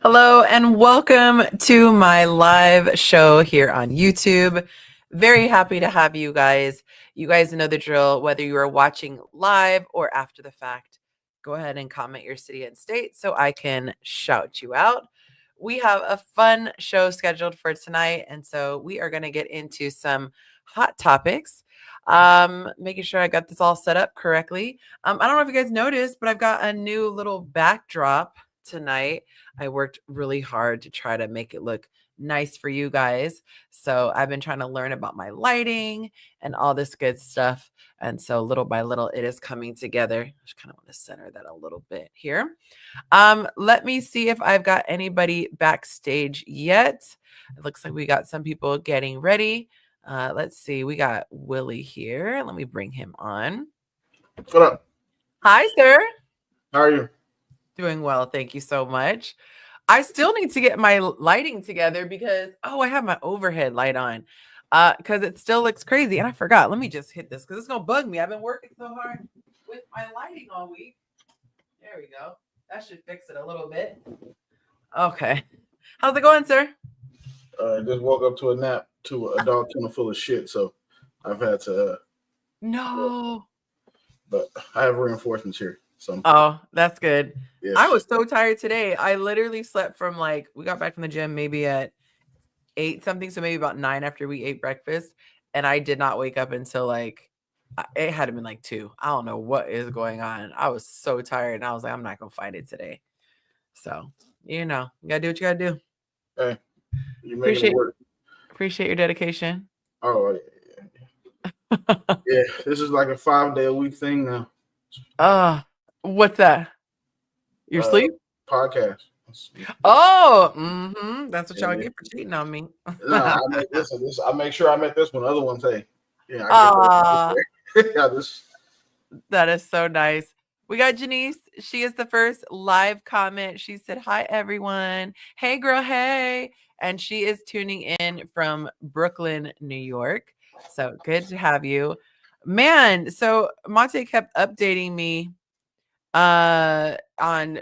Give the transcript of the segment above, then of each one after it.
Hello and welcome to my live show here on YouTube. Very happy to have you guys. You guys know the drill, whether you are watching live or after the fact. Go ahead and comment your city and state so I can shout you out. We have a fun show scheduled for tonight, and so we are going to get into some hot topics. Making sure I got this all set up correctly. I don't know if you guys noticed, but I've got a new little backdrop tonight. I worked really hard to try to make it look nice for you guys. So I've been trying to learn about my lighting and all this good stuff. And so little by little, it is coming together. I just kind of want to center that a little bit here. Let me see if I've got anybody backstage yet. It looks like we got some people getting ready. Let's see. We got Willie here. Let me bring him on. What up? Hi, sir. How are you? Doing well. Thank you so much. I still need to get my lighting together because, I have my overhead light on because it still looks crazy. And I forgot. Let me just hit this because it's going to bug me. I've been working so hard with my lighting all week. There we go. That should fix it a little bit. Okay. How's it going, sir? Just woke up to a nap to a dog kennel full of shit. So I've had to. No. But I have reinforcements here. So. Oh, that's good. Yes. I was so tired today. I literally slept from we got back from the gym maybe at 8 something. So maybe about 9 after we ate breakfast. And I did not wake up until it had been 2. I don't know what is going on. I was so tired. And I was like, I'm not going to fight it today. So, you got to do what you got to do. Hey, you making it work. Appreciate your dedication. Oh, yeah. Yeah, this is like a 5-day-a-week thing now. What's that? Your sleep? Podcast. Oh, that's what y'all get for cheating on me. No, I make this. I make sure I make this one. Other ones, hey, yeah. That is so nice. We got Janice. She is the first live comment. She said, "Hi everyone. Hey girl, hey." And she is tuning in from Brooklyn, New York. So good to have you. Man, so Monte kept updating me on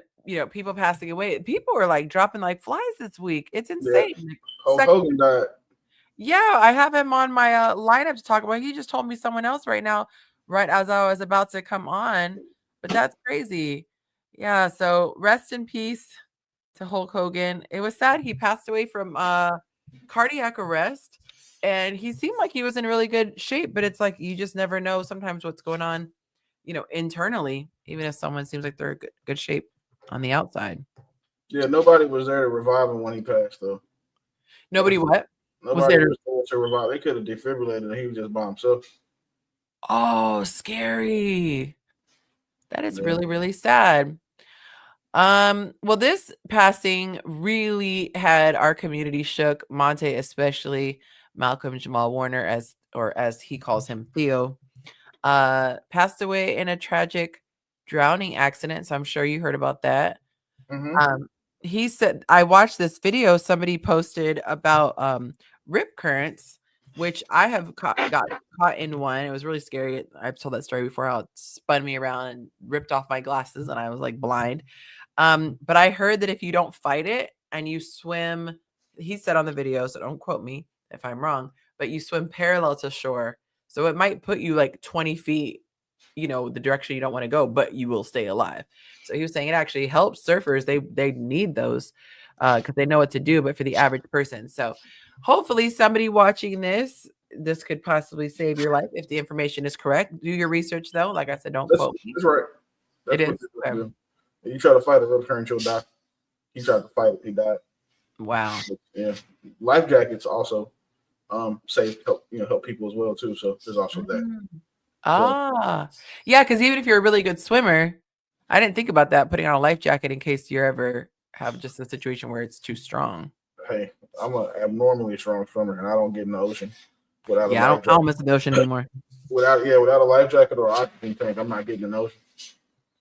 people passing away. People are dropping like flies this week. It's insane. Yeah. Hogan died. Yeah, I have him on my lineup to talk about. He just told me someone else right now, right as I was about to come on. But that's crazy. Yeah, so rest in peace to Hulk Hogan. It was sad he passed away from cardiac arrest, and he seemed like he was in really good shape, but it's like you just never know sometimes what's going on, internally, even if someone seems like they're in good shape on the outside. Yeah, nobody was there to revive him when he passed, though. Nobody what? Nobody was there to revive. They could have defibrillated and he was just by himself. Oh, scary. That is really, really sad. Well, this passing really had our community shook. Monte, especially Malcolm Jamal Warner, as he calls him, Theo, passed away in a tragic drowning accident. So I'm sure you heard about that. Mm-hmm. He said, I watched this video somebody posted about rip currents, which I have got caught in one. It was really scary. I've told that story before, how it spun me around and ripped off my glasses and I was blind. But I heard that if you don't fight it and you swim, he said on the video, so don't quote me if I'm wrong, but you swim parallel to shore. So it might put you 20 feet, the direction you don't want to go, but you will stay alive. So he was saying it actually helps surfers. They need those because they know what to do, but for the average person. So hopefully somebody watching this could possibly save your life if the information is correct. Do your research though. Like I said, don't quote me. That's right. It is. You try to fight a rip current, you'll die. He tried to fight it, he died. Wow. Yeah. Life jackets also help people as well too. So there's also that. Yeah, because even if you're a really good swimmer, I didn't think about that, putting on a life jacket in case you ever have just a situation where it's too strong. Hey, I'm an abnormally strong swimmer, and I don't get in the ocean without a life jacket. I don't miss the ocean anymore. Without a life jacket or oxygen tank, I'm not getting in the ocean.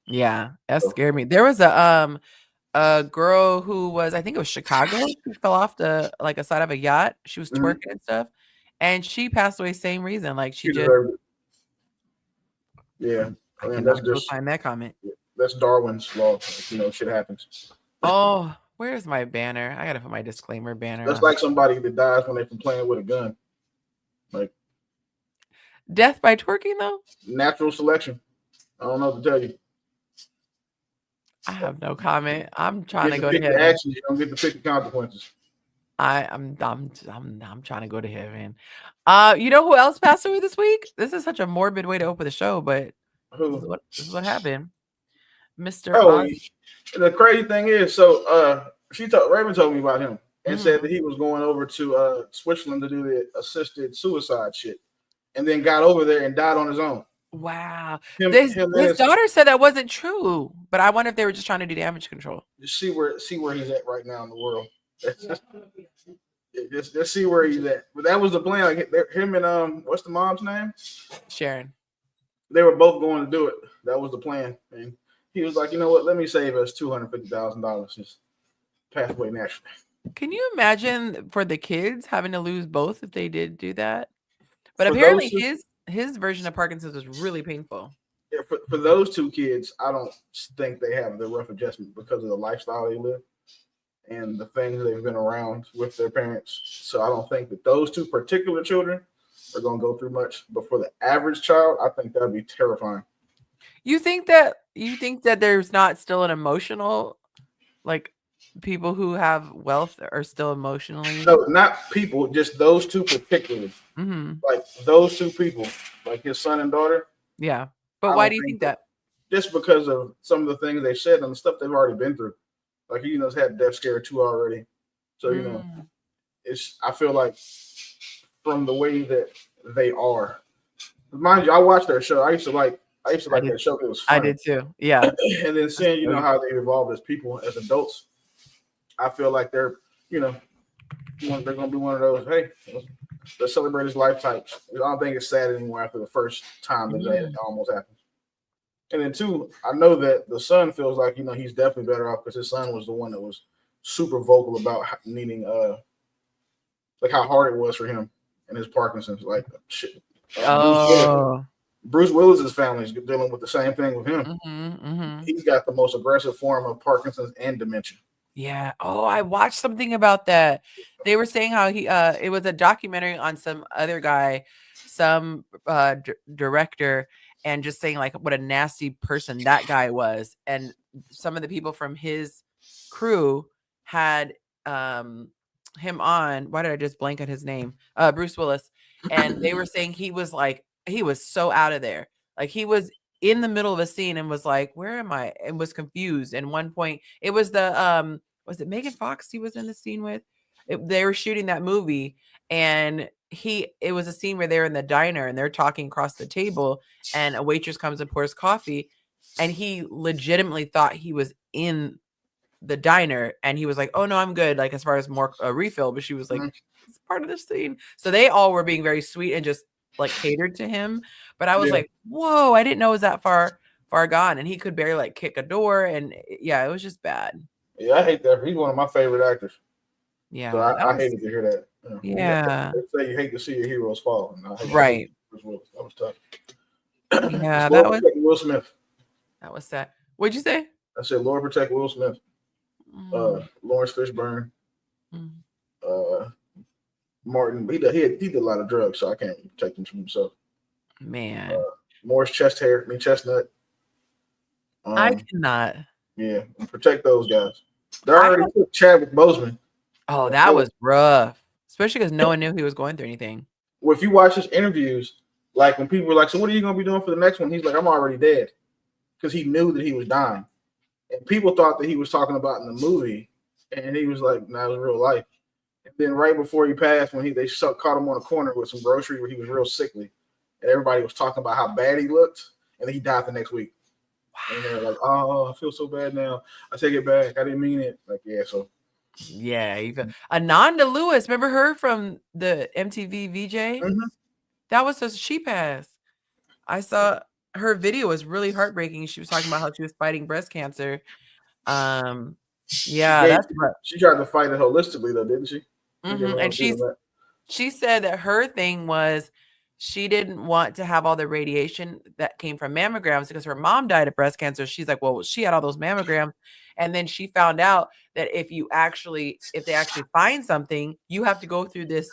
Yeah, that scared me. There was a girl who was, I think it was Chicago. She fell off the a side of a yacht. She was twerking and stuff, and she passed away same reason. She just. Yeah, I cannot go find that comment. That's Darwin's law. Shit happens. Oh, Where's my banner? I gotta put my disclaimer banner That's on. like somebody that dies when they're playing with a gun. Like Death by twerking, though? natural selection. I don't know what to tell you. I have no comment. I'm trying You to get to go to pick the heaven. actions. You don't get to pick the consequences. I'm trying to go to heaven. You know who else passed away this week? This is such a morbid way to open the show, but Who? this is what happened. Mr. Oh, Oz. the crazy thing is, so Raven told me about him and said that Mhm. he was going over to Switzerland to do the assisted suicide shit, and then got over there and died on his own. Wow. Him and His daughter said that wasn't true, but I wonder if they were just trying to do damage control. see where he's at right now in the world. Just see where he's at. But that was the plan. Like him and what's the mom's name? Sharon. They were both going to do it. That was the plan. And he was like, you know what? Let me save us $250,000. Just pass away naturally. Can you imagine for the kids having to lose both if they did do that? But For those apparently two, his version of Parkinson's was really painful. yeah, for those two kids, I don't think they have the rough adjustment because of the lifestyle they live and the things they've been around with their parents. So I don't think that those two particular children are going to go through much. But for the average child, I think that'd be terrifying. You think that there's not still an emotional, like, people who have wealth are still emotionally? No, not people, just those two particularly. Mhm. Like those two people, like his son and daughter. Yeah. But I why don't do you think think that? just because of some of the things they said and the stuff they've already been through. Like he has had death scare too already. So Mm. I feel like from the way that they are. Mind you, I watched their show. I used to like I did that show. It was I funny. did too. Yeah. And then seeing, how they evolved as people, as adults, I feel like they're, they're gonna be one of those, hey, let's celebrate his life types. I don't think it's sad anymore after the first time that almost happened. And then two, I know that the son feels like, he's definitely better off because his son was the one that was super vocal about needing like how hard it was for him and his Parkinson's. Like shit. Oh. Bruce Willis's family is dealing with the same thing with him. Mhm. He's got the most aggressive form of Parkinson's and dementia. Yeah. Oh, I watched something about that. They were saying how it was a documentary on some other guy, some director, and just saying like what a nasty person that guy was. And some of the people from his crew had him on. Why did I just blank on his name? Bruce Willis. And they were saying he was so out of there. Like he was in the middle of a scene and was like, "Where am I?" and was confused. And one point, it was was it Megan Fox he was in the scene with? They were shooting that movie, and it was a scene where they're in the diner and they're talking across the table, and a waitress comes and pours coffee, and he legitimately thought he was in the diner, and he was like, "Oh no, I'm good." Like as far as more refill, but she was like, "It's part of the scene." So they all were being very sweet and just like catered to him. But I was like, "Whoa, I didn't know it was that far gone." And he could barely like kick a door, and yeah, it was just bad. Yeah, I hate that. He's one of my favorite actors. Yeah, So I hated to hear that. Yeah. They say you hate to see your heroes fall. And Right. That was tough. Yeah, Lord protect Will Smith. that was sad. What'd you say? I said, Lord protect Will Smith. Lawrence Fishburne. Mm. Martin. He did a lot of drugs, so I can't protect him from himself. Man. Morris Chestnut. I cannot. Yeah, protect those guys. They already took Chadwick Boseman. Oh, that was rough. Especially because no one knew he was going through anything. Well, if you watch his interviews, like when people were like, "So what are you going to be doing for the next one?" He's like, "I'm already dead," because he knew that he was dying, and people thought that he was talking about in the movie, and he was like, "No, it was real life." And then right before he passed, when they caught him on a corner with some groceries where he was real sickly, and everybody was talking about how bad he looked, and then he died the next week. Wow. And they're like, "Oh, I feel so bad now. I take it back. I didn't mean it." Like, yeah, so. Yeah, Ananda Lewis, remember her from the MTV VJ? Mm-hmm. That was just she passed. I saw her video was really heartbreaking. She was talking about how she was fighting breast cancer. Yeah, she tried to fight it holistically though, didn't she? And she said that her thing was she didn't want to have all the radiation that came from mammograms because her mom died of breast cancer. She's like, well, she had all those mammograms. And then she found out that if they actually find something, you have to go through this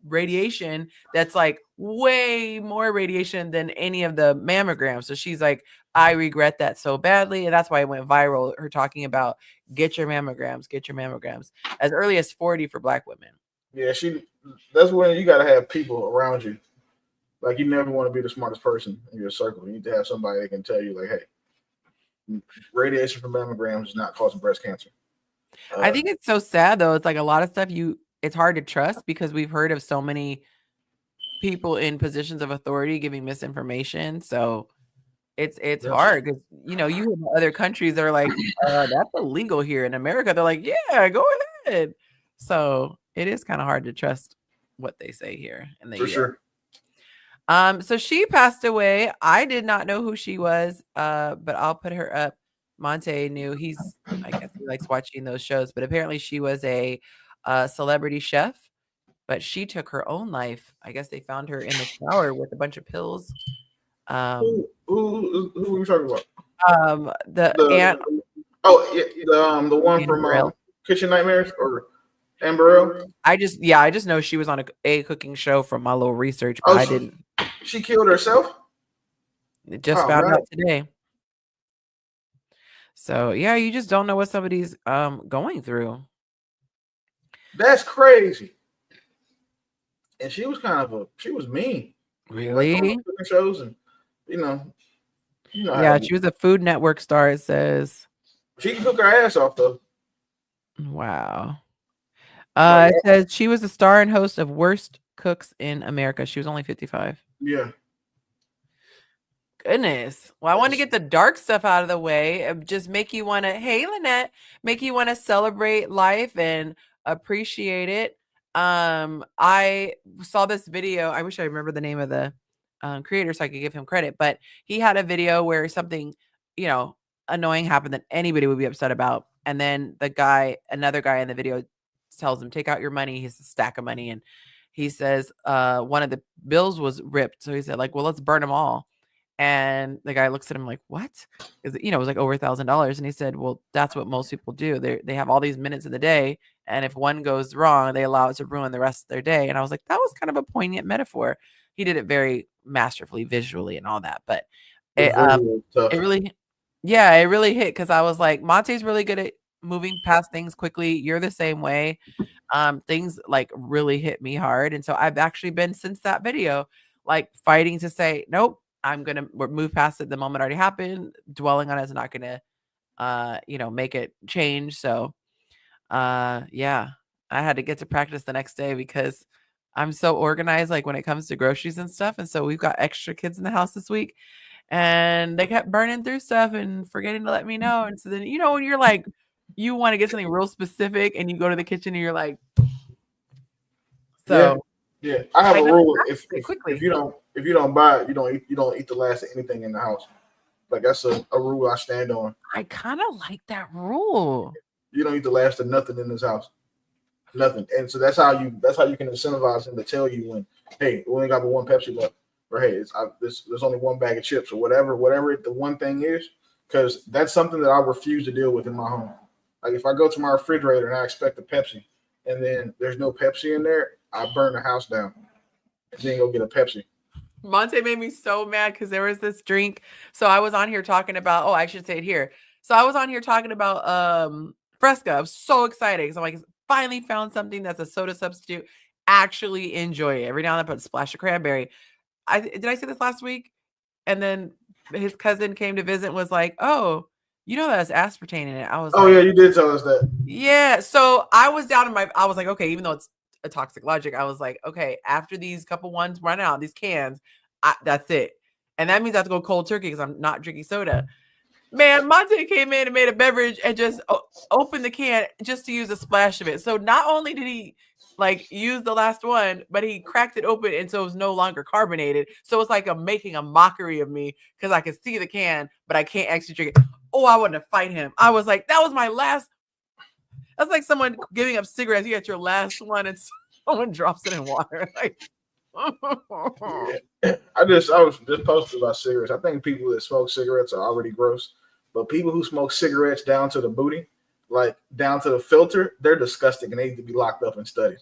radiation that's like way more radiation than any of the mammograms. So she's like, I regret that so badly. And that's why it went viral. Her talking about get your mammograms as early as 40 for Black women. Yeah, that's when you gotta have people around you. Like you never want to be the smartest person in your circle. You need to have somebody that can tell you, like, hey, radiation from mammograms is not causing breast cancer. I think it's so sad though. It's like a lot of stuff it's hard to trust because we've heard of so many people in positions of authority giving misinformation. So it's Yes. hard because you have other countries that are like, that's illegal here. In America, they're like, yeah, go ahead. So it is kind of hard to trust what they say here in the For US. sure. So she passed away. I did not know who she was, but I'll put her up. Monte knew. I guess he likes watching those shows, but apparently she was a celebrity chef, but she took her own life. I guess they found her in the shower with a bunch of pills. Who are we talking about? The aunt. Oh, yeah, the one from Kitchen Nightmares or Amber. I just know she was on a cooking show from my little research, but I didn't. She killed herself? Just found out today. So yeah, you just don't know what somebody's going through. That's crazy. And she was she was mean. Really? Like, on cooking shows and yeah, she was a Food Network star, it says. She can cook her ass off though. Wow. It says she was a star and host of Worst Cooks in America. She was only 55. Yeah. Goodness. Well, I want to get the dark stuff out of the way. Just make you want to, hey, Lynette, make you want to celebrate life and appreciate it. I saw this video. I wish I remember the name of the creator so I could give him credit, but he had a video where something, annoying happened that anybody would be upset about. And then another guy in the video tells him, take out your money. He has a stack of money. And he says, one of the bills was ripped. So he said, like, well, let's burn them all. And the guy looks at him like, what? Because, it was like over $1,000. And he said, well, that's what most people do. They have all these minutes in the day. And if one goes wrong, they allow it to ruin the rest of their day. And I was like, that was kind of a poignant metaphor. He did it very masterfully, visually and all that. But it really hit because I was like, Monte's really good at moving past things quickly. You're the same way. Things like really hit me hard. And so I've actually been since that video, like fighting to say, nope. I'm going to move past it. The moment already happened. Dwelling on it is not going to, make it change. So, yeah, I had to get to practice the next day because I'm so organized, like when it comes to groceries and stuff. And so we've got extra kids in the house this week and they kept burning through stuff and forgetting to let me know. And so then, when you're like, you want to get something real specific and you go to the kitchen and you're like, so yeah. I have a rule. If you don't buy it, you don't eat the last of anything in the house. Like that's a rule I stand on. I kind of like that rule. You don't eat the last of nothing in this house. Nothing. And so that's how you can incentivize them to tell you when, hey, we only got one Pepsi left. Or hey, there's only one bag of chips or whatever the one thing is, because that's something that I refuse to deal with in my home. Like if I go to my refrigerator and I expect a Pepsi and then there's no Pepsi in there, I burn the house down and then go get a Pepsi. Monte made me so mad because there was this drink. So I was on here talking about, I should say it here. So I was on here talking about Fresca. I was so excited because I'm like, finally found something that's a soda substitute. Actually enjoy it. Every now and then I put a splash of cranberry. Did I say this last week? And then his cousin came to visit and was like, oh, that's aspartame in it. I was yeah, you did tell us that. Yeah. So I was down I was like, okay, even though it's a toxic logic, I was like, okay, after these couple ones run out, these cans, that's it. And that means I have to go cold turkey because I'm not drinking soda. Man, Monte came in and made a beverage and just opened the can just to use a splash of it. So not only did he use the last one, but he cracked it open and so it was no longer carbonated. So it's like making a mockery of me because I can see the can, but I can't actually drink it. Oh, I wanted to fight him. I was like, that was my last. That's like someone giving up cigarettes. You got your last one and someone drops it in water. Yeah. I was just posted about cigarettes. I think people that smoke cigarettes are already gross, but people who smoke cigarettes down to the booty, like down to the filter, they're disgusting and they need to be locked up and studied.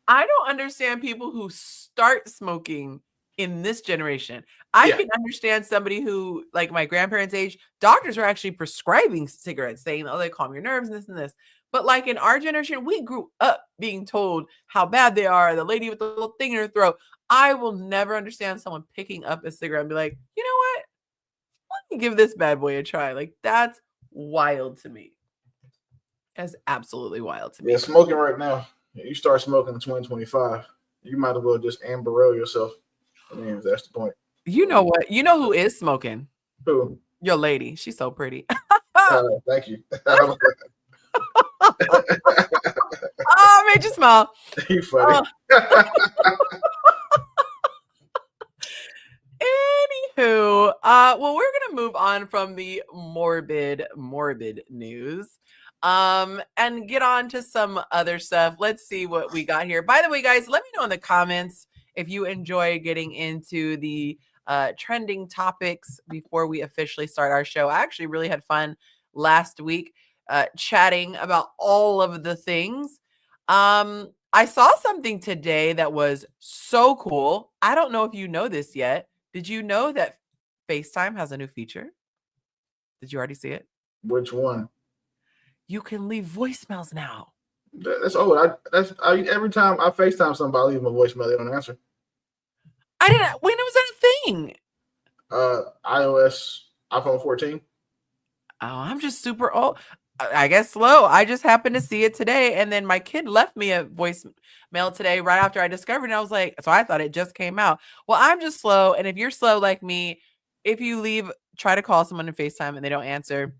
I don't understand people who start smoking in this generation. I can understand somebody who, like my grandparents' age, doctors are actually prescribing cigarettes, saying, "Oh, they calm your nerves, and this and this." But like in our generation, we grew up being told how bad they are. The lady with the little thing in her throat. I will never understand someone picking up a cigarette and be like, you know what? Let me give this bad boy a try. Like that's wild to me. That's absolutely wild to me. Yeah, smoking right now. You start smoking in 2025, you might as well just Amber Roll yourself. I mean, if that's the point. You know what? You know who is smoking? Who? Your lady. She's so pretty. Thank you. Oh, made you smile. You funny. Anywho, well, we're gonna move on from the morbid news, and get on to some other stuff. Let's see what we got here. By the way, guys, let me know in the comments if you enjoy getting into the trending topics before we officially start our show. I actually really had fun last week chatting about all of the things. I saw something today that was so cool. I don't know if you know this yet. Did you know that FaceTime has a new feature? Did you already see it? Which one? You can leave voicemails now. That's old. Every time I FaceTime somebody, I leave them a voicemail. They don't answer. I didn't. When was that a thing? iOS, iPhone 14. Oh, I'm just super old. I guess slow. I just happened to see it today, and then my kid left me a voicemail today right after I discovered it. I was like, so I thought it just came out. Well, I'm just slow, and if you're slow like me, if you try to call someone in FaceTime and they don't answer,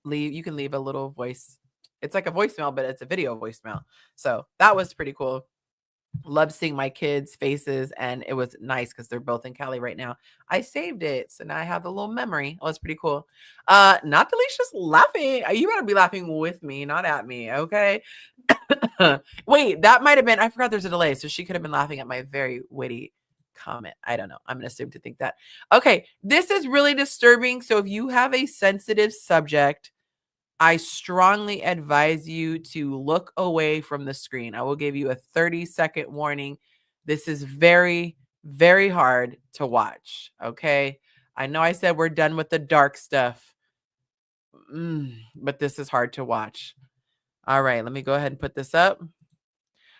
you can leave a little voice. It's like a voicemail, but it's a video voicemail. So that was pretty cool. Love seeing my kids' faces, and it was nice because they're both in Cali right now. I saved it, so now I have a little memory. It was pretty cool. Not Delicia's laughing. You better be laughing with me, not at me, okay? Wait, that might have been. I forgot there's a delay, so she could have been laughing at my very witty comment. I don't know. I'm gonna assume to think that. Okay, this is really disturbing. So if you have a sensitive subject, I strongly advise you to look away from the screen. I will give you a 30-second warning. This is very, very hard to watch. Okay. I know I said we're done with the dark stuff, but this is hard to watch. All right. Let me go ahead and put this up.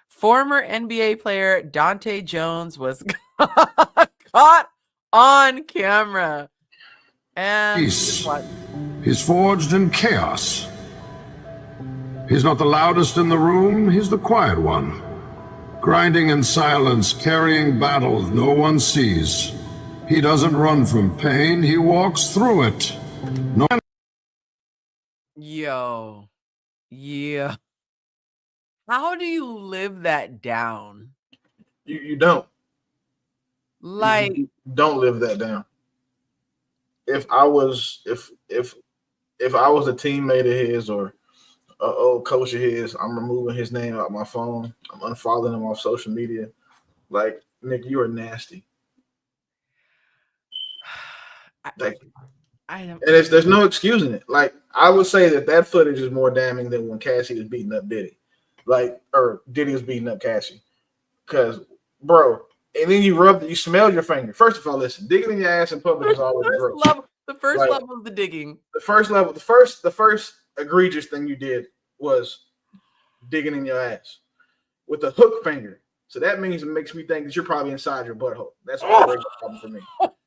Former NBA player Dante Jones was caught on camera. And he's forged in chaos. He's not the loudest in the room, he's the quiet one. Grinding in silence, carrying battles no one sees. He doesn't run from pain, he walks through it. Yo. Yeah. How do you live that down? You don't. Like, you don't live that down. If I was a teammate of his or an old coach of his, I'm removing his name out my phone. I'm unfollowing him off social media. Like, Nick, you are nasty. And there's no excusing it. Like, I would say that footage is more damning than when Cassie was beating up Diddy. Or Diddy was beating up Cassie. Because, bro, and then you smelled your finger. First of all, listen, digging in your ass in public is always gross. The first level of the digging. The first egregious thing you did was digging in your ass with a hook finger. So that means it makes me think that you're probably inside your butthole. That's a problem for me.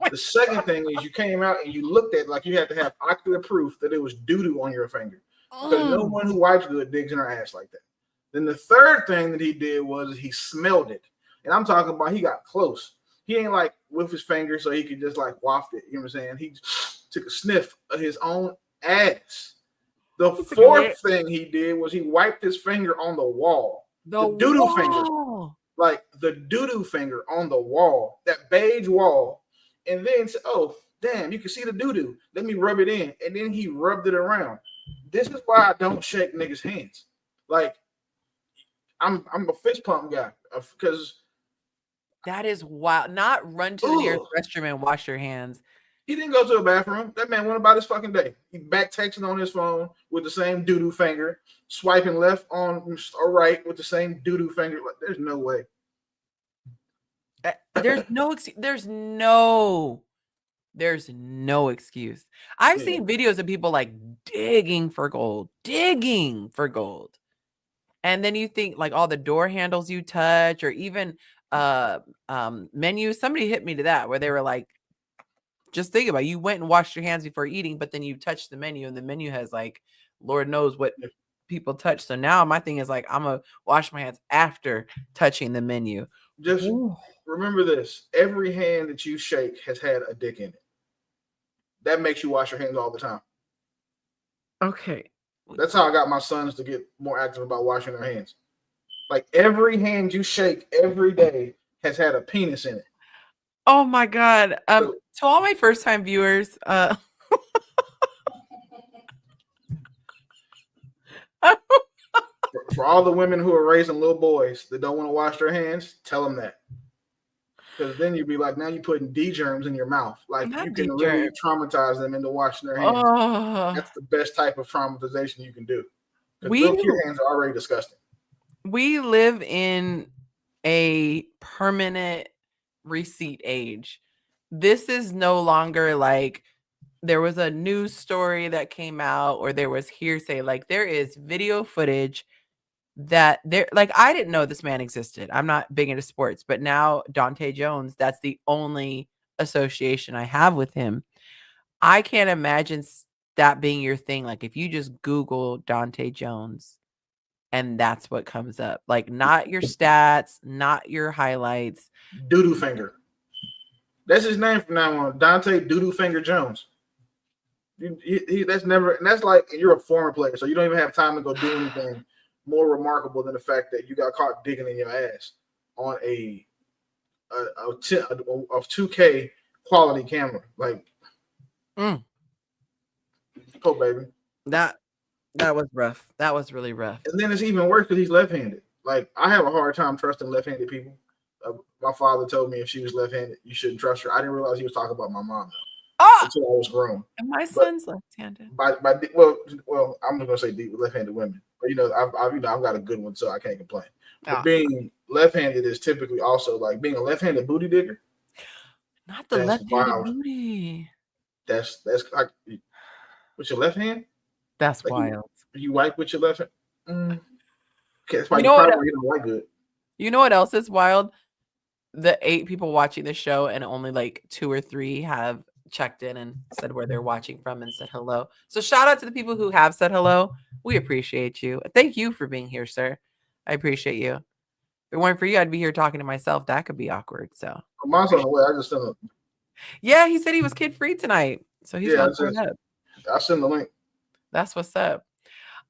The second thing is you came out and you looked at it like you had to have ocular proof that it was doo-doo on your finger. Because no one who wipes good digs in her ass like that. Then the third thing that he did was he smelled it. And I'm talking about he got close. He ain't like with his finger so he could just like waft it. You know what I'm saying? He took a sniff of his own ass. The fourth thing he did was he wiped his finger on the wall. The doo-doo finger. Like the doo-doo finger on the wall, that beige wall. And then said, oh, damn, you can see the doo-doo. Let me rub it in. And then he rubbed it around. This is why I don't shake niggas' hands. Like, I'm a fist pump guy because That is wild. Not run to the nearest restroom and wash your hands. He didn't go to a bathroom. That man went about his fucking day. He back texting on his phone with the same doo-doo finger, swiping left on or right with the same doo-doo finger. Like, there's no way. There's no excuse. I've seen videos of people like digging for gold. And then you think like all the door handles you touch, or even menus. Somebody hit me to that where they were like, just think about it. You went and washed your hands before eating, but then you touched the menu, and the menu has like, Lord knows what people touch. So now my thing is like, I'm gonna wash my hands after touching the menu. Just remember this: every hand that you shake has had a dick in it. That makes you wash your hands all the time. Okay. That's how I got my sons to get more active about washing their hands. Like every hand you shake every day has had a penis in it. Oh my God. To all my first time viewers, for all the women who are raising little boys that don't want to wash their hands, tell them that. Because then you'd be like, now you're putting D germs in your mouth. Like you can really traumatize them into washing their hands. That's the best type of traumatization you can do. Because little kid hands are already disgusting. We live in a permanent receipt age. This is no longer like there was a news story that came out or there was hearsay. Like there is video footage that there, like, I didn't know this man existed. I'm not big into sports, but now Dante Jones, that's the only association I have with him. I can't imagine that being your thing. Like if you just Google Dante Jones and that's what comes up, like not your stats, not your highlights. Doodoo finger. That's his name from now on. Dante Doodoo Finger Jones. That's never, and that's like you're a former player, so you don't even have time to go do anything more remarkable than the fact that you got caught digging in your ass on a 2K quality camera. Like, oh baby, that was rough. That was really rough. And then it's even worse because he's left-handed. Like, I have a hard time trusting left-handed people. My father told me if she was left-handed, you shouldn't trust her. I didn't realize he was talking about my mom until I was grown. And my son's left-handed. Well, I'm not gonna say left-handed women, but I've got a good one, so I can't complain. But being left-handed is typically also like being a left-handed booty digger. Not the left-handed booty. That's like with your left hand. That's like wild. You wipe with your left hand. Okay, that's why you probably don't like good. You know what else is wild? The 8 people watching the show and only like 2 or 3 have checked in and said where they're watching from and said hello. So shout out to the people who have said hello. We appreciate you. Thank you for being here, sir. I appreciate you. If it weren't for you, I'd be here talking to myself. That could be awkward. So mine's on the way. I just sent him. Yeah, he said he was kid free tonight. So he's gonna turn up. I'll send the link. That's what's up.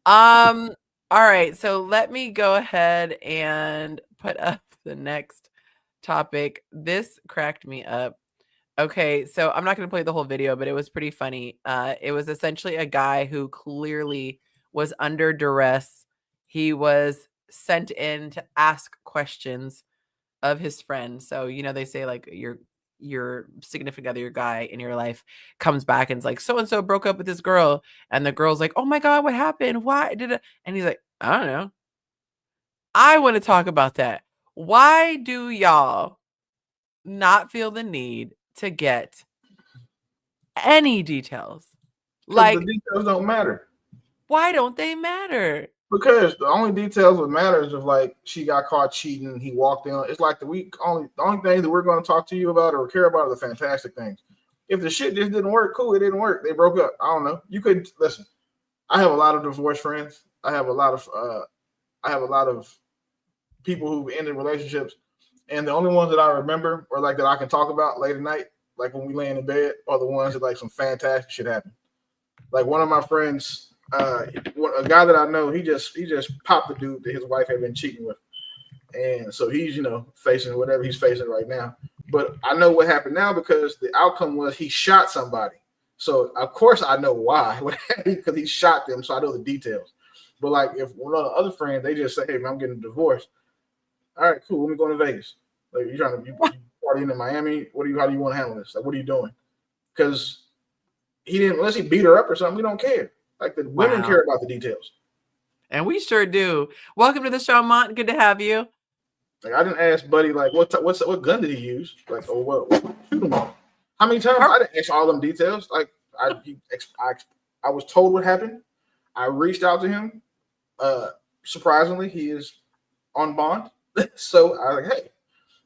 All right. So let me go ahead and put up the next topic. This cracked me up. Okay, so I'm not going to play the whole video, but it was pretty funny. It was essentially a guy who clearly was under duress. He was sent in to ask questions of his friend. So, you know, they say like your significant other, your guy in your life comes back and it's like, so-and-so broke up with this girl. And the girl's like, oh my God, what happened? Why did it? And he's like, I don't know. I want to talk about that. Why do y'all not feel the need to get any details? Like, the details don't matter. Why don't they matter? Because the only details that matter is if like she got caught cheating, he walked in. It's like the only thing that we're going to talk to you about or care about are the fantastic things. If the shit just didn't work, cool, it didn't work. They broke up. I don't know. You could listen. I have a lot of divorced friends. I have a lot of people who've ended relationships, and the only ones that I remember or like that I can talk about late at night, like when we laying in bed, are the ones that like some fantastic shit happened. Like one of my friends. A guy that I know, he just popped the dude that his wife had been cheating with, and so he's facing whatever he's facing right now. But I know what happened now because the outcome was he shot somebody. So of course I know why, because he shot them. So I know the details. But like if one of the other friends, they just say, "Hey man, I'm getting a divorce." All right, cool. Let me go to Vegas. Like, you trying to be partying in Miami? How do you want to handle this? Like, what are you doing? Because he didn't, unless he beat her up or something, we don't care. Like, the women care about the details. And we sure do. Welcome to the show, Mont. Good to have you. Like, I didn't ask Buddy, like, what gun did he use? Like, or what shoot him on? How many times? I didn't ask all them details. Like, I was told what happened. I reached out to him. Surprisingly, he is on bond. So I was like, hey,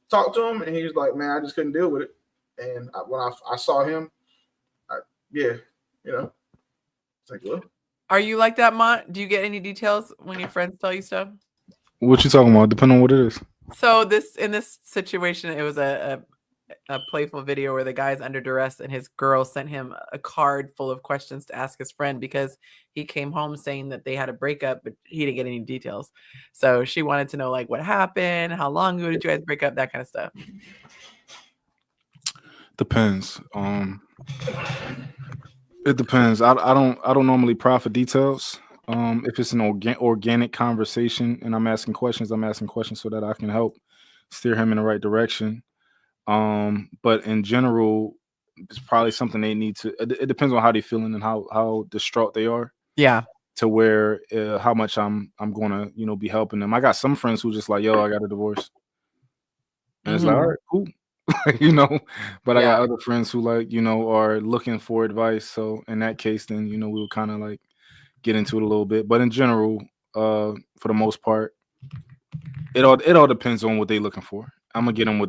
talk to him. And he was like, man, I just couldn't deal with it. And when I saw him, it's like, well. Are you like that, Mont? Do you get any details when your friends tell you stuff? What you talking about? Depending on what it is. So in this situation, it was a playful video where the guy's under duress and his girl sent him a card full of questions to ask his friend because he came home saying that they had a breakup, but he didn't get any details. So she wanted to know, like, what happened, how long ago did you guys break up, that kind of stuff. Depends. It depends. I don't normally pry for details. If it's an organic conversation and I'm asking questions so that I can help steer him in the right direction. But in general, it's probably something they need to. It depends on how they're feeling and how distraught they are. Yeah. To where how much I'm gonna be helping them. I got some friends who just like, yo, I got a divorce, and it's like, all right, cool. But I got other friends who are looking for advice. So in that case, then we'll kind of like get into it a little bit. But in general, for the most part, it all depends on what they're looking for. I'm gonna get them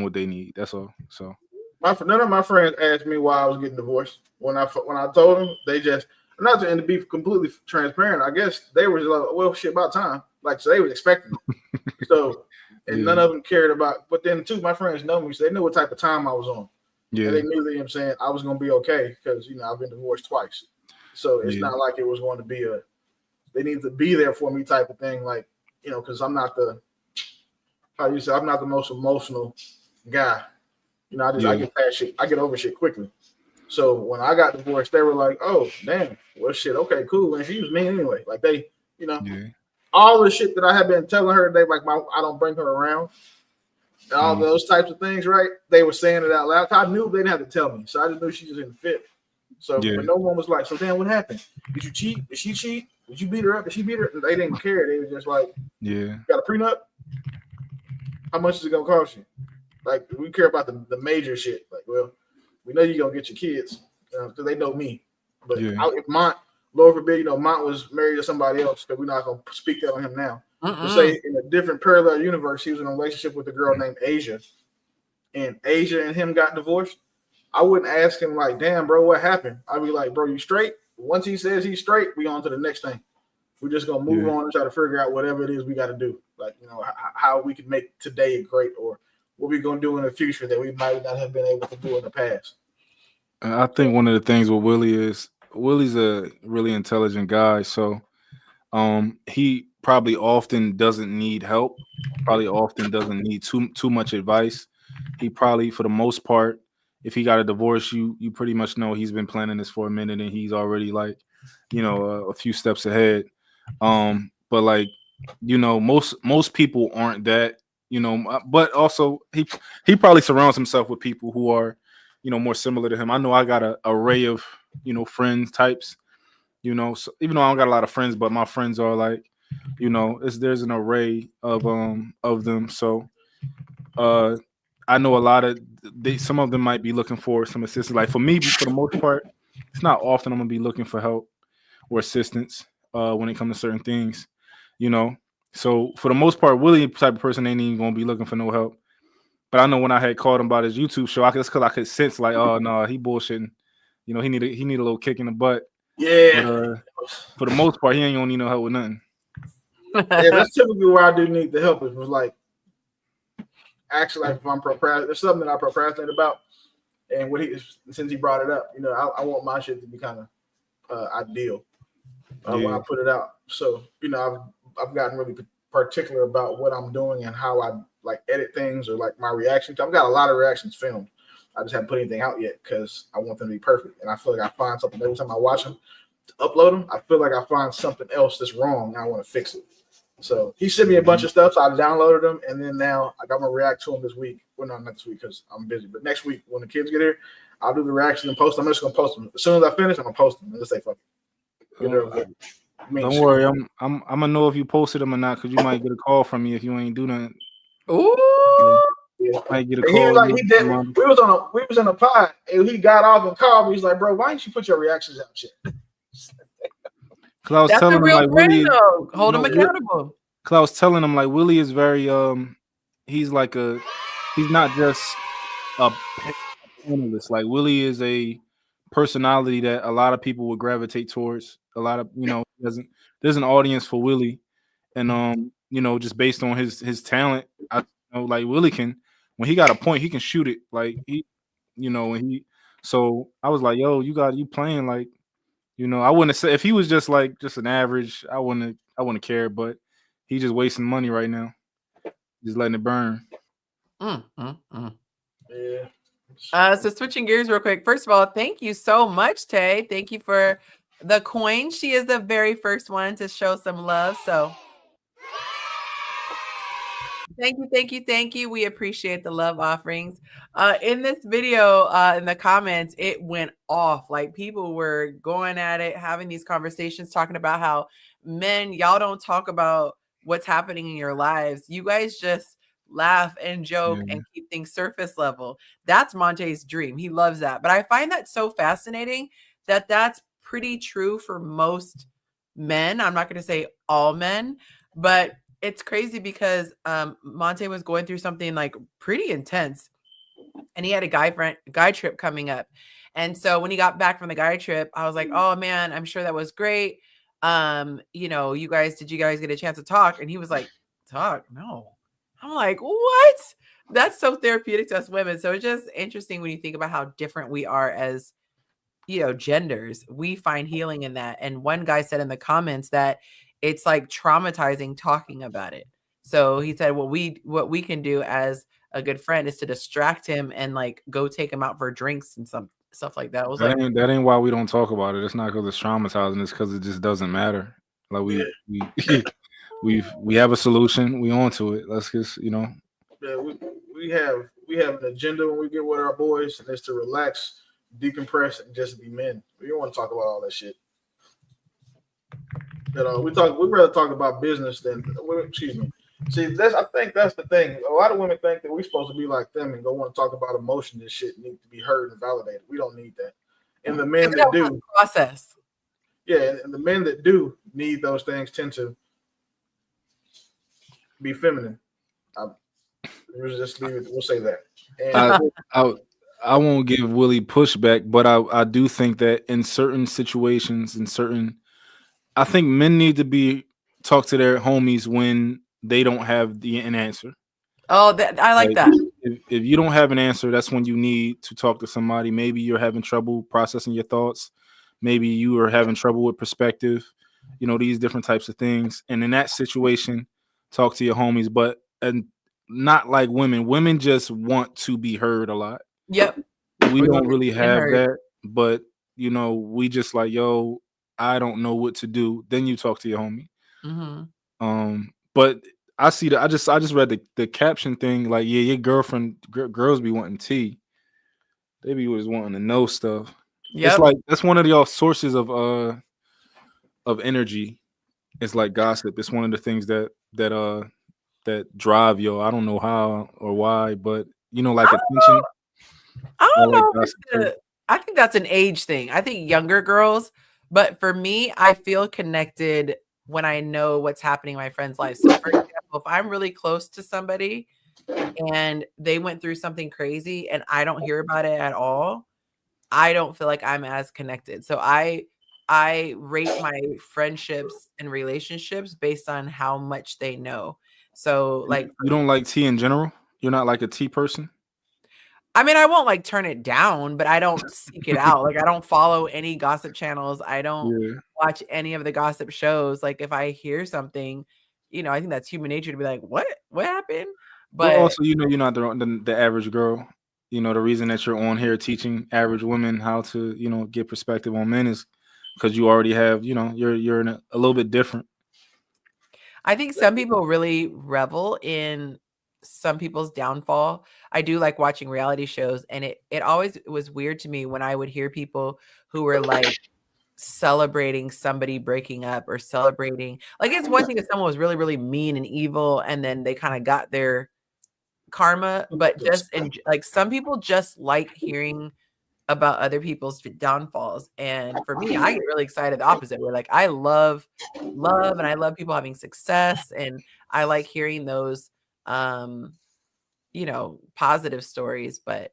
what they need. That's all. So none of my friends asked me why I was getting divorced. When I told them, they just not to be completely transparent. I guess they were like, well, shit, about time. Like, so they was expecting it. So. And none of them cared about, but then too, my friends know me, so they knew what type of time I was on. Yeah. And they knew that, I'm saying, I was going to be okay because, I've been divorced twice. So it's not like it was going to be they need to be there for me type of thing. Like, because I'm not I'm not the most emotional guy. I get past shit. I get over shit quickly. So when I got divorced, they were like, oh, damn, well, shit, okay, cool. And she was mean anyway. Like they, all the shit that I have been telling her, they like I don't bring her around, and all those types of things, right? They were saying it out loud. I knew they didn't have to tell me, so I just knew she was in the fit. So, but no one was like, "So, damn, what happened? Did you cheat? Did she cheat? Did you beat her up? Did she beat her?" And they didn't care. They were just like, got a prenup? How much is it gonna cost you?" Like, we care about the major shit. Like, well, we know you're gonna get your kids because they know me. But if Lord forbid, Mont was married to somebody else, because we're not going to speak that on him now. We'll say in a different parallel universe, he was in a relationship with a girl named Asia, and Asia and him got divorced. I wouldn't ask him like, damn, bro, what happened? I'd be like, bro, you straight? Once he says he's straight, we on to the next thing. We're just going to move on and try to figure out whatever it is we got to do. Like, how we can make today great, or what we're going to do in the future that we might not have been able to do in the past. I think one of the things with Willie's a really intelligent guy, so he probably often doesn't need help, probably often doesn't need too much advice. He probably, for the most part, if he got a divorce, you pretty much know he's been planning this for a minute and he's already like, a few steps ahead. But like, most people aren't that, but also he probably surrounds himself with people who are, more similar to him. I know I got an array of, friends types, so even though I don't got a lot of friends, but my friends are like, there's an array of them. So, I know a lot of some of them might be looking for some assistance. Like for me, for the most part, it's not often I'm gonna be looking for help or assistance when it comes to certain things, So for the most part, Willie type of person ain't even gonna be looking for no help. But I know when I had called him about his YouTube show, that's because I could sense like, oh no, he bullshitting. He need a little kick in the butt. Yeah. But, for the most part, he ain't gonna need no help with nothing. Yeah, that's typically where I do need the help. It was like, actually, like if I'm procrastinating, there's something that I procrastinate about, and since he brought it up, I want my shit to be kind of ideal when I put it out. So I've gotten really particular about what I'm doing and how I like edit things or like my reaction. I've got a lot of reactions filmed. I just haven't put anything out yet because I want them to be perfect, and I feel like I find something every time I watch them to upload them. I feel like I find something else that's wrong and I want to fix it. So he sent me a bunch of stuff. So I downloaded them, and then now I'm gonna react to them this week. Well, not this week because I'm busy, but next week when the kids get here, I'll do the reaction and post them. I'm just gonna post them as soon as I finish. I'm gonna post them and just say fuck it. Get it over with. Don't worry, I'm gonna know if you posted them or not because you might get a call from me if you ain't do nothing. Ooh. Yeah. Might get a And call. he was like, he did. We was in a pod, and he got off and called me. He's like, bro, why didn't you put your reactions out yet? Because I was That's telling a him real like friend, Willie, though. Hold him accountable. because I was telling him like Willie is very he's like he's not just a analyst. Like Willie is a personality that a lot of people would gravitate towards. A lot of there's an audience for Willie, and just based on his talent, I like Willie can when he got a point he can shoot it like he when he. So I was like, yo, you playing like. I wouldn't have said if he was just an average, I wouldn't care. But he's just wasting money right now, just letting it burn. Yeah. So switching gears real quick. First of all, thank you so much, Tay. Thank you for the coin. She is the very first one to show some love. So thank you. We appreciate the love offerings. In this video, in the comments, it went off. Like people were going at it, having these conversations, talking about how men, y'all don't talk about what's happening in your lives. You guys just laugh and joke and keep things surface level. That's Monte's dream. He loves that. But I find that so fascinating that that's pretty true for most men. I'm not going to say all men, but it's crazy because Monte was going through something like pretty intense, and he had a guy trip coming up. And so when he got back from the guy trip, I was like, oh man, I'm sure that was great. Did you guys get a chance to talk? And he was like, talk? No. I'm like, what? That's so therapeutic to us women. So it's just interesting when you think about how different we are as genders. We find healing in that. And one guy said in the comments that it's like traumatizing talking about it. So he said, what we can do as a good friend is to distract him and like go take him out for drinks and some stuff like that. I was that ain't why we don't talk about it. It's not because it's traumatizing. It's because it just doesn't matter. Like we have a solution. We on to it. Let's just Yeah, we have an agenda when we get with our boys, and it's to relax, decompress, and just be men. We don't want to talk about all that shit. We'd rather talk about business than excuse me. See, I think that's the thing. A lot of women think that we're supposed to be like them and go want to talk about emotions and shit need to be heard and validated. We don't need that. And the men that do process. Yeah, and the men that do need those things tend to be feminine. We'll just leave it. We'll say that. And I won't give Willie pushback, but I do think that in certain situations, I think men need to talk to their homies when they don't have an answer. Oh, I like that. If you don't have an answer, that's when you need to talk to somebody. Maybe you're having trouble processing your thoughts. Maybe you are having trouble with perspective. These different types of things. And in that situation, talk to your homies. But not like women. Women just want to be heard a lot. Yep. We don't really have that. But we just like, yo, I don't know what to do. Then you talk to your homie. Mm-hmm. But I see that. I just read the caption thing. Like, yeah, your girls be wanting tea. They be just wanting to know stuff. Yep. It's like that's one of y'all sources of energy. It's like gossip. It's one of the things that drive y'all. I don't know how or why, but like attention. I don't know. I think that's an age thing. I think younger girls, but for me, I feel connected when I know what's happening in my friend's life. So for example, if I'm really close to somebody and they went through something crazy and I don't hear about it at all, I don't feel like I'm as connected. So I rate my friendships and relationships based on how much they know. So like you don't like tea in general? You're not like a tea person? I mean, I won't like turn it down, but I don't seek it out. Like I don't follow any gossip channels. I don't watch any of the gossip shows. Like if I hear something, I think that's human nature to be like, what happened? But also, you're not the average girl. The reason that you're on here teaching average women how to, get perspective on men is because you already have, you're a little bit different. I think some people really revel in some people's downfall. I do like watching reality shows, and it always was weird to me when I would hear people who were like celebrating somebody breaking up or celebrating, like, it's one thing if someone was really, really mean and evil and then they kind of got their karma, but just like some people just like hearing about other people's downfalls. And for me, I get really excited the opposite way. Like I love and I love people having success, and I like hearing those positive stories. But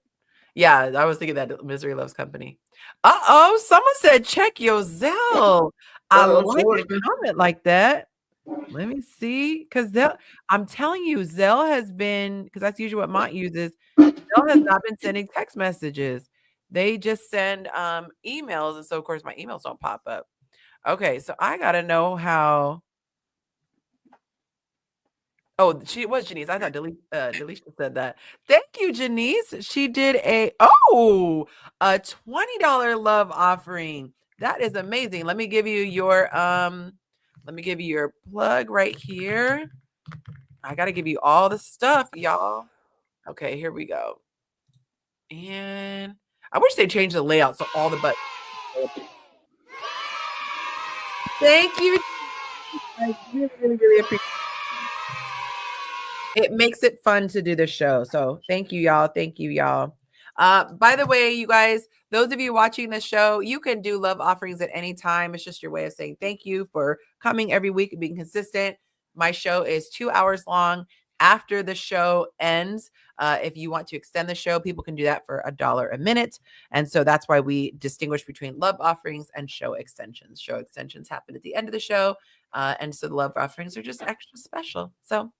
yeah, I was thinking that misery loves company. Uh-oh, someone said check your Zelle. I like a comment like that. Let me see, because I'm telling you, Zelle has been, because that's usually what Mont uses. Zelle has not been sending text messages. They just send emails, and so of course my emails don't pop up. Okay, so I gotta know how. Oh, she was Janice. I thought Delisha said that. Thank you, Janice. She did a $20 love offering. That is amazing. Let me give you your plug right here. I gotta give you all the stuff, y'all. Okay, here we go. And I wish they changed the layout so all the buttons. Thank you. I really, really, really appreciate it. It makes it fun to do the show. So thank you, y'all. Thank you, y'all. By the way, you guys, those of you watching the show, you can do love offerings at any time. It's just your way of saying thank you for coming every week and being consistent. My show is 2 hours long. After the show ends, if you want to extend the show, people can do that for $1 a minute. And so that's why we distinguish between love offerings and show extensions. Show extensions happen at the end of the show. And so the love offerings are just extra special. So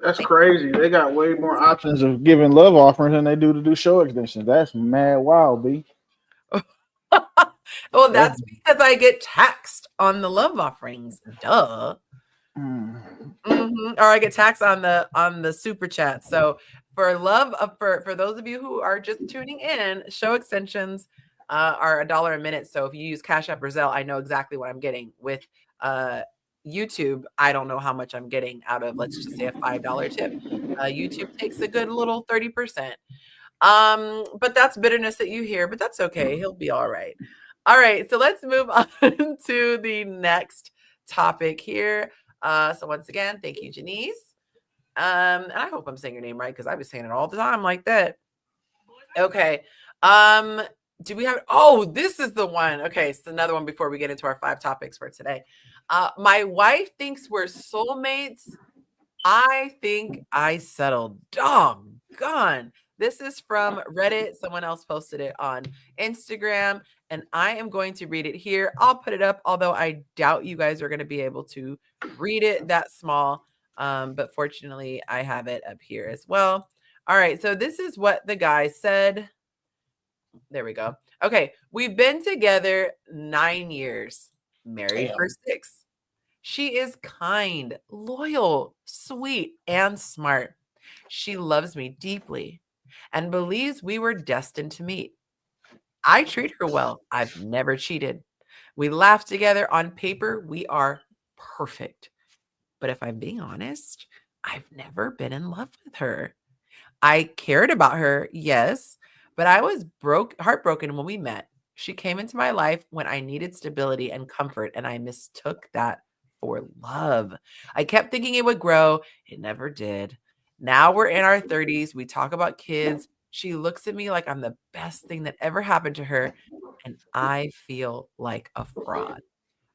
that's crazy. They got way more options of giving love offerings than they do to do show extensions. That's mad wild, B. Well, that's because I get taxed on the love offerings. Duh. Or I get taxed on the super chat. So for love for those of you who are just tuning in, show extensions are $1 a minute. So if you use Cash App or Zelle, I know exactly what I'm getting. With YouTube, I don't know how much I'm getting out of, let's just say, a $5 tip. YouTube takes a good little 30%. But that's bitterness that you hear, but that's okay. He'll be all right. All right, so let's move on to the next topic here. So once again, thank you, Janice. And I hope I'm saying your name right, because I was saying it all the time like that. Okay. Do we have, this is the one. Okay, it's another one before we get into our 5 topics for today. My wife thinks we're soulmates. I think I settled. Doggone. This is from Reddit. Someone else posted it on Instagram, and I am going to read it here. I'll put it up, although I doubt you guys are going to be able to read it that small. But fortunately, I have it up here as well. All right, so this is what the guy said. There we go. Okay, we've been together 9 years, married for 6. She is kind, loyal, sweet, and smart. She loves me deeply and believes we were destined to meet. I treat her well. I've never cheated. We laugh together. On paper, we are perfect. But if I'm being honest, I've never been in love with her. I cared about her, yes, but I was heartbroken when we met. She came into my life when I needed stability and comfort, and I mistook that for love. I kept thinking it would grow. It never did. Now we're in our 30s. We talk about kids. She looks at me like I'm the best thing that ever happened to her, and I feel like a fraud.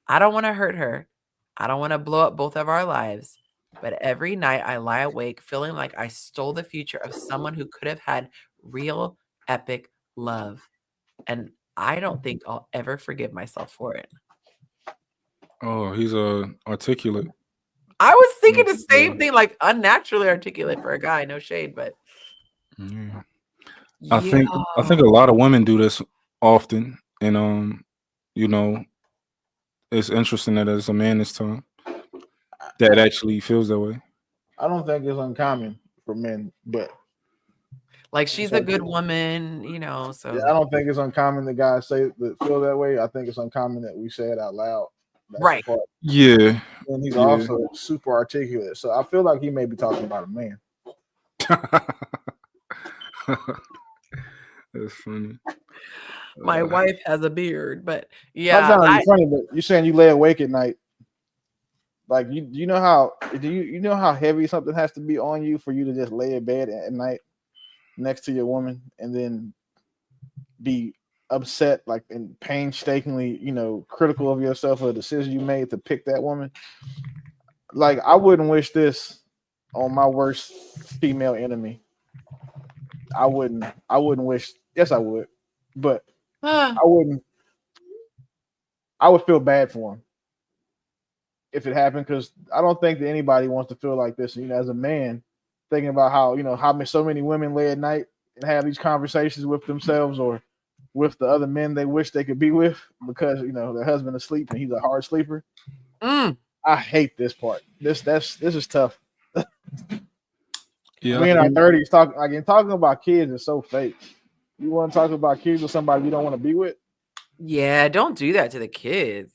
I don't want to hurt her. I don't want to blow up both of our lives. But every night I lie awake feeling like I stole the future of someone who could have had real epic love. And I don't think I'll ever forgive myself for it. Oh, he's articulate. I was thinking the same thing, like unnaturally articulate for a guy. No shade, but yeah. I think a lot of women do this often, and it's interesting that as a man this time that actually feels that way. I don't think it's uncommon for men, but like she's a good woman, so yeah, I don't think it's uncommon that guys say that feel that way. I think it's uncommon that we say it out loud. That's Right. the part. Yeah. And he's Yeah. also super articulate. So I feel like he may be talking about a man. That's funny. My wife has a beard, but Not yeah, trying to be funny, but you're saying you lay awake at night. Like you know how you know how heavy something has to be on you for you to just lay in bed at night next to your woman and then be upset, like, and painstakingly, critical of yourself for the decision you made to pick that woman. Like, I wouldn't wish this on my worst female enemy. I wouldn't wish. Yes, I would, but I wouldn't. I would feel bad for him if it happened, because I don't think that anybody wants to feel like this. As a man, thinking about how so many women lay at night and have these conversations with themselves or with the other men they wish they could be with because their husband is asleep and he's a hard sleeper. I hate this part. This is tough. Yeah, We in our 30s talking about kids is so fake. You want to talk about kids with somebody you don't want to be with? Yeah, don't do that to the kids.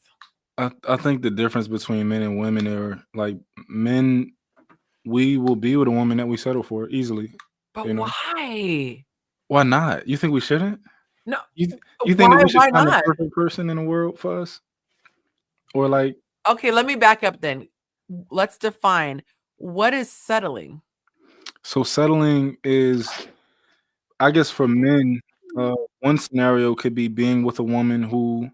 I think the difference between men and women are like men, we will be with a woman that we settle for easily. But why? Why not? You think we shouldn't? No. You think that we should Why find the not? perfect person in the world for us? Or like, okay, let me back up then. Let's define what is settling. So settling is, I guess, for men, one scenario could be being with a woman who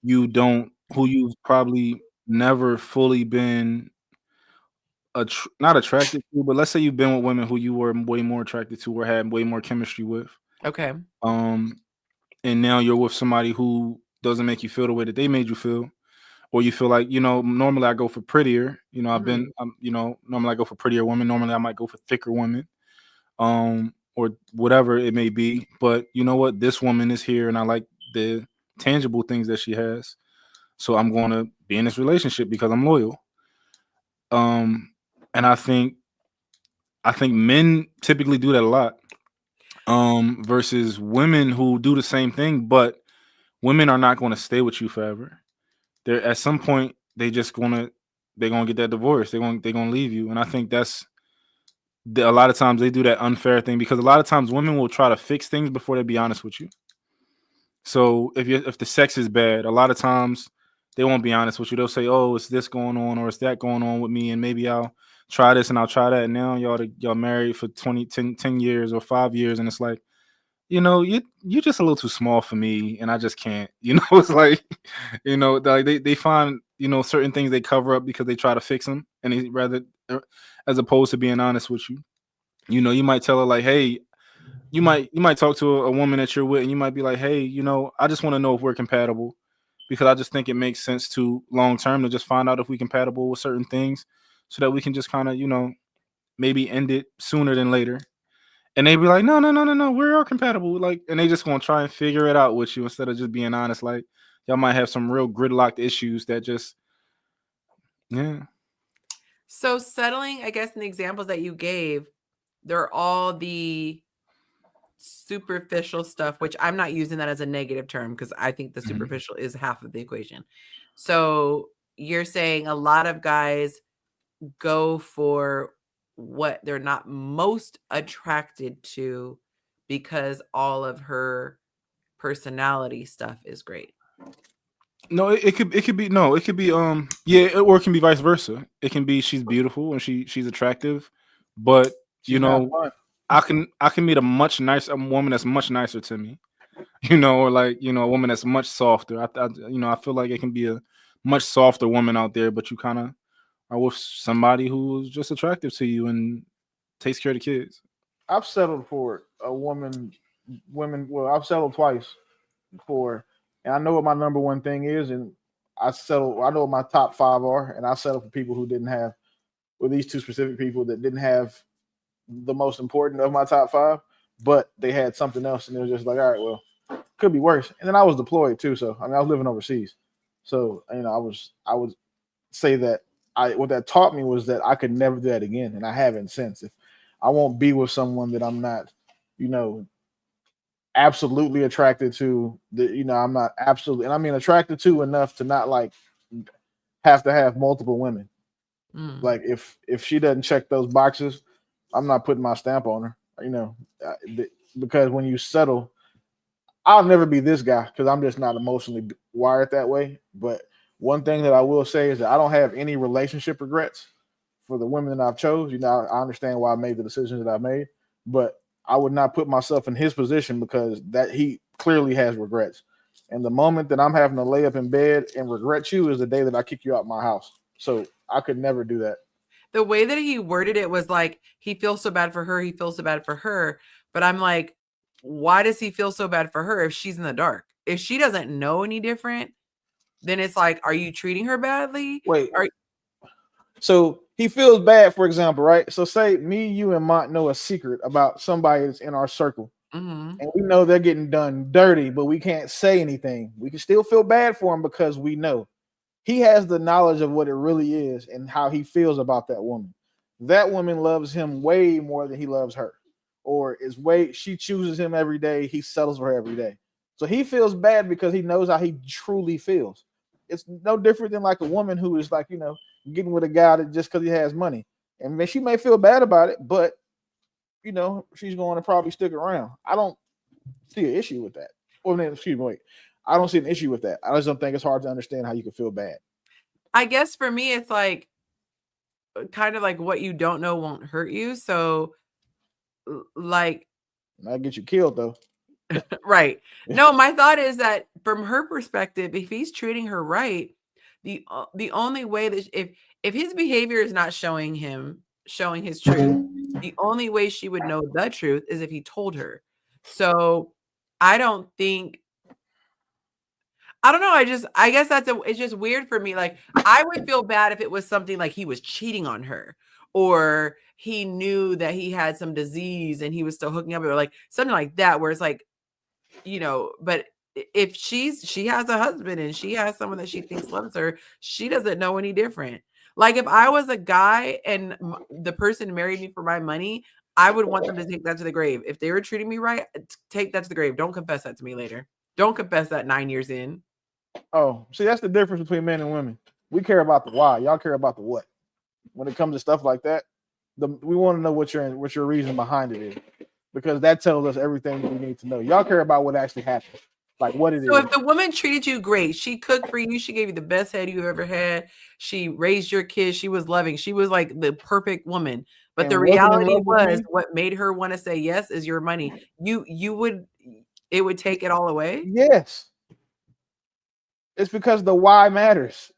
you've probably never fully been not attracted to, but let's say you've been with women who you were way more attracted to or had way more chemistry with. Okay. And now you're with somebody who doesn't make you feel the way that they made you feel, or you feel like, normally I go for prettier. Normally I go for prettier women. Normally I might go for thicker women, or whatever it may be. But you know what? This woman is here, and I like the tangible things that she has. So I'm going to be in this relationship because I'm loyal. And I think men typically do that a lot. Versus women who do the same thing, but women are not going to stay with you forever. They're at some point they're gonna get that divorce. They're gonna leave you, and I think that's a lot of times they do that unfair thing because a lot of times women will try to fix things before they be honest with you. So if the sex is bad, a lot of times they won't be honest with you. They'll say, "Oh, it's this going on or it's that going on with me, and maybe I'll try this and I'll try that." And now y'all married for 10 years or 5 years, and it's like, you're just a little too small for me, and I just can't. It's like, like they find certain things they cover up because they try to fix them, and they rather, as opposed to being honest with you. You might tell her like, hey, you might talk to a woman that you're with, and you might be like, hey, I just want to know if we're compatible, because I just think it makes sense to long term to just find out if we're compatible with certain things, so that we can just kind of maybe end it sooner than later. And they be like, no, we are compatible. Like, and they just gonna try and figure it out with you instead of just being honest. Like, y'all might have some real gridlocked issues that just, yeah. So settling, I guess, in the examples that you gave, they're all the superficial stuff, which I'm not using that as a negative term because I think the superficial is half of the equation. So you're saying a lot of guys go for what they're not most attracted to because all of her personality stuff is great. No, it could be no, it could be yeah, or it can be vice versa. It can be she's beautiful and she's attractive, but I can meet a much nicer woman that's much nicer to me, or like a woman that's much softer. I feel like it can be a much softer woman out there, but you kind of are with somebody who's just attractive to you and takes care of the kids. I've settled for a woman. Well, I've settled twice for, and I know what my number one thing is, and I know what my top 5 are, and I settled for people who didn't have, with these 2 specific people that didn't have the most important of my top 5, but they had something else, and they were just like, all right, well, could be worse. And then I was deployed too, so I was living overseas, so I would say that what that taught me was that I could never do that again, and I haven't since. If I won't be with someone that I'm not, absolutely attracted to, I'm not absolutely, and I mean attracted to enough to not like have to have multiple women. Mm. Like if she doesn't check those boxes, I'm not putting my stamp on her. Because when you settle, I'll never be this guy because I'm just not emotionally wired that way. But one thing that I will say is that I don't have any relationship regrets for the women that I've chose. I understand why I made the decisions that I made, but I would not put myself in his position because that he clearly has regrets. And the moment that I'm having to lay up in bed and regret you is the day that I kick you out my house. So I could never do that. The way that he worded it was like, he feels so bad for her. He feels so bad for her. But I'm like, why does he feel so bad for her if she's in the dark? If she doesn't know any different, then it's like, are you treating her badly? Wait. So he feels bad, for example, right? So say me, you, and Mont know a secret about somebody that's in our circle. Mm-hmm. And we know they're getting done dirty, but we can't say anything. We can still feel bad for him because we know he has the knowledge of what it really is and how he feels about that woman. That woman loves him way more than he loves her, or she chooses him every day. He settles for her every day. So he feels bad because he knows how he truly feels. It's no different than like a woman who is like, getting with a guy that just because he has money. And she may feel bad about it, but she's going to probably stick around. I don't see an issue with that. I don't see an issue with that. I just don't think it's hard to understand how you can feel bad. I guess for me, it's like kind of like what you don't know won't hurt you. So, like, I'll get you killed though. Right. No, my thought is that from her perspective, if he's treating her right, the only way that if his behavior is not showing his truth, the only way she would know the truth is if he told her. So I don't know. I guess it's just weird for me. Like, I would feel bad if it was something like he was cheating on her, or he knew that he had some disease and he was still hooking up, or like something like that, where it's like, but if she has a husband and she has someone that she thinks loves her, she doesn't know any different. Like, if I was a guy and the person married me for my money, I would want them to take that to the grave. If they were treating me right, take that to the grave. Don't confess that to me later. Don't confess that 9 years in. Oh, see, that's the difference between men and women. We care about the why. Y'all care about the what. When it comes to stuff like that, we want to know what your reason behind it is, because that tells us everything we need to know. Y'all care about what actually happened, like what it is. So if the woman treated you great, she cooked for you, she gave you the best head you ever had, she raised your kids, she was loving, she was like the perfect woman. But the reality was, what made her want to say yes is your money. It would take it all away. Yes. It's because the why matters.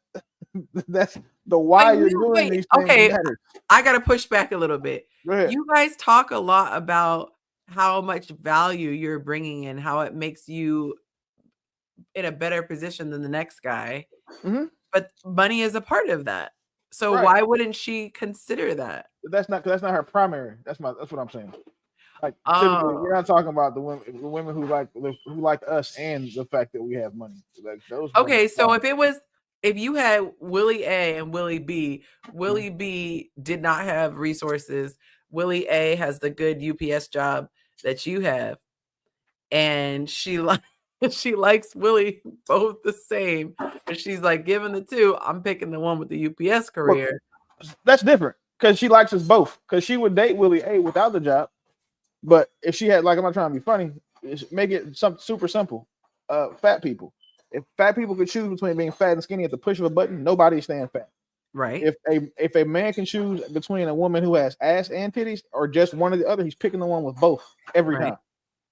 That's the why you're doing these things. Okay, matters. I got to push back a little bit. You guys talk a lot about how much value you're bringing in, how it makes you in a better position than the next guy. Mm-hmm. But money is a part of that. So why wouldn't she consider that? That's not her primary. That's what I'm saying. Like, typically, we're not talking about the women who like us and the fact that we have money. Like, those. Okay, so if you had Willie A and Willie B, Willie B did not have resources. Willie A has the good UPS job that you have, and she likes Willie both the same, but she's like, given the two, I'm picking the one with the UPS career. Well, that's different because she likes us both. Because she would date Willie A without the job. But if she had, like, I'm not trying to be funny, make it something super simple. Fat people. If fat people could choose between being fat and skinny at the push of a button, nobody's staying fat. Right. If a man can choose between a woman who has ass and titties or just one or the other, he's picking the one with both every time.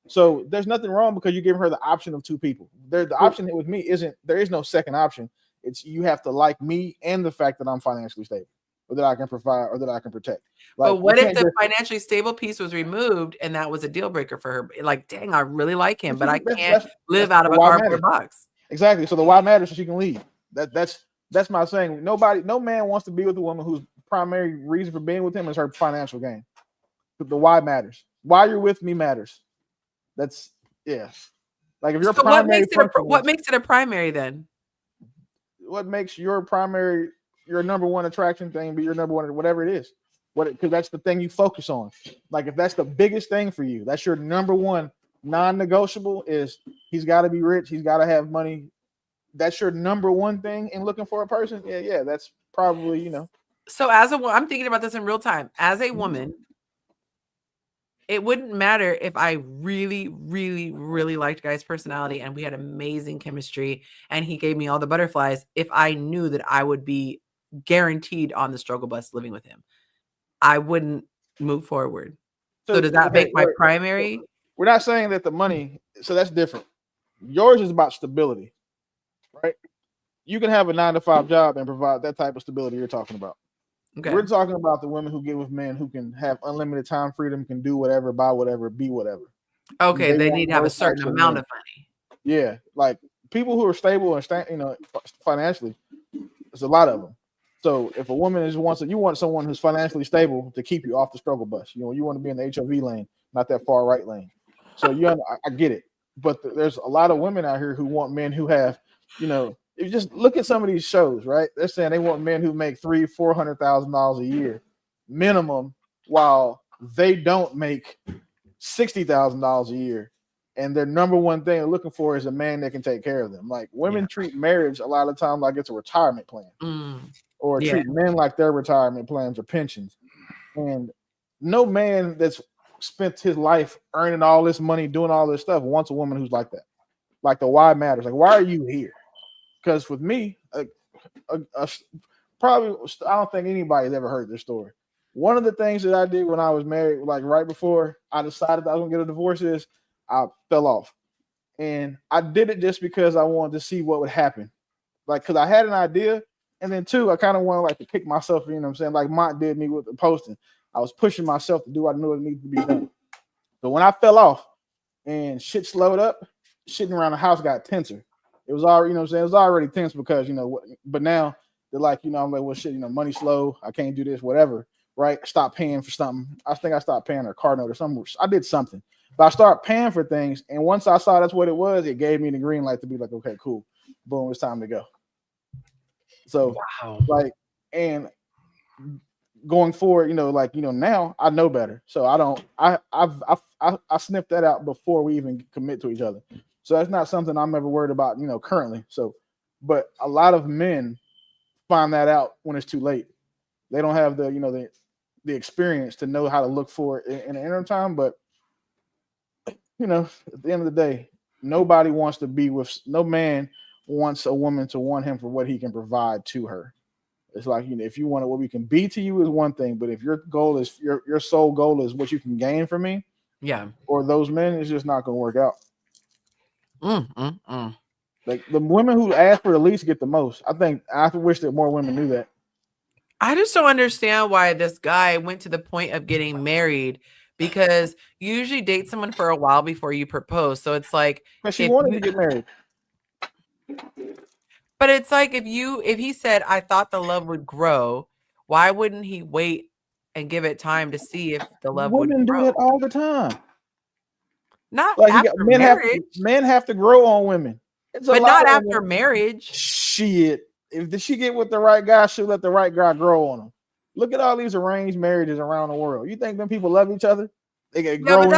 So there's nothing wrong because you're giving her the option of two people. The option with me there is no second option. It's you have to like me and the fact that I'm financially stable, or that I can provide, or that I can protect. Like, but what if the financially stable piece was removed and that was a deal breaker for her? Like, dang, I really like him, but I can't live out of a cardboard box. Exactly. So the why matters, so she can leave. That's my saying. No man wants to be with a woman whose primary reason for being with him is her financial gain. But the why matters. Why you're with me matters. That's Like, if your primary, what makes it a primary then? What makes your primary, your number one attraction thing be your number one, whatever it is? Because that's the thing you focus on. Like, if that's the biggest thing for you, that's your number one non-negotiable, is he's got to be rich, he's got to have money, that's your number one thing in looking for a person, yeah, that's probably, you know. So as a woman, I'm thinking about this in real time. As a woman, it wouldn't matter if I really, really, really liked guy's personality and we had amazing chemistry and he gave me all the butterflies if I knew that I would be guaranteed on the struggle bus living with him. I wouldn't move forward. So does that make my primary? We're not saying that the money, so that's different. Yours is about stability, right? You can have a 9-to-5 job and provide that type of stability you're talking about. Okay. We're talking about the women who get with men who can have unlimited time freedom, can do whatever, buy whatever, be whatever. Okay, they need to have a certain amount of money. Yeah, like people who are stable and you know, financially, there's a lot of them. So if a woman you want someone who's financially stable to keep you off the struggle bus. You know, you want to be in the HOV lane, not that far right lane. So I get it, but there's a lot of women out here who want men who have, you know. If you just look at some of these shows, right? They're saying they want men who make $300,000-$400,000 a year minimum, while they don't make $60,000 a year. And their number one thing they're looking for is a man that can take care of them. Like women treat marriage a lot of times like it's a retirement plan, or treat men like their retirement plans or pensions. And no man that's spent his life earning all this money, doing all this stuff, wants a woman who's like that. Like the why matters. Like, why are you here? Because with me, probably, I don't think anybody's ever heard this story. One of the things that I did when I was married, like right before I decided I was going to get a divorce, is I fell off. And I did it just because I wanted to see what would happen. Like, because I had an idea. And then, two, I kind of wanted like to kick myself, you know what I'm saying? Like Mont did me with the posting. I was pushing myself to do what I knew it needed to be done. But when I fell off and shit slowed up, shitting around the house got tenser. It was already, you know what I'm saying? It was already tense because, you know, but now they're like, you know, I'm like, well, shit, you know, money's slow. I can't do this, whatever, right? Stop paying for something. I think I stopped paying a car note or something. I did something, but I started paying for things. And once I saw that's what it was, it gave me the green light to be like, okay, cool. Boom, it's time to go. So, like, and going forward, you know, like, you know, now I know better. So I sniffed that out before we even commit to each other. So that's not something I'm ever worried about, you know, currently. So, but a lot of men find that out when it's too late. They don't have the, you know, the experience to know how to look for it in the interim time. But, you know, at the end of the day, no man wants a woman to want him for what he can provide to her. It's like, you know, if you want what we can be to you is one thing, but if your goal is your sole goal is what you can gain from me, or those men, it's just not going to work out. Like the women who ask for the least get the most. I wish that more women knew that. I just don't understand why this guy went to the point of getting married, because you usually date someone for a while before you propose. So it's like, but she wanted to get married. But it's like if he said, I thought the love would grow, why wouldn't he wait and give it time to see if the love would grow? Women do that all the time. Not like after marriage. Men have to grow on women. But not after marriage. Shit. If she get with the right guy, she'll let the right guy grow on him. Look at all these arranged marriages around the world. You think them people love each other? They get grow but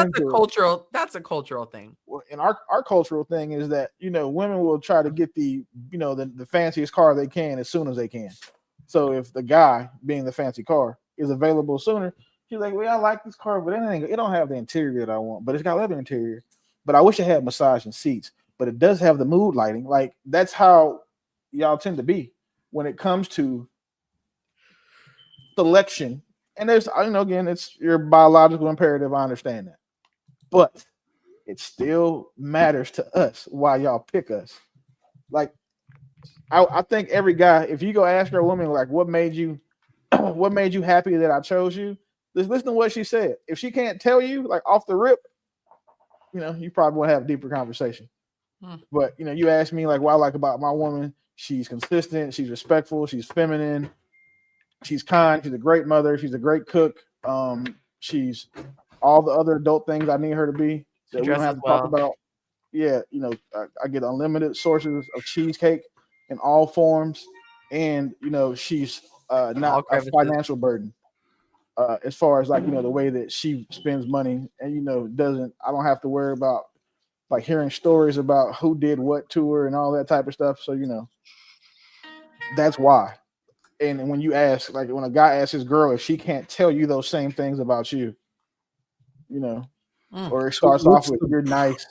that's a cultural thing. Well, and our cultural thing is that, you know, women will try to get the fanciest car they can as soon as they can. So if the guy, being the fancy car, is available sooner, she's like, well, I like this car, but it don't have the interior that I want, but it's got leather interior. But I wish it had massaging seats, but it does have the mood lighting. Like, that's how y'all tend to be when it comes to selection. And there's, you know, again, it's your biological imperative. I understand that, but it still matters to us why y'all pick us. Like, I think every guy, if you go ask her a woman, like, what made you happy that I chose you? Just listen to what she said. If she can't tell you, like, off the rip, you know, you probably want to have a deeper conversation. But, you know, you ask me, like, what I like about my woman, she's consistent, she's respectful, she's feminine, she's kind, she's a great mother, she's a great cook, she's all the other adult things I need her to be that we don't have to talk about. Yeah, you know, I get unlimited sources of cheesecake in all forms, and, you know, she's not a financial burden as far as, like, you know, the way that she spends money, and, you know, I don't have to worry about like hearing stories about who did what to her and all that type of stuff. So that's why. And when you ask, like when a guy asks his girl if she can't tell you those same things about you, or it So starts off with you're nice.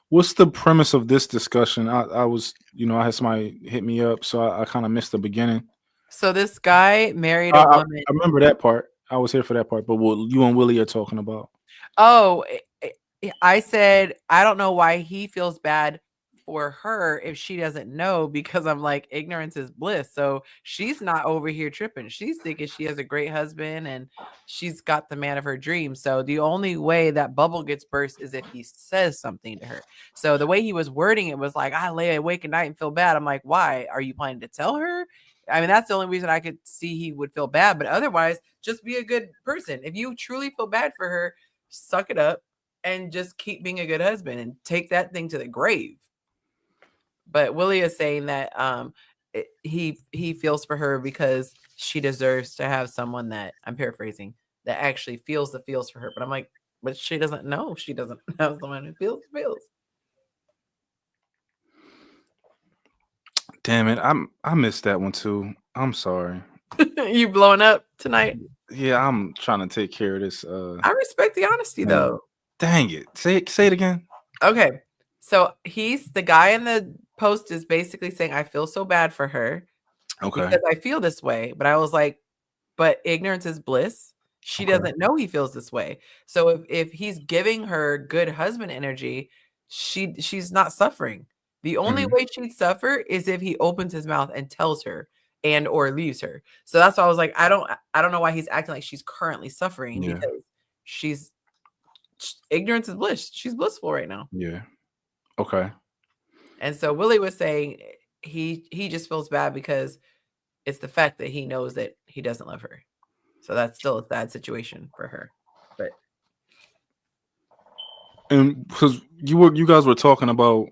What's the premise of this discussion? I was, I had somebody hit me up, so I kind of missed the beginning. So this guy married I, a I woman. I remember that part. I was here for that part, but what you and Willie are talking about. Oh, I said, I don't know why he feels bad for her if she doesn't know, because I'm like, ignorance is bliss. So she's not over here tripping. She's thinking she has a great husband and she's got the man of her dreams. So the only way that bubble gets burst is if he says something to her. So the way he was wording it was like, I lay awake at night and feel bad. I'm like, why? Are you planning to tell her? I mean, that's the only reason I could see he would feel bad. But otherwise, just be a good person. If you truly feel bad for her, suck it up and just keep being a good husband and take that thing to the grave. But Willie is saying that he feels for her because she deserves to have someone that, I'm paraphrasing, that actually feels the feels for her. But I'm like, but she doesn't know. She doesn't have someone who feels the feels. Damn it, I missed that one too. I'm sorry. You blowing up tonight? Yeah, I'm trying to take care of this. I respect the honesty though. Dang it. Say it again. Okay. So he's the guy in the post is basically saying, I feel so bad for her because I feel this way. But I was like, but ignorance is bliss. She doesn't know he feels this way. So if he's giving her good husband energy, she's not suffering. The only way she'd suffer is if he opens his mouth and tells her and or leaves her. So that's why I was like, I don't know why he's acting like she's currently suffering, because ignorance is bliss. She's blissful right now. Yeah. Okay. And so Willie was saying he just feels bad because it's the fact that he knows that he doesn't love her. So that's still a sad situation for her. But and because you guys were talking about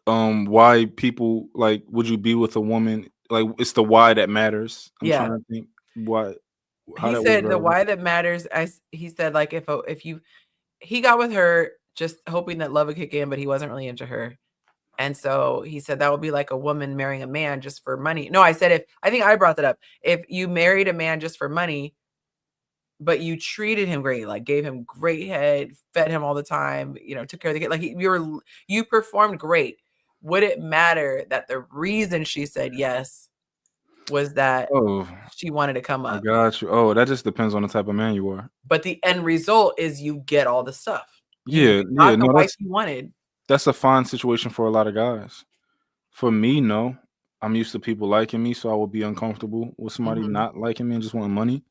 why people, like, would you be with a woman, like, it's the why that matters. I'm trying to think how he that said was the why that matters. He said, like, he got with her just hoping that love would kick in, but he wasn't really into her. And so he said that would be like a woman marrying a man just for money. No, I said, I think I brought that up. If you married a man just for money, but you treated him great, like gave him great head, fed him all the time, took care of the kid, like you performed great. Would it matter that the reason she said yes was that she wanted to come up? I got you. Oh, that just depends on the type of man you are. But the end result is you get all the stuff. You got the wife you wanted. That's a fine situation for a lot of guys. For me, no. I'm used to people liking me, so I would be uncomfortable with somebody not liking me and just wanting money.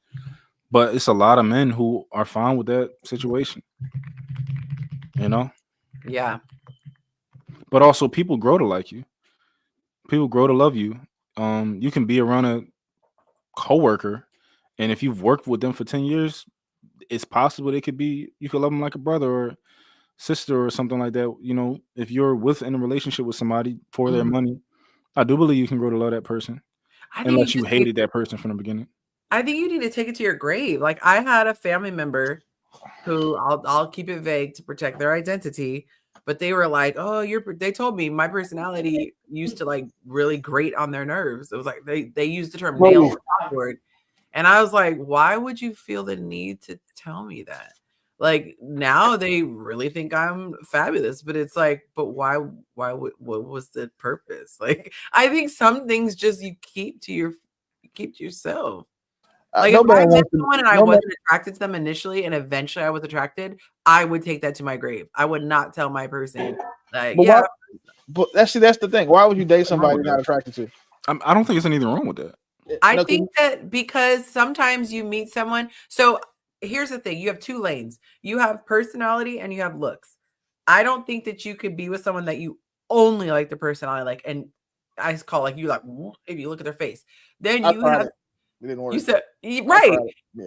But it's a lot of men who are fine with that situation. Yeah. But also, people grow to like you. People grow to love you. You can be around a coworker, and if you've worked with them for 10 years, it's possible you could love them like a brother or sister or something like that. If you're in a relationship with somebody for their money, I do believe you can grow to love that person, unless you hated that person from the beginning. I think you need to take it to your grave. Like, I had a family member who I'll keep it vague to protect their identity, but they were like, oh, they told me my personality used to like really grate on their nerves. It was like they used the term nail on the chalkboard. And I was like, why would you feel the need to tell me that? Like, now they really think I'm fabulous, but it's like, but why what was the purpose? Like, I think some things just you keep to yourself. Like, if I met someone and I wasn't attracted to them initially and eventually I was attracted, I would take that to my grave. I would not tell my person, like, but that's the thing. Why would you date somebody you're not attracted to? I don't think there's anything wrong with that. I think that because sometimes you meet someone. So here's the thing. You have two lanes. You have personality and you have looks. I don't think that you could be with someone that you only like the personality, like, and I call like you like, if you look at their face, then you have, it didn't work. You said, right.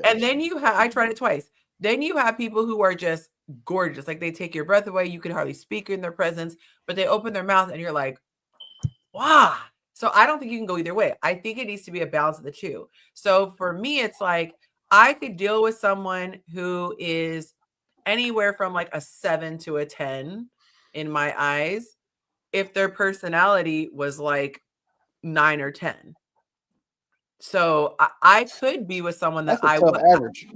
And then I tried it twice. Then you have people who are just gorgeous. Like, they take your breath away. You can hardly speak in their presence, but they open their mouth and you're like, wow. So I don't think you can go either way. I think it needs to be a balance of the two. So for me, it's like, I could deal with someone who is anywhere from like a 7 to a 10, in my eyes if their personality was like 9 or 10. So I could be with someone that That's a tough average.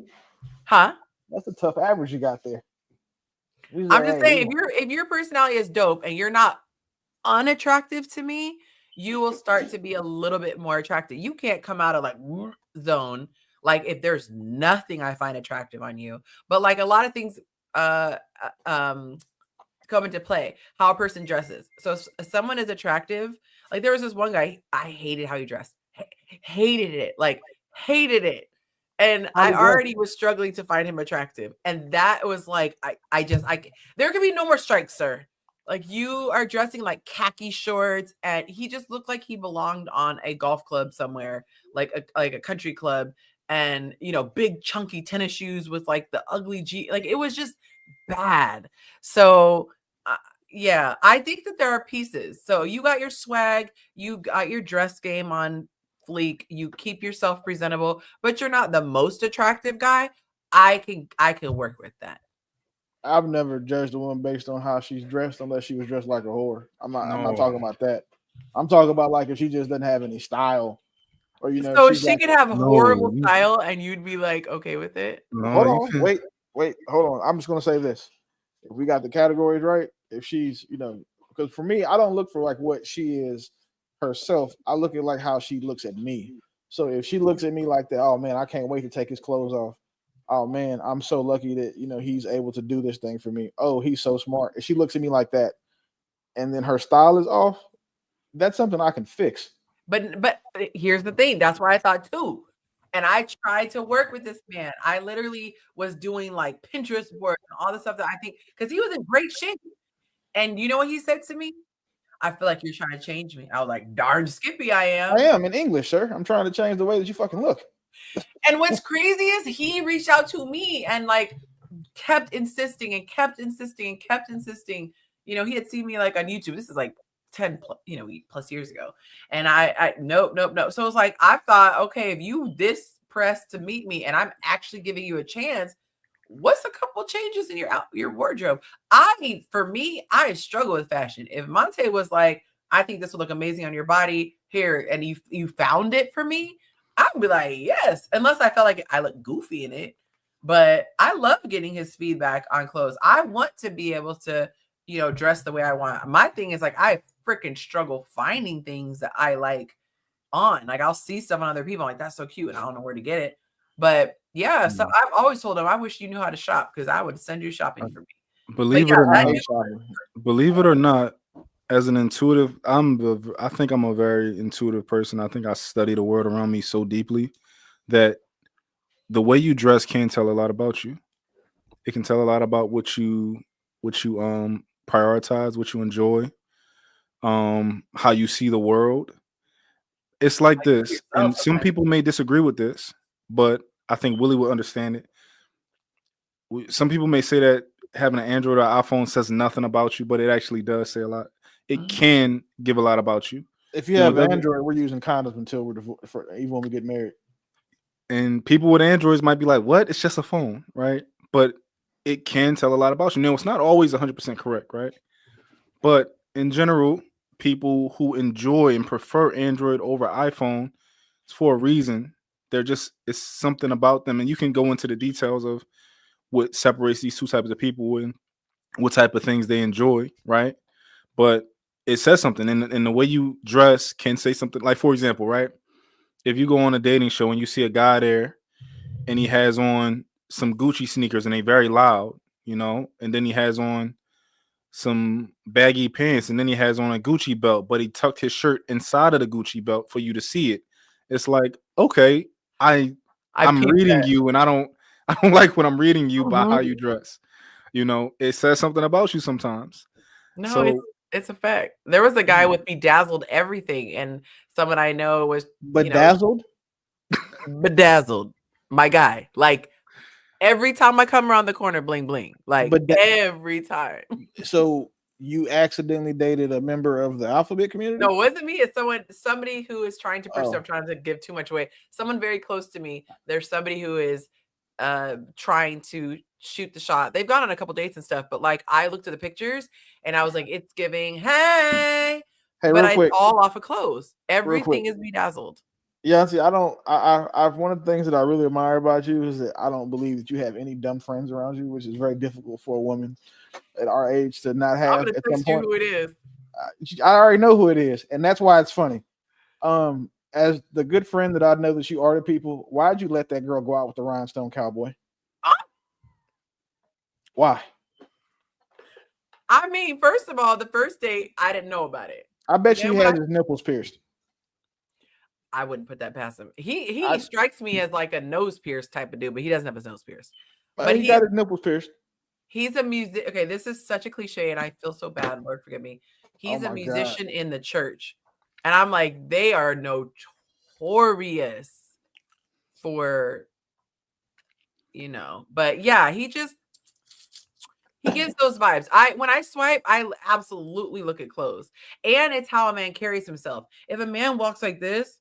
Huh? That's a tough average you got there. I'm just saying, if your personality is dope and you're not unattractive to me, you will start to be a little bit more attractive. You can't come out of like zone like if there's nothing I find attractive on you. But like a lot of things come into play, how a person dresses. So if someone is attractive, like there was this one guy, I hated how he dressed. Hated it. Like hated it. And I already was struggling to find him attractive. And that was like, there could be no more strikes, sir. Like you are dressing like khaki shorts, and he just looked like he belonged on a golf club somewhere, like a country club, and big chunky tennis shoes with like the ugly like it was just bad. So yeah, I think that there are pieces. So you got your swag, you got your dress game on fleek, you keep yourself presentable, but you're not the most attractive guy. I can work with that. I've never judged a woman based on how she's dressed unless she was dressed like a whore. I'm not talking about that. I'm talking about like if she just doesn't have any style, or so she could have horrible style and you'd be like okay with it. Hold on, wait, hold on. I'm just gonna say this: if we got the categories right, if she's because for me, I don't look for like what she is herself. I look at like how she looks at me. So if she looks at me like that, oh man, I can't wait to take his clothes off. Oh man, I'm so lucky that he's able to do this thing for me. Oh, he's so smart. If she looks at me like that, and then her style is off, that's something I can fix. But here's the thing. That's what I thought too. And I tried to work with this man. I literally was doing like Pinterest work and all the stuff that I think because he was in great shape. And you know what he said to me? I feel like you're trying to change me. I was like, darn Skippy, I am. I am in English, sir. I'm trying to change the way that you fucking look. And what's crazy is he reached out to me and like kept insisting and kept insisting and kept insisting. He had seen me like on YouTube. This is like 10 plus years ago. And I nope. So it's like, I thought, okay, if you this pressed to meet me and I'm actually giving you a chance, what's a couple changes in your wardrobe? For me, I struggle with fashion. If Monte was like, I think this will look amazing on your body here, and you found it for me, I would be like, yes, unless I felt like I look goofy in it. But I love getting his feedback on clothes. I want to be able to, dress the way I want. My thing is like, I freaking struggle finding things that I like on. Like I'll see stuff on other people. I'm like, that's so cute. And I don't know where to get it. But yeah, so I've always told him, I wish you knew how to shop because I would send you shopping for me. Believe it or not, as an intuitive, I think I'm a very intuitive person. I think I study the world around me so deeply that the way you dress can tell a lot about you. It can tell a lot about what you prioritize, what you enjoy, how you see the world. It's like this, and some people may disagree with this, but I think Willie will understand it. Some people may say that having an Android or iPhone says nothing about you, but it actually does say a lot. It can give a lot about you. If you have an Android, we're using condoms until we're even when we get married. And people with Androids might be like, "What? It's just a phone, right?" But it can tell a lot about you. Now, it's not always 100% correct, right? But in general, people who enjoy and prefer Android over iPhone, it's for a reason. It's something about them, and you can go into the details of what separates these two types of people and what type of things they enjoy, right? But it says something, and the way you dress can say something. Like, for example, right? If you go on a dating show and you see a guy there and he has on some Gucci sneakers and they very loud, and then he has on some baggy pants and then he has on a Gucci belt, but he tucked his shirt inside of the Gucci belt for you to see it. It's like, okay, I'm reading you and I don't like what I'm reading you by how you dress. It says something about you sometimes. No, so, it's a fact. There was a guy with bedazzled everything, and someone I know was bedazzled. Bedazzled, my guy. Like every time I come around the corner, bling bling. Like every time. So you accidentally dated a member of the alphabet community? No, it wasn't me. It's somebody who is trying to pursue. I'm trying to give too much away. Someone very close to me. There's somebody who is trying to shoot the shot. They've gone on a couple dates and stuff, but like I looked at the pictures and I was like, it's giving, hey, Hey, but real it's quick, all off of clothes. real quick. Everything is bedazzled. Yeah, see, I don't. I've one of the things that I really admire about you is that I don't believe that you have any dumb friends around you, which is very difficult for a woman at our age to not I'm have gonna at some text you point. who it is. I already know who it is, and that's why it's funny. As the good friend that I know that you are to people, why'd you let that girl go out with the rhinestone cowboy? Why? I mean, first of all, the first date, I didn't know about it. I bet Then you when had his nipples pierced. I wouldn't put that past him. He strikes me as like a nose pierce type of dude, but he doesn't have his nose pierced. But he got his nipples pierced. He's a music. Okay, this is such a cliche, and I feel so bad. Lord forgive me. He's a musician in the church, and I'm like, they are notorious for, But yeah, he gives those vibes. When I swipe, I absolutely look at clothes, and it's how a man carries himself. If a man walks like this,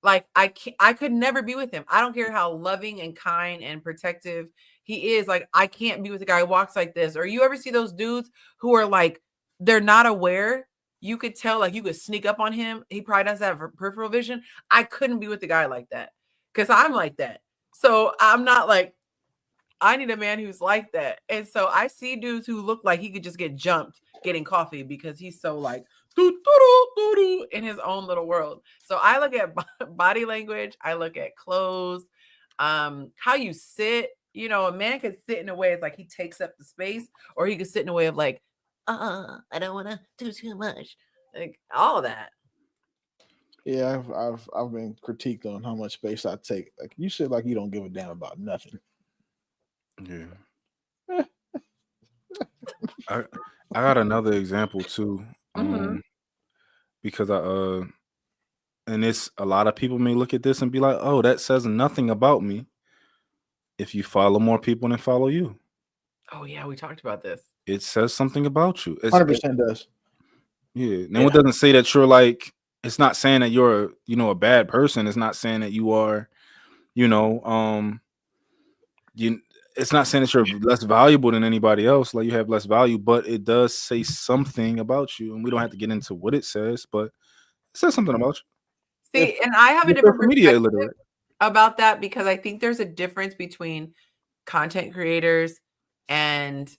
like I could never be with him. I don't care how loving and kind and protective he is. Like I can't be with a guy who walks like this. Or you ever see those dudes who are like, they're not aware. You could tell, like you could sneak up on him. He probably doesn't have peripheral vision. I couldn't be with a guy like that because I'm like that. So I'm not like, I need a man who's like that. And so I see dudes who look like he could just get jumped getting coffee because he's so like in his own little world. So I look at body language, I look at clothes, how you sit. A man could sit in a way it's like he takes up the space, or he could sit in a way of like, I don't want to do too much. Like all that. Yeah, I've been critiqued on how much space I take. Like you said, like you don't give a damn about nothing. Yeah. I got another example too. Because and it's a lot of people may look at this and be like, oh, that says nothing about me. If you follow more people than follow you. Oh yeah, we talked about this. It says something about you. 100% does. Yeah. No, it doesn't say that you're like, it's not saying that you're, a bad person. It's not saying that you are, it's not saying that you're less valuable than anybody else, like you have less value, but it does say something about you. And we don't have to get into what it says, but it says something about you. See, and I have a different media perspective illiterate about that because I think there's a difference between content creators and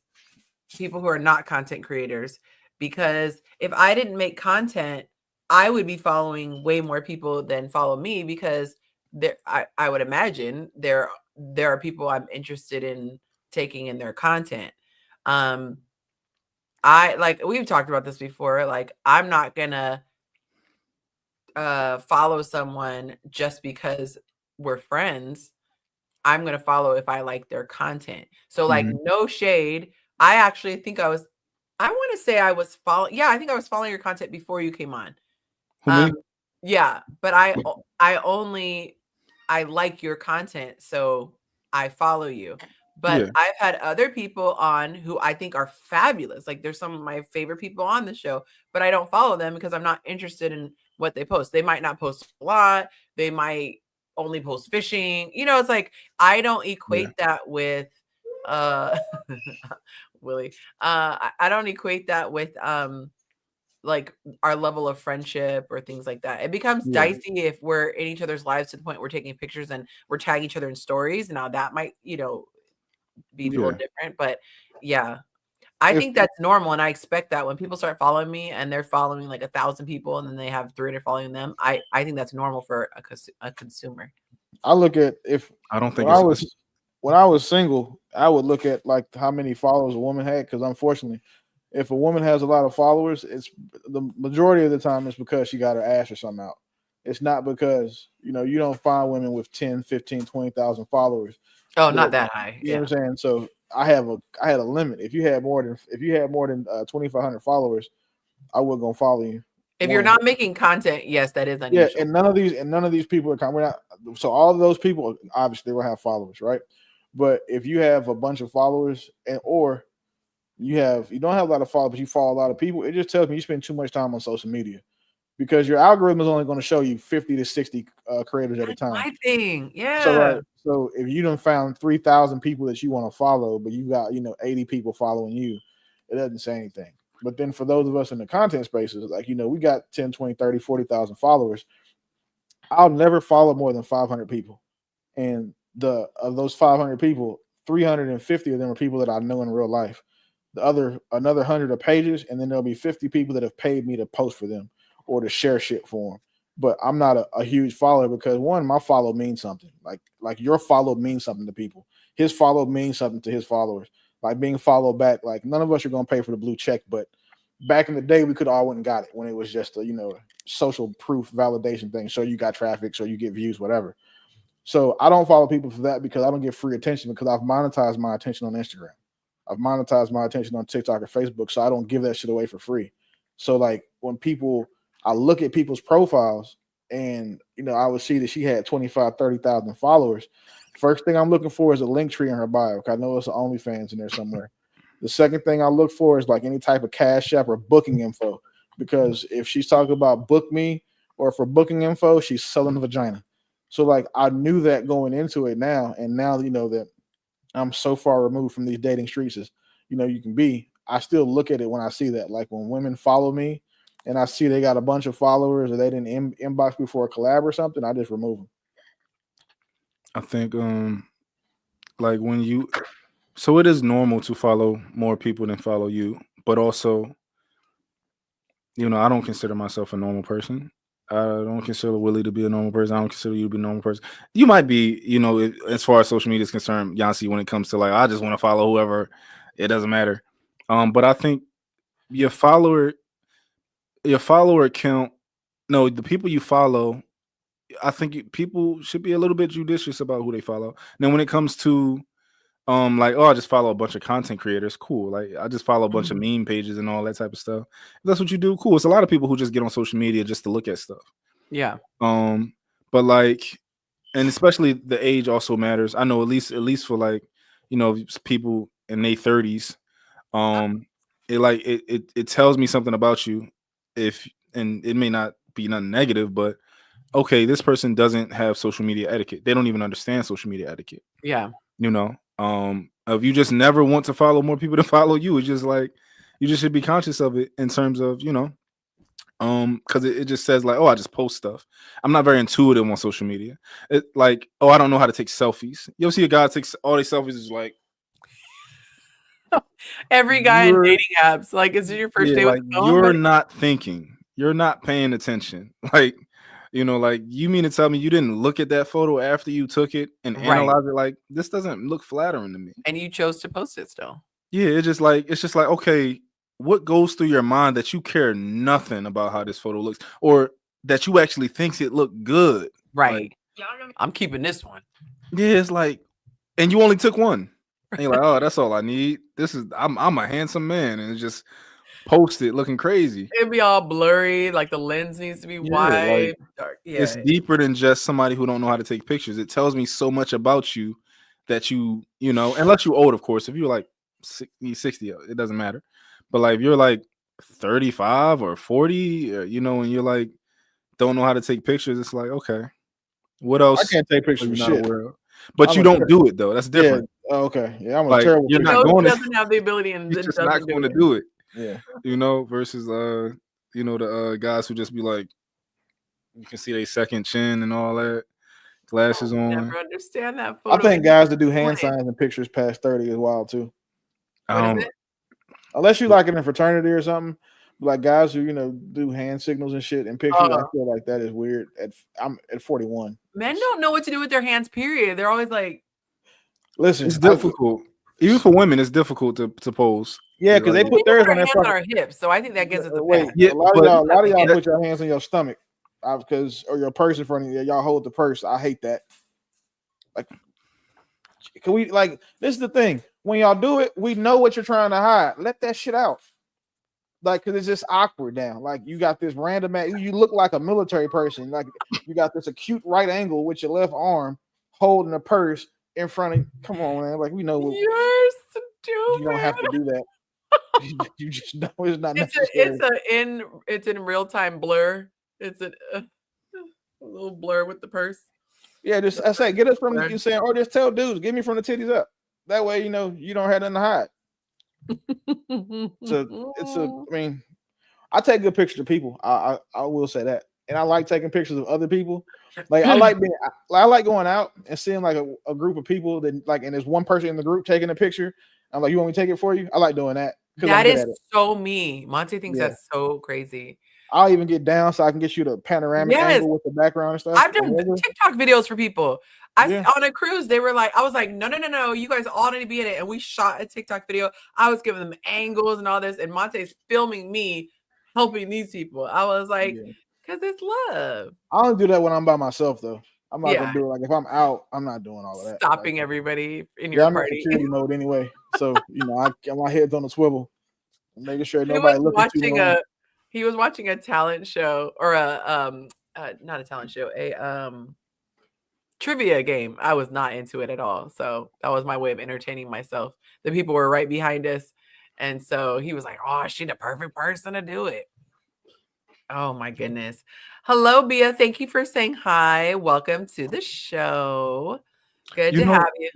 people who are not content creators. Because if I didn't make content, I would be following way more people than follow me because I would imagine there are people I'm interested in taking in their content. We've talked about this before. Like I'm not gonna follow someone just because we're friends. I'm gonna follow if I like their content. So like no shade. I actually think I want to say I was following. Yeah, I think I was following your content before you came on. Yeah, but I like your content, so I follow you. But I've had other people on who I think are fabulous. Like there's some of my favorite people on the show, but I don't follow them because I'm not interested in what they post. They might not post a lot. They might only post fishing. It's like I don't equate that with Willie. I don't equate that with like our level of friendship or things like that. It becomes dicey if we're in each other's lives to the point we're taking pictures and we're tagging each other in stories. Now that might, be a little different, but yeah, I think that's normal. And I expect that when people start following me and they're following like 1,000 people and then they have 300 following them, I think that's normal for a consumer. I look at I don't think when I was single, I would look at like how many followers a woman had. Cause unfortunately, if a woman has a lot of followers, it's the majority of the time it's because she got her ass or something out. It's not because, you don't find women with 10, 15, 20,000 followers. Oh, not that high. You know what I'm saying? So I had a limit. If you had more than 2,500 followers, I wasn't gonna follow you. If you're not making content, yes, that is unusual. Yeah, and none of these people are coming out. So all of those people obviously will have followers, right? But if you have a bunch of followers or you don't have a lot of followers, but you follow a lot of people, it just tells me you spend too much time on social media. because your algorithm is only going to show you 50 to 60 creators at a time. My thing. Yeah. So right. So if you done found 3,000 people that you want to follow, but you got 80 people following you, it doesn't say anything. But then for those of us in the content spaces, like we got 10, 20, 30, 40,000 followers. I'll never follow more than 500 people. And of those 500 people, 350 of them are people that I know in real life. Another 100 are pages, and then there'll be 50 people that have paid me to post for them or to share shit for them. But I'm not a huge follower because one, my follow means something. Like your follow means something to people. His follow means something to his followers. Like being followed back. Like none of us are gonna pay for the blue check, but back in the day we could all went and got it when it was just a social proof validation thing. So you got traffic, so you get views, whatever. So I don't follow people for that because I don't get free attention because I've monetized my attention on Instagram. I've monetized my attention on TikTok or Facebook, so I don't give that shit away for free. So like when I look at people's profiles and I would see that she had 25, 30,000 followers. First thing I'm looking for is a link tree in her bio. I know it's an OnlyFans in there somewhere. The second thing I look for is like any type of Cash App or booking info, because if she's talking about book me or for booking info, she's selling the vagina. So like I knew that going into it now, and now that I'm so far removed from these dating streets as you can be, I still look at it when I see that. Like when women follow me and I see they got a bunch of followers or they didn't inbox me for a collab or something, I just remove them. I think like so it is normal to follow more people than follow you, but also I don't consider myself a normal person. I don't consider Willie to be a normal person. I don't consider you to be a normal person. You might be, as far as social media is concerned, Yonci, when it comes to like, I just want to follow whoever, it doesn't matter. But I think your follower count, no, the people you follow, I think people should be a little bit judicious about who they follow. Now, when it comes to like, I just follow a bunch of content creators, cool. Like I just follow a bunch of meme pages and all that type of stuff. If that's what you do, cool. It's a lot of people who just get on social media just to look at stuff. Yeah. But like, and especially the age also matters. I know at least for like, people in their 30s, it tells me something about you. And it may not be nothing negative, but okay, this person doesn't have social media etiquette. They don't even understand social media etiquette. Yeah. If you just never want to follow more people to follow you, it's just like you just should be conscious of it in terms of because it just says like, I just post stuff. I'm not very intuitive on social media. It like, I don't know how to take selfies. You'll see a guy takes all these selfies is like every guy in dating apps, like, is it your first day with the phone? You're not thinking, you're not paying attention. Like, like you mean to tell me you didn't look at that photo after you took it and analyze it? Like, this doesn't look flattering to me. And you chose to post it still. Yeah, it's just like, okay, what goes through your mind that you care nothing about how this photo looks, or that you actually thinks it looked good? Right. Like, I'm keeping this one. Yeah, it's like, and you only took one. And you're like, that's all I need. I'm a handsome man, and it's just post it looking crazy. It'd be all blurry, like the lens needs to be wide, dark. Yeah, it's deeper than just somebody who don't know how to take pictures. It tells me so much about you that unless you're old, of course. If you're like 60, it doesn't matter. But like if you're like 35 or 40, and you're like don't know how to take pictures, it's like, okay, what else? I can't take pictures of shit. But you don't do it though. That's different. Yeah. Oh, okay. Yeah, I'm like, terrible. You're not going to. Doesn't have the ability, and you're just not going to do it. Yeah. Versus the guys who just be like, you can see their second chin and all that, glasses on. Never understand that photo. I think guys that do hand signs and pictures past 30 is wild too. Unless you like it in fraternity or something, like guys who do hand signals and shit in pictures, I feel like that is weird. I'm at 41. Men don't know what to do with their hands. Period. They're always like, listen, it's difficult. Even for women, it's difficult to pose. Yeah, because they put theirs on their hands on our hips, so I think that gives us a pass. Yeah, a lot of y'all put your hands on your stomach or your purse in front of you. Y'all hold the purse. I hate that. Like, can we this is the thing. When y'all do it, we know what you're trying to hide. Let that shit out. Like, because it's just awkward now. Like, you got this random you look like a military person. Like, you got this acute right angle with your left arm holding a purse in front of you. Come on, man. Like, we know what you're stupid. You don't have to do that. You just know it's not necessary. It's in real time blur. It's a little blur with the purse. Yeah, just I say get us from the, you saying, or just tell dudes, get me from the titties up. That way, you know, you don't have nothing to hide. I mean, I take good pictures of people. I will say that, and I like taking pictures of other people. Like I like going out and seeing like a group of people that like, and there's one person in the group taking a picture. I'm like, you want me to take it for you? I like doing that because I'm That good is at it. so me. Monte thinks Yeah. that's so crazy. I'll even get down so I can get you the panoramic Yes. angle with the background and stuff. I've done TikTok videos for people. Yeah. On a cruise, they were like, I was like, no, you guys all need to be in it. And we shot a TikTok video. I was giving them angles and all this, and Monte's filming me helping these people. I was like, because it's love. I don't do that when I'm by myself though. I'm not Yeah. gonna do it. Like if I'm out, I'm not doing all of that. Stopping Like, everybody in your I'm in party. security mode anyway. So you know, my head's on the swivel, making sure He nobody was looking too long. he was watching a talent show or not a talent show, a trivia game. I was not into it at all. So that was my way of entertaining myself. The people were right behind us. And so he was like, oh, she's the perfect person to do it. Oh my goodness. Hello, Bia. Thank you for saying hi. Welcome to the show. Good to have you.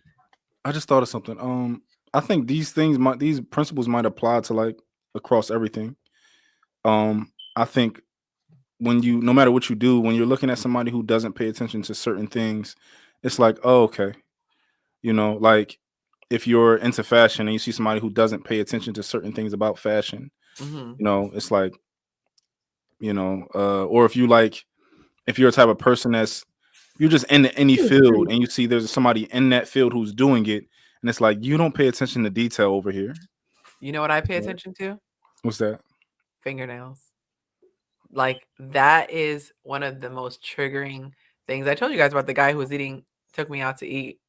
I just thought of something. I think these principles might apply to like across everything. I think no matter what you do, when you're looking at somebody who doesn't pay attention to certain things, it's like, oh, okay. You know, like if you're into fashion and you see somebody who doesn't pay attention to certain things about fashion, you know, it's like, you know, or if you're a type of person you're just in any field and you see there's somebody in that field who's doing it, and it's like, you don't pay attention to detail over here. You know what I pay attention to? What's that? Fingernails. Like that is one of the most triggering things. I told you guys about the guy who took me out to eat,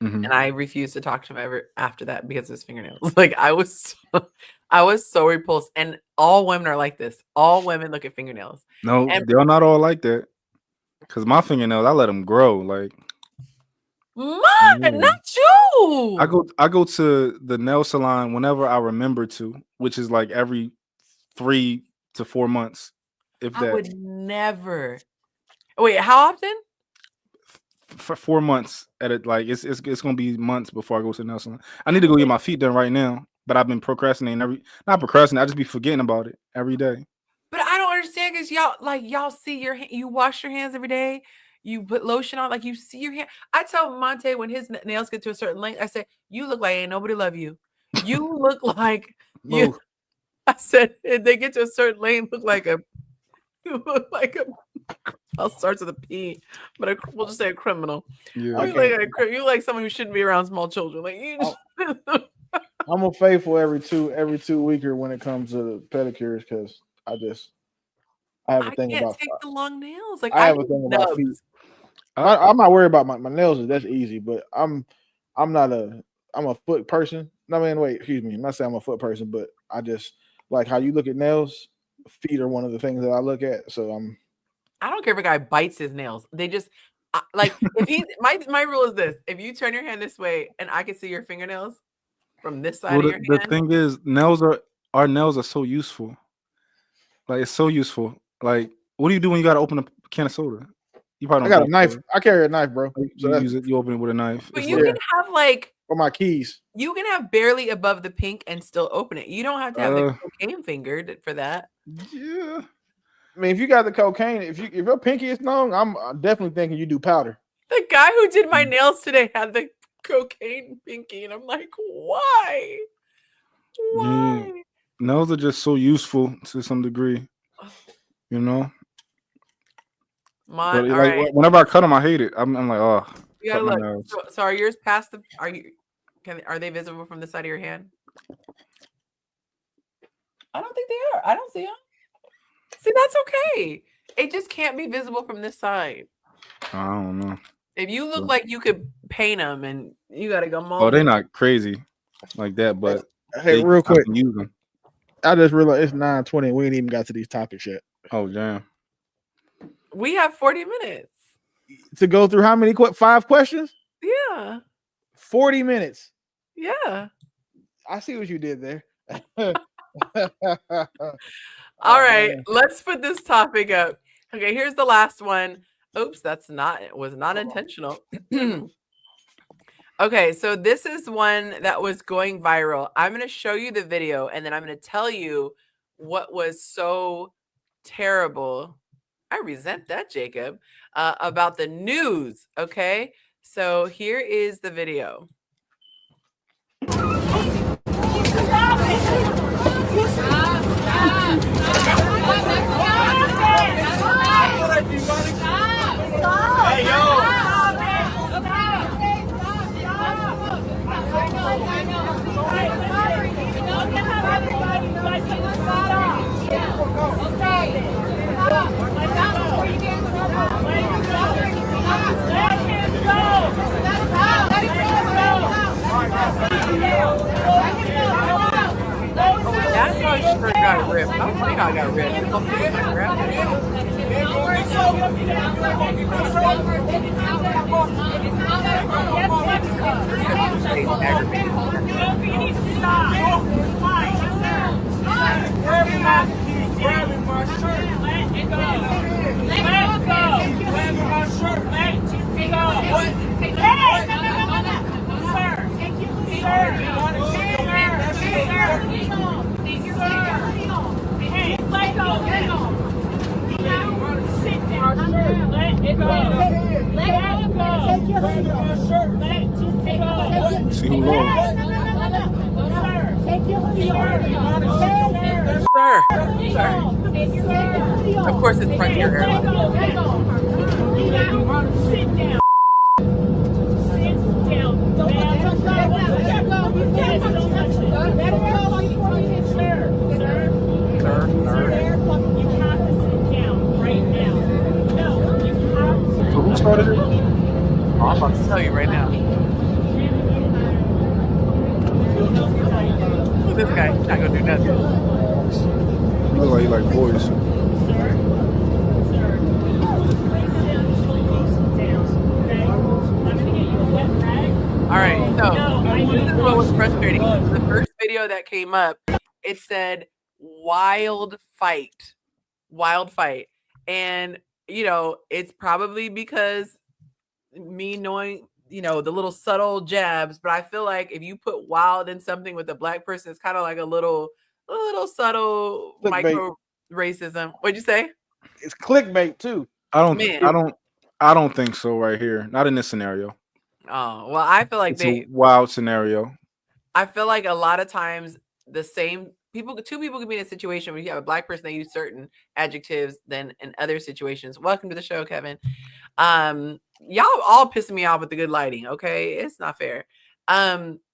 and I refused to talk to him ever after that because of his fingernails. Like I was so repulsed. And all women are like this. All women look at fingernails. No, they're not all like that. Because my fingernails, I let them grow. Like mine, not you. I go to the nail salon whenever I remember to, which is like every 3 to 4 months. If that. I would never. Wait, how often? For 4 months at it. Like it's gonna be months before I go to the nail salon. I need to go get my feet done right now, but I've been procrastinating I just be forgetting about it every day. But I don't understand because y'all see you wash your hands every day. You put lotion on, like you see your hand. I tell Monte when his nails get to a certain length, I say, you look like ain't nobody love you. You look like you. I said, if they get to a certain length, you look like a I'll start with a P, but we'll just say a criminal. Yeah. You like someone who shouldn't be around small children. Like you I'm a faithful every two weeker when it comes to pedicures because I have a thing can't about take the long nails. Like I have a thing about feet. I'm not worried about my nails. That's easy, but I'm a foot person. I mean, wait, excuse me. I'm not saying I'm a foot person, but I just like how you look at nails. Feet are one of the things that I look at. So I don't care if a guy bites his nails. They just like if he my rule is this: if you turn your hand this way and I can see your fingernails from this side of your hand. The thing is, our nails are so useful. Like it's so useful. Like, what do you do when you got to open a can of soda? You probably don't. I got a knife. I carry a knife, bro. You use it. You open it with a knife. But you can have or my keys. You can have barely above the pink and still open it. You don't have to have the cocaine fingered for that. Yeah. I mean, if you got the cocaine, if your pinky is long, I'm definitely thinking you do powder. The guy who did my nails today had the cocaine pinky, and I'm like, why? Yeah. Nails are just so useful to some degree, you know. But like, whenever I cut them, I hate it. I'm like, oh. You gotta look. So are yours past the? Are they visible from the side of your hand? I don't think they are. I don't see them. See, that's okay. It just can't be visible from this side. I don't know. If you look like you could paint them, and you gotta go. Oh, they're not crazy like that, but hey, real quick, use them. I just realized it's 9:20. We ain't even got to these topics yet. Oh damn. We have 40 minutes to go through how many 5 questions? Yeah. 40 minutes. Yeah. I see what you did there. All right, let's put this topic up. Okay, here's the last one. Oops, was not intentional. Okay, so this is one that was going viral. I'm going to show you the video and then I'm going to tell you what was so terrible. I resent that, Jacob, about the news. Okay, so here is the video. Hey, yo! That's how his shirt got ripped. I'll tell you how I got ripped. It's on my Grabbing my shirt. Let it go. Let it go. Grabbing my shirt. Let it go. What? Hey! Sir. Hey, let go. Let go. Sit down. Let it go. Let it go. Grabbing my shirt. Let it go. See who lost. Sir. Of course, it's Frontier Airlines. Sit down. Sit down. Sir. You have to sit down right now. No, you have to. So who started it? Oh, I'm about to tell you right now. Look, this guy, he's not gonna do nothing. You look like you like boys. All right, so this is what was frustrating. The first video that came up, it said wild fight. And, you know, it's probably because me knowing, you know, the little subtle jabs, but I feel like if you put wild in something with a black person, it's kind of like a little subtle Clickbait. micro racism. What'd you say? It's clickbait too. I don't think so right here. Not in this scenario. Oh, well, I feel like It's a wild scenario. I feel like a lot of times the same people, two people could be in a situation where you have a black person that use certain adjectives than in other situations. Welcome to the show, Kevin. Y'all all pissing me off with the good lighting. Okay, it's not fair.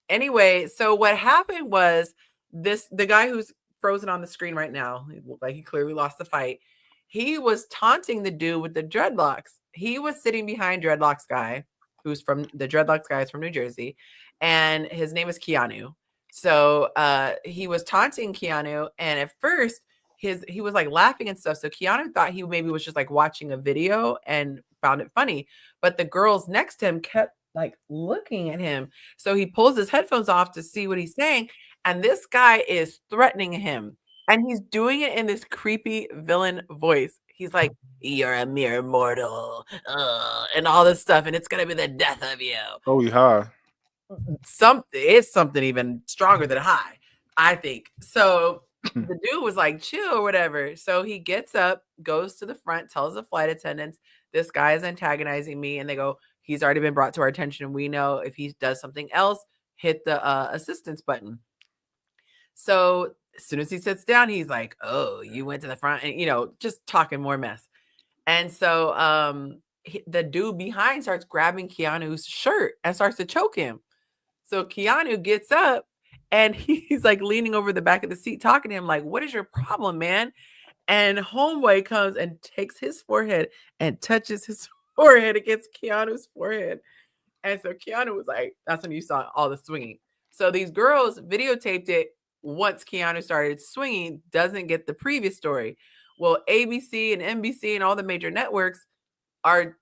Anyway, so what happened was the guy who's frozen on the screen right now, he looked like he clearly lost the fight. He was taunting the dude with the dreadlocks. He was sitting behind Dreadlocks guy, who's from the Dreadlocks guy is from New Jersey, and his name is Keanu. So he was taunting Keanu, and at first he was like laughing and stuff. So Keanu thought he maybe was just like watching a video and found it funny, but the girls next to him kept like looking at him. So he pulls his headphones off to see what he's saying, and this guy is threatening him, and he's doing it in this creepy villain voice. He's like, "You're a mere mortal," and all this stuff, and it's gonna be the death of you. Oh, you high. It's something even stronger than high, I think. So the dude was like, chill or whatever. So he gets up, goes to the front, tells the flight attendants, this guy is antagonizing me. And they go, he's already been brought to our attention. We know if he does something else, hit the assistance button. So as soon as he sits down, he's like, oh, you went to the front, and, you know, just talking more mess. And so the dude behind starts grabbing Keanu's shirt and starts to choke him. So Keanu gets up and he's like leaning over the back of the seat talking to him like, what is your problem, man? And homeboy comes and takes his forehead and touches his forehead against Keanu's forehead. And so Keanu was like, that's when you saw all the swinging. So these girls videotaped it once Keanu started swinging, doesn't get the previous story. Well, ABC and NBC and all the major networks are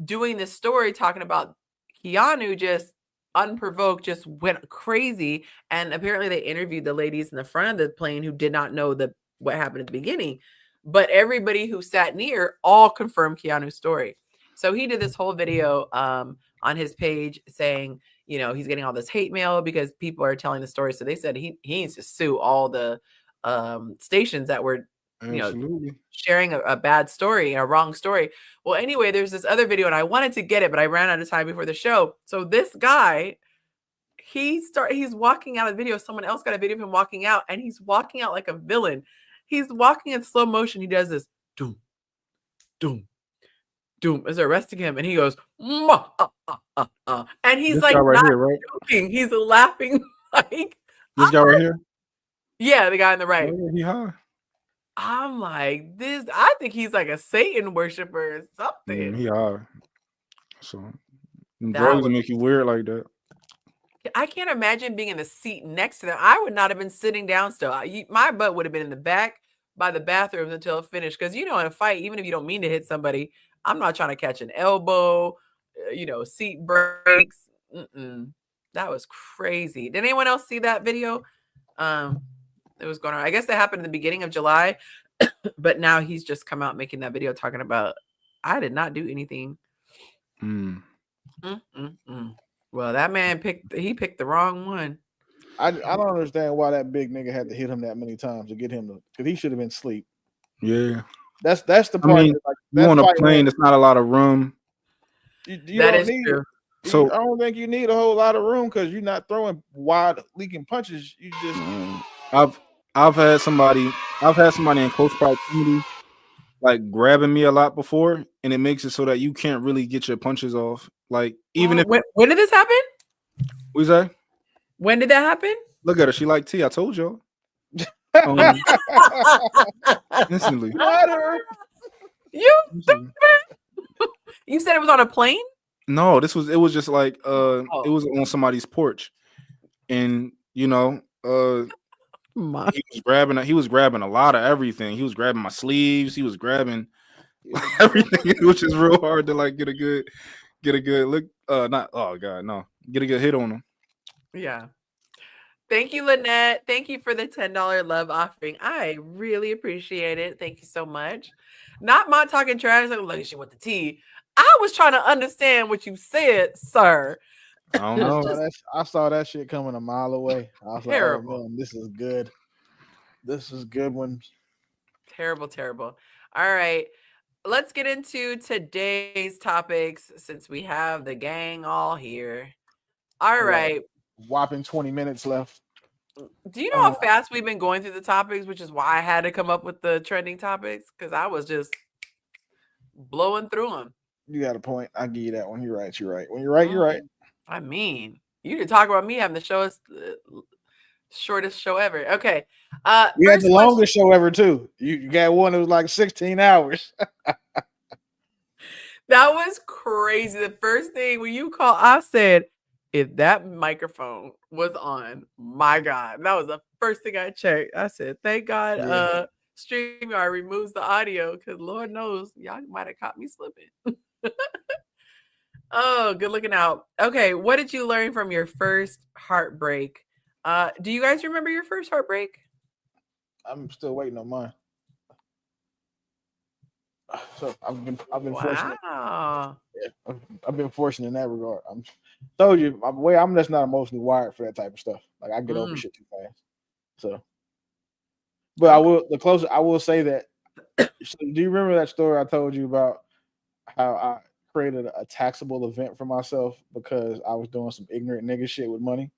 doing this story talking about Keanu just unprovoked just went crazy, and apparently they interviewed the ladies in the front of the plane who did not know what happened at the beginning. but everybody who sat near all confirmed Keanu's story. So he did this whole video on his page saying, you know, he's getting all this hate mail because people are telling the story. So they said he needs to sue all the stations that were, you know, Absolutely. sharing a bad story, a wrong story. Well, anyway, there's this other video and I wanted to get it, but I ran out of time before the show. So this guy, he's walking out of the video. Someone else got a video of him walking out, and he's walking out like a villain. He's walking in slow motion. He does this doom, doom, doom as they're arresting him, and he goes, and he's This like guy right not here, right? joking. He's laughing like, This guy right here. yeah, the guy on the right. Oh, yeah, he high. I'm like, this. I think he's like a Satan worshiper or something. He high. So That drugs was- will make you weird like that. I can't imagine being in the seat next to them. I would not have been sitting down still. My butt would have been in the back by the bathrooms until it finished. Because, you know, in a fight, even if you don't mean to hit somebody, I'm not trying to catch an elbow, you know, seat breaks. That was crazy. Did anyone else see that video? It was going on. I guess that happened in the beginning of July. But now he's just come out making that video talking about, I did not do anything. Well, that man picked the wrong one. I don't understand why that big nigga had to hit him that many times to get him to, because he should have been asleep. Yeah. That's the part. I mean, like, you on a plane, there's not a lot of room. You That don't is need true. So I don't think you need a whole lot of room because you're not throwing wide leaking punches. You just I've had somebody in close proximity like grabbing me a lot before, and it makes it so that you can't really get your punches off. Like even if when did this happen? we say, When did that happen? look at her, she like tea. I told y'all. Instantly. You Instantly. you said it was on a plane? No, it was just like it was on somebody's porch, and you know he was grabbing a lot of everything. He was grabbing my sleeves. He was grabbing everything, which is real hard to like get a good look. Not oh god, no, get a good hit on him. Yeah. Thank you, Lynette. Thank you for the $10 love offering. I really appreciate it. Thank you so much. Not my talking trash. Like, look at you with the tea. I was trying to understand what you said, sir. I don't know. I saw that shit coming a mile away. I was Terrible. like, oh, man, this is good. This is good one. Terrible, terrible. All right. Let's get into today's topics since we have the gang all here. All right. Whopping 20 minutes left. Do you know how fast we've been going through the topics, which is why I had to come up with the trending topics? Because I was just blowing through them. You got a point. I give you that one. You're right. You're right. When you're right, you're right. I mean, you can talk about me having the showest, shortest show ever. Okay. You had the longest show ever, too. You got one that was like 16 hours. That was crazy. The first thing when you called, I said, if that microphone was on, my God, that was the first thing I checked. I said, thank God StreamYard removes the audio because Lord knows y'all might have caught me slipping. Oh, good looking out. Okay, what did you learn from your first heartbreak? Do you guys remember your first heartbreak? I'm still waiting on mine. So I've been fortunate. Wow. Yeah, I've been fortunate in that regard. I'm told you, I'm just not emotionally wired for that type of stuff. Like I get over shit too fast. So, but I will say that. So do you remember that story I told you about how I created a taxable event for myself because I was doing some ignorant nigga shit with money?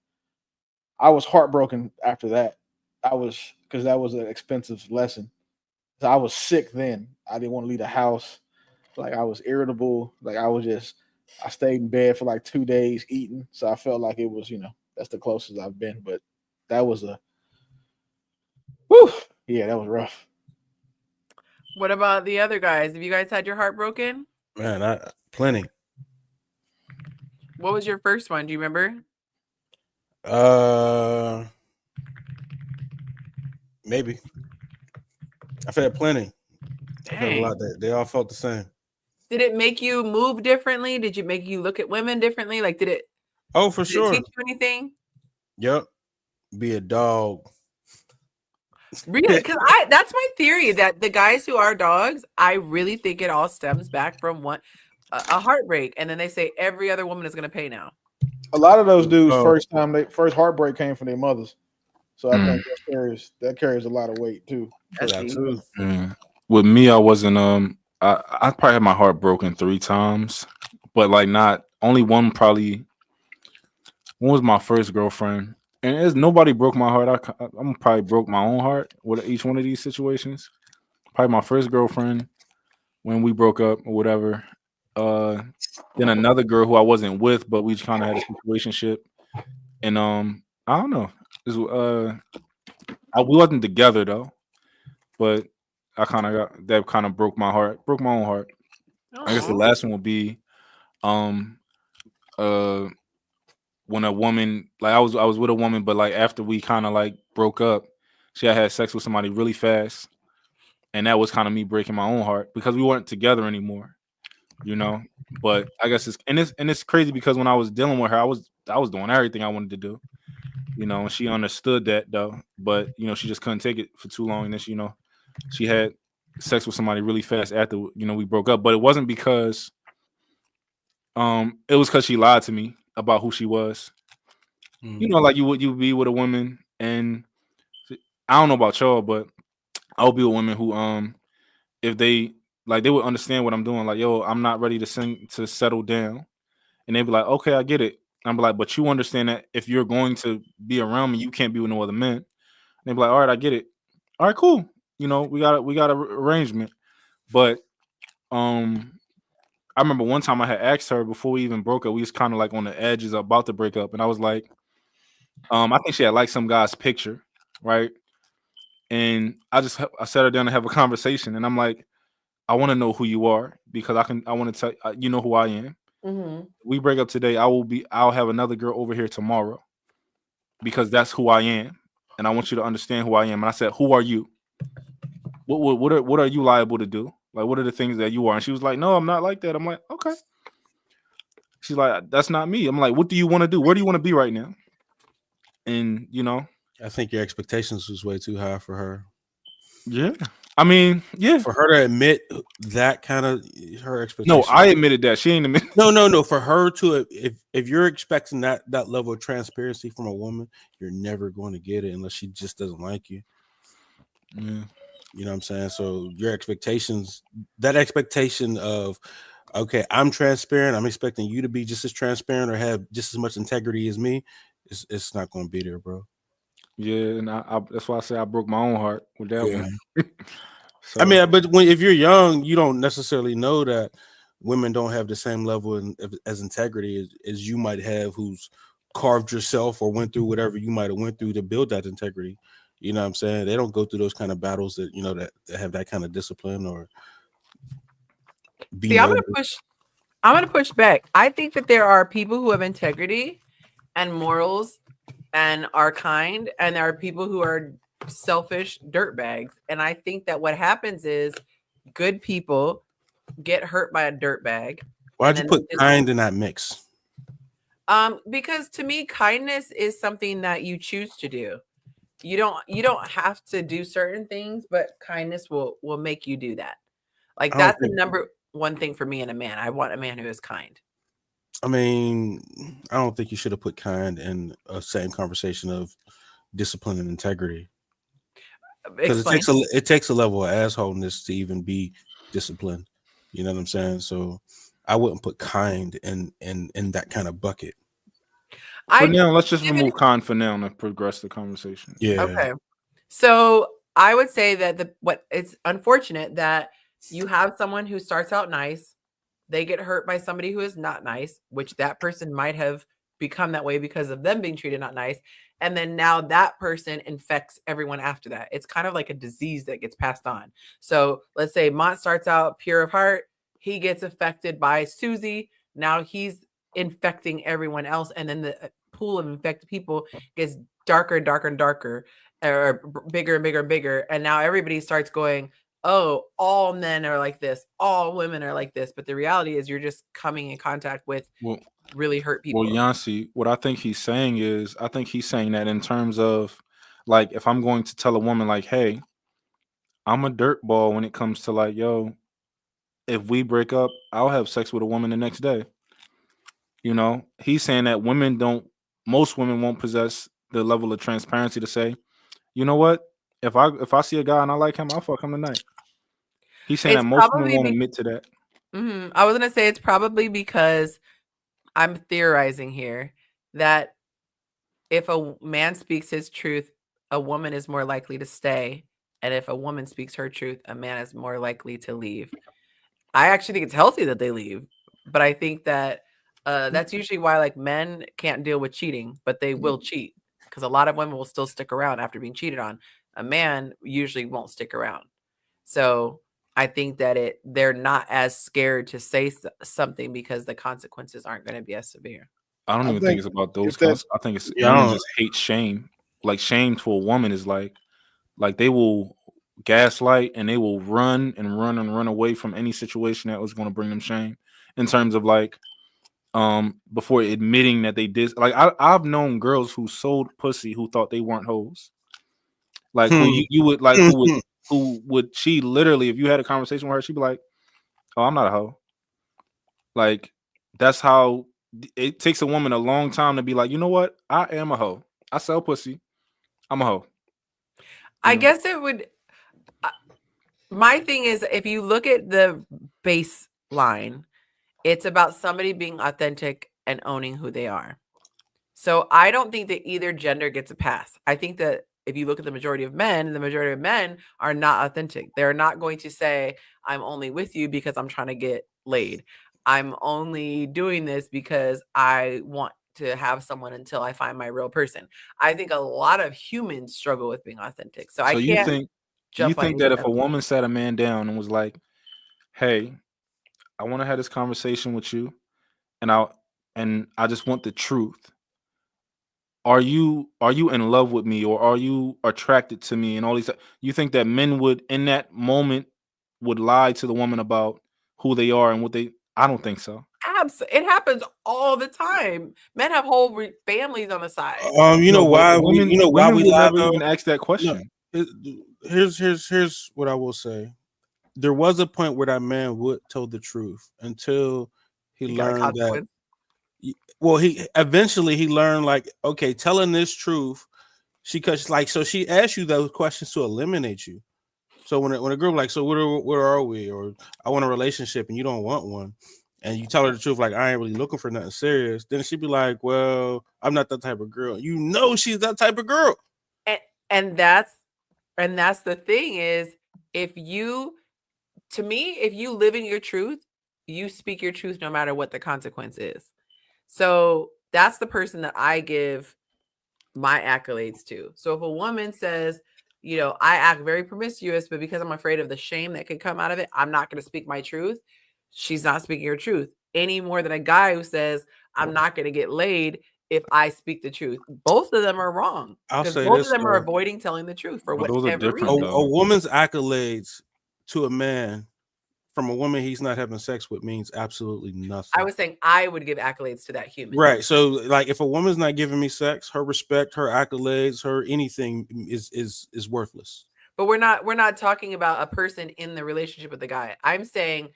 I was heartbroken after that. Because that was an expensive lesson. So I was sick then. I didn't want to leave the house. Like I was irritable. Like I stayed in bed for like 2 days eating. So I felt like it was, that's the closest I've been. But that was that was rough. What about the other guys? Have you guys had your heart broken? Man, plenty. What was your first one? Do you remember? Maybe. I've had plenty. I've had a Dang. lot. They all felt the same. Did it make you move differently? Did it make you look at women differently? Like, did it? Oh, for did sure. it teach you anything? Yep. Be a dog. Really, because that's my theory that the guys who are dogs, I really think it all stems back from a heartbreak, and then they say every other woman is going to pay now. A lot of those dudes Oh. first heartbreak came from their mothers, so I Mm. think that carries a lot of weight too. That's That deep. too. Yeah. With me, I wasn't. I probably had my heart broken 3 times, but like not only one. Probably one was my first girlfriend, and it's nobody broke my heart. I'm probably broke my own heart with each one of these situations. Probably my first girlfriend when we broke up or whatever. Then another girl who I wasn't with, but we kind of had a situationship, and I don't know. We wasn't together though, but I kind of got that kind of broke my own heart. I guess the Aw. last one would be um uh when a woman, like I was with a woman, but like after we kind of like broke up, she had sex with somebody really fast, and that was kind of me breaking my own heart because we weren't together anymore, you know. But I guess it's crazy because when I was dealing with her, I was doing everything I wanted to do, you know, and she understood that though, but you know she just couldn't take it for too long, and then she had sex with somebody really fast after we broke up, but it wasn't because it was because she lied to me about who she was. You know, like you would be with a woman, and I don't know about y'all, but I would be with women who if they would understand what I'm doing, like, yo, I'm not ready to settle down, and they'd be like, okay, I get it. I'm like, but you understand that if you're going to be around me, you can't be with no other men. And they'd be like, all right, I get it. All right, cool. You know, we got a arrangement. But I remember one time I had asked her before we even broke up. We was kind of like on the edges about to break up, and I was like, I think she had liked some guy's picture, right? And I sat her down to have a conversation, and I'm like, I want to know who you are because I want to tell you know who I am. Mm-hmm. We break up today, I'll have another girl over here tomorrow because that's who I am, and I want you to understand who I am. And I said, who are you? What are you liable to do? Like, what are the things that you are? And she was like, no, I'm not like that. I'm like, okay. She's like, that's not me. I'm like, what do you want to do? Where do you want to be right now? And I think your expectations was way too high for her. yeah. I mean, yeah. For her to admit that kind of her expectations. No, I admitted that. She ain't admitted. No. For her to, if you're expecting that level of transparency from a woman, you're never going to get it unless she just doesn't like you. Yeah. You know what I'm saying? So your expectations, that expectation of, okay, I'm transparent, I'm expecting you to be just as transparent or have just as much integrity as me, it's not going to be there, bro. Yeah, and I that's why I say I broke my own heart with that one. So. I mean, but if you're young, you don't necessarily know that women don't have the same level as integrity as you might have, who's carved yourself or went through whatever you might have went through to build that integrity. You know what I'm saying? They don't go through those kind of battles that that have that kind of discipline or be. See, I'm gonna push back. I think that there are people who have integrity and morals and are kind, and there are people who are selfish dirtbags. And I think that what happens is good people get hurt by a dirtbag. Why'd you put kind in that mix? Because to me, kindness is something that you choose to do. You don't have to do certain things, but kindness will make you do that. Like that's the number one thing for me in a man. I want a man who is kind. I mean, I don't think you should have put kind in a same conversation of discipline and integrity. Because it takes a level of assholeness to even be disciplined. You know what I'm saying? So I wouldn't put kind in that kind of bucket. For now, let's just remove kind for now and progress the conversation. Yeah. Okay. So I would say that it's unfortunate that you have someone who starts out nice, they get hurt by somebody who is not nice, which that person might have become that way because of them being treated not nice. And then now that person infects everyone after that. It's kind of like a disease that gets passed on. So let's say Mont starts out pure of heart. He gets affected by Susie. Now he's infecting everyone else. And then the pool of infected people gets darker and darker and darker, or bigger and bigger and bigger. And now everybody starts going, oh, all men are like this. All women are like this. But the reality is you're just coming in contact with really hurt people. Well, Yonci, what I think he's saying is, I think he's saying that in terms of, Like if I'm going to tell a woman like, hey, I'm a dirtball when it comes to like, yo, if we break up, I'll have sex with a woman the next day. You know, he's saying that most women won't possess the level of transparency to say, you know what, if I see a guy and I like him, I'll fuck him tonight. He's saying that It's most women probably won't admit to that. I was gonna say it's probably because I'm theorizing here that if a man speaks his truth, a woman is more likely to stay, and if a woman speaks her truth, a man is more likely to leave. I actually think it's healthy that they leave, but I think that that's usually why like men can't deal with cheating, but they will cheat because a lot of women will still stick around after being cheated on. A man usually won't stick around. So I think that they're not as scared to say something because the consequences aren't going to be as severe. I don't I even think think it's about those if that, I think it's Yeah, I women don't. just hate shame. Like shame to a woman is like they will gaslight and they will run and run and run away from any situation that was going to bring them shame in terms of like before admitting that they did. Like I've known girls who sold pussy who thought they weren't hoes. Like who Hmm. you would like who would she literally, if you had a conversation with her, she'd be like, oh, I'm not a hoe. Like that's how it takes a woman a long time to be like, you know what, I am a hoe, I sell pussy, I'm a hoe, you I know. guess it would. uh, My thing is, if you look at the baseline, it's about somebody being authentic and owning who they are. So I don't think that either gender gets a pass. I think that if you look at the majority of men are not authentic. They're not going to say, I'm only with you because I'm trying to get laid. I'm only doing this because I want to have someone until I find my real person. I think a lot of humans struggle with being authentic. So I So can't you jump on think that if anything. a woman sat a man down and was like, hey, I want to have this conversation with you and I just want the truth, are you in love with me or are you attracted to me and all these, you think that men would in that moment would lie to the woman about who they are and what they, I don't think so. It happens all the time. Men have whole families on the side. You know No, but why we women you know why women we would lie never though. even ask that No, question. it- here's what I will say. There was a point where that man would tell the truth until he He got a learned that. consequence. Well, he eventually he learned like, okay, telling this truth, cause like so she asked you those questions to eliminate you. So when a girl like, so where are we? Or I want a relationship and you don't want one, and you tell her the truth, like I ain't really looking for nothing serious, then she'd be like, well, I'm not that type of girl. You know she's that type of girl. And, and that's the thing is, if you to me, if you live in your truth, you speak your truth no matter what the consequence is. So that's the person that I give my accolades to. So if a woman says, I act very promiscuous, but because I'm afraid of the shame that could come out of it, I'm not going to speak my truth. She's not speaking her truth any more than a guy who says, I'm not going to get laid if I speak the truth. Both of them are wrong I'll because say both of this them are though. avoiding telling the truth for But those are whatever A, different reason. though. a woman's accolades to a man from a woman he's not having sex with means absolutely I nothing. was saying I would give accolades to that human. Right. So like if a woman's not giving me sex, her respect, her accolades, her anything is worthless. But we're not talking about a person in the relationship with the guy. I'm saying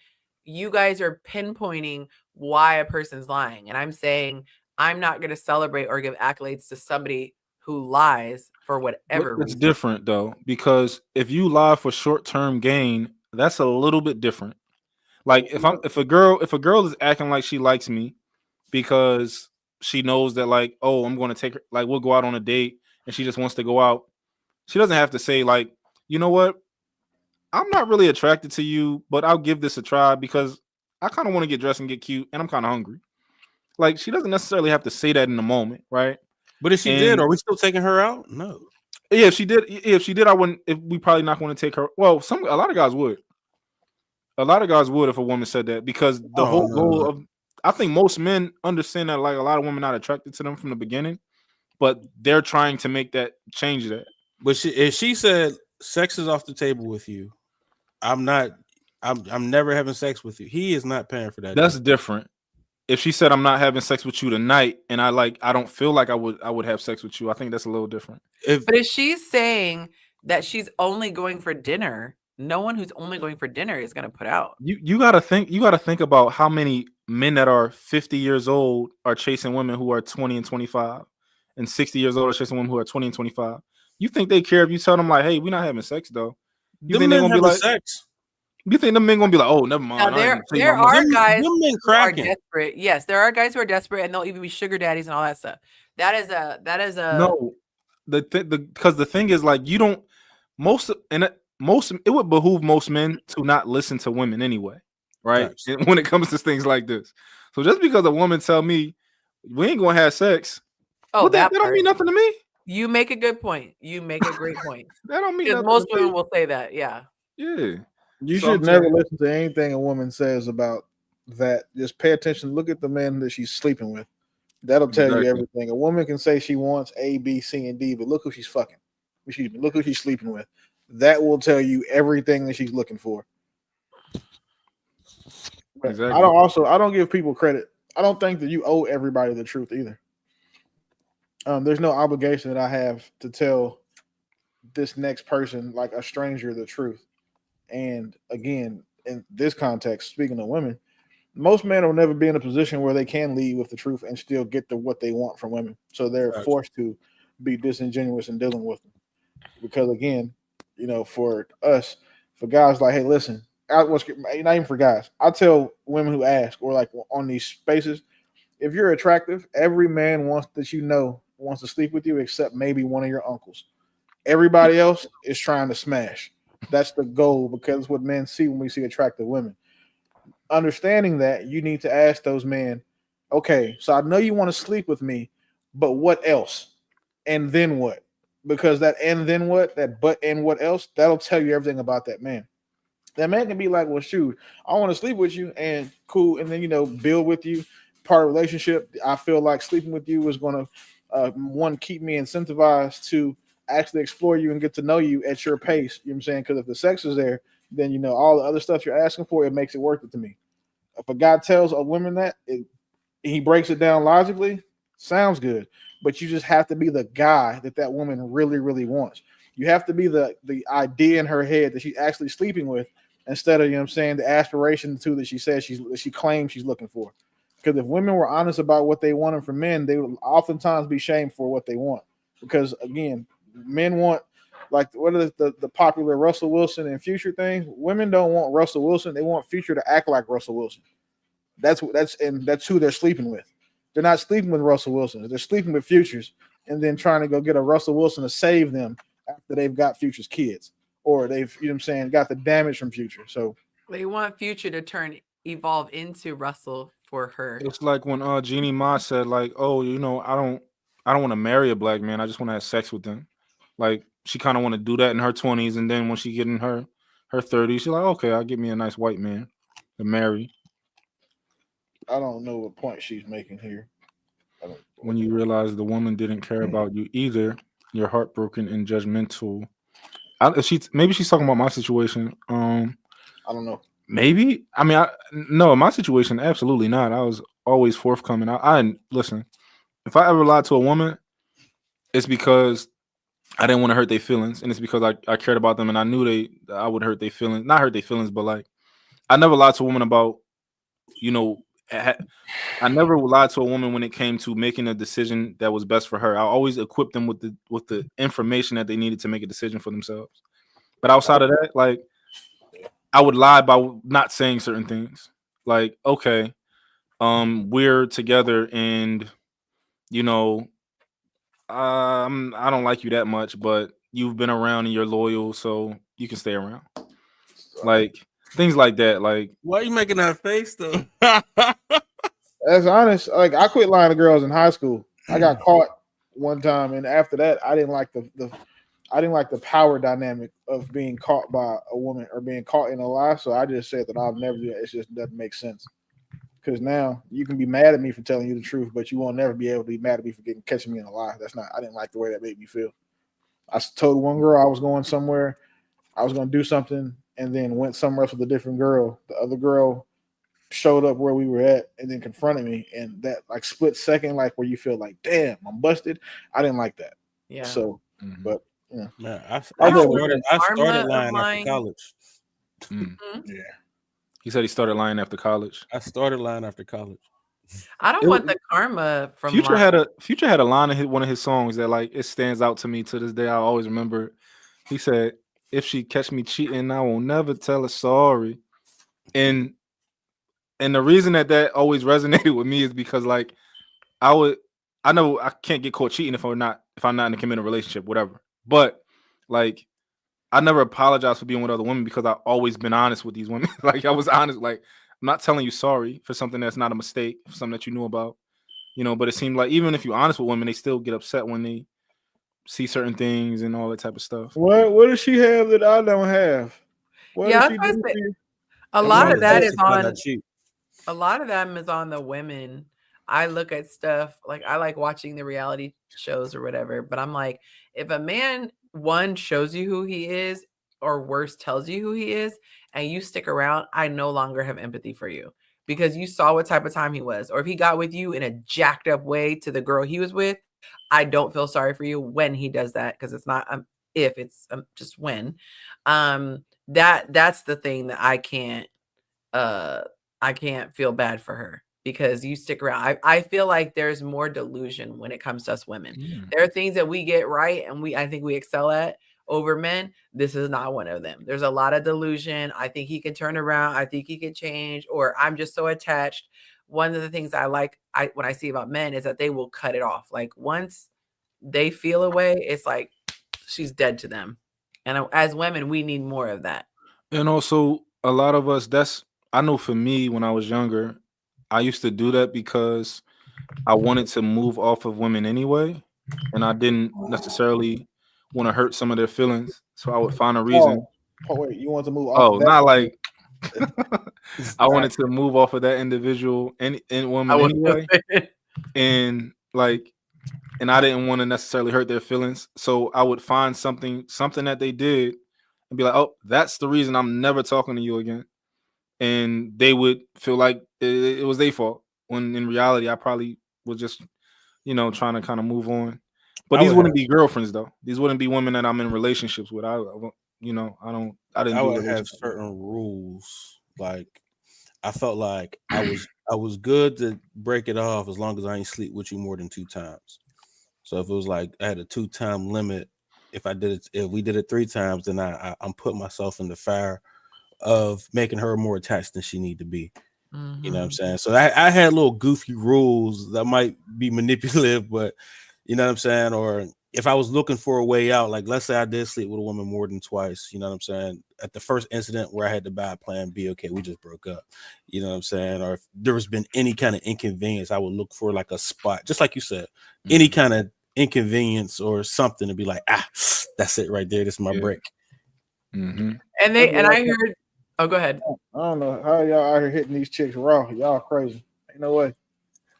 you guys are pinpointing why a person's lying. And I'm saying I'm not going to celebrate or give accolades to somebody who lies for But whatever it's reason. different though, because if you lie for short-term gain, that's a little bit different. Like if a girl is acting like she likes me because she knows that like, oh, I'm going to take her, like we'll go out on a date and she just wants to go out. She doesn't have to say like, you know what? I'm not really attracted to you, but I'll give this a try because I kind of want to get dressed and get cute and I'm kind of hungry. Like she doesn't necessarily have to say that in the moment, right? But if she did, And are we still taking her out? No. yeah, if she did, I wouldn't. If we probably not going to take her. Well, a lot of guys would. A lot of guys would if a woman said that because the Oh whole goal no. of, I think most men understand that like a lot of women not attracted to them from the beginning, but they're trying to make that change that. But if she said sex is off the table with you, I'm not. I'm never having sex with you. He is not paying for that That's drink. different. if she said I'm not having sex with you tonight, and I don't feel like I would have sex with you, I think that's a little different. But if she's saying that she's only going for dinner, no one who's only going for dinner is going to put out. You gotta think about how many men that are 50 years old are chasing women who are 20 and 25, and 60 years old are chasing women who are 20 and 25. You think they care if you tell them like, hey, we're not having sex though? You Them think they're men gonna be having like sex. You think the men gonna be like, oh, never mind. Now I ain't there gonna tell are you guys Them men who are cracking. desperate. Yes, there are guys who are desperate, and they'll even be sugar daddies and all that stuff. That is a no. Because the thing is like you don't most it would behoove most men to not listen to women anyway, right? Facts. When it comes to things like this. So just because a woman tell me we ain't gonna have sex, oh that that don't mean part. nothing to me. You make a good point. You make a great point. That don't mean Because nothing most to me. women will say that. Yeah. Yeah. You So should I'm never saying- listen to anything a woman says about that. Just pay attention. Look at the man that she's sleeping with. That'll tell you Exactly. everything. A woman can say she wants A, B, C, and D, but look who she's fucking. Excuse me. Look who she's sleeping with. That will tell you everything that she's looking for. But Exactly. I don't give people credit. I don't think that you owe everybody the truth either. There's no obligation that I have to tell this next person, like a stranger, the truth. And again, in this context, speaking of women, most men will never be in a position where they can lead with the truth and still get to what they want from women. So they're Facts. forced to be disingenuous in dealing with them. Because again, for us, for guys like, hey, listen, not even for guys. I tell women who ask or like on these spaces, if you're attractive, every man wants to sleep with you except maybe one of your uncles. Everybody else is trying to smash. That's the goal because it's what men see when we see attractive women. Understanding that, you need to ask those men, okay, so I know you want to sleep with me, but what else? And then what? Because that and then what, that but and what else, that'll tell you everything about that man. That man can be like, well, shoot, I want to sleep with you and cool, and then build with you, part of a relationship. I feel like sleeping with you is going to one, keep me incentivized to actually explore you and get to know you at your pace. You know what I'm saying? Because if the sex is there, then all the other stuff you're asking for, it makes it worth it to me. If a guy tells a woman that, he breaks it down logically, sounds good. But you just have to be the guy that woman really, really wants. You have to be the idea in her head that she's actually sleeping with, instead of the aspiration too that she claims she's looking for. Because if women were honest about what they wanted from men, they would oftentimes be shamed for what they want. Because again, men want, like, what is the popular Russell Wilson and Future thing? Women don't want Russell Wilson; they want Future to act like Russell Wilson. That's who they're sleeping with. They're not sleeping with Russell Wilson; they're sleeping with Futures, and then trying to go get a Russell Wilson to save them after they've got Future's kids, or they've got the damage from Future. So They want Future to evolve into Russell for her. It's like when Jeannie Ma said, like, oh, I don't want to marry a black man. I just want to have sex with them. Like, she kind of want to do that in her 20s, and then when she get in her 30s, she's like, okay, I'll get me a nice white man to marry. I don't know what point she's making here. When you realize the woman didn't care about you either, you're heartbroken and judgmental. Maybe she's talking about my situation. I don't know. Maybe. I mean, no, my situation, absolutely not. I was always forthcoming. I listen. If I ever lied to a woman, it's because I didn't want to hurt their feelings, and it's because I cared about them, and I knew I would hurt their feelings. Not hurt their feelings, but like I never lied to a woman about, I never lied to a woman when it came to making a decision that was best for her. I always equipped them with the information that they needed to make a decision for themselves. But outside of that, like, I would lie by not saying certain things. Like, okay, we're together, and I don't like you that much, but you've been around and you're loyal, so you can stay around. Like things like that. Like, why are you making that face though? That's honest. Like, I quit lying to girls in high school. I got caught one time, and after that, I didn't like the power dynamic of being caught by a woman or being caught in a lie. So I just said that I'll never do that. It just doesn't make sense. Because now you can be mad at me for telling you the truth, but you won't never be able to be mad at me for catching me in a lie. I didn't like the way that made me feel. I told one girl I was going somewhere, I was going to do something, and then went somewhere else with a different girl. The other girl showed up where we were at and then confronted me, and that like split second, like where you feel like, damn, I'm busted. I didn't like that. Yeah. So, Mhm. but yeah, Man, I don't want definitely- the I karma started of lying after lying. college. Mm. yeah. He said he started lying after college. I started lying after college. I don't It want was- the karma from Future lying. had a line in one of his songs that like it stands out to me to this day. I always remember it. He said, "If she catch me cheating, I will never tell her sorry." And the reason that always resonated with me is because like I know I can't get caught cheating if I'm not in a committed relationship, whatever. But like I never apologize for being with other women because I've always been honest with these women. Like I was honest, like I'm not telling you sorry for something that's not a mistake, for something that you knew about. But it seemed like even if you're honest with women, they still get upset when they see certain things and all that type of stuff. What does she have that I don't have? What Yeah, does I she was do? gonna say, for you? a As lot long of as that that is shit not on. cheap. A lot of them is on the women. I look at stuff like I like watching the reality shows or whatever, but I'm like, if a man one shows you who he is, or worse, tells you who he is, and you stick around, I no longer have empathy for you because you saw what type of time he was, or if he got with you in a jacked up way to the girl he was with, I don't feel sorry for you when he does that because it's not if it's just when. That's the thing that I can't feel bad for her because you stick around. I feel like there's more delusion when it comes to us women. Mm. There are things that we get right and I think we excel at over men. This is not one of them. There's a lot of delusion. I think he can turn around. I think he can change, or I'm just so attached. One of the things I like when I see about men is that they will cut it off. Like once they feel a way, it's like she's dead to them. And as women, we need more of that. And also, a lot of us, I know for me when I was younger, I used to do that because I wanted to move off of women anyway. And I didn't necessarily want to hurt some of their feelings. So I would find a reason. Wait, you want to move off Oh, of that? not like I All wanted to move off of that individual and I woman was anyway. And like, and I didn't want to necessarily hurt their feelings. So I would find something that they did and be like, oh, that's the reason I'm never talking to you again. And they would feel like it was their fault. When in reality, I probably was just, trying to kind of move on. But I these would wouldn't have be girlfriends though. These wouldn't be women that I'm in relationships with. I didn't I do would have relationships. certain rules. Like I felt like I was good to break it off as long as I ain't sleep with you more than 2 times. So if it was like I had a 2-time limit, if we did it 3 times, then I'm putting myself in the fire of making her more attached than she need to be. You know what I'm saying? So I had little goofy rules that might be manipulative, but you know what I'm saying? Or if I was looking for a way out, like let's say I did sleep with a woman more than twice, you know what I'm saying? At the first incident where I had to buy a plan B, okay, we just broke up. You know what I'm saying? Or if there has been any kind of inconvenience, I would look for like a spot, just like you said, any kind of inconvenience or something to be like, that's it right there. This is my break. Mm-hmm. And I heard. Oh, go ahead. I don't know how y'all out here hitting these chicks raw. Y'all crazy. Ain't no way.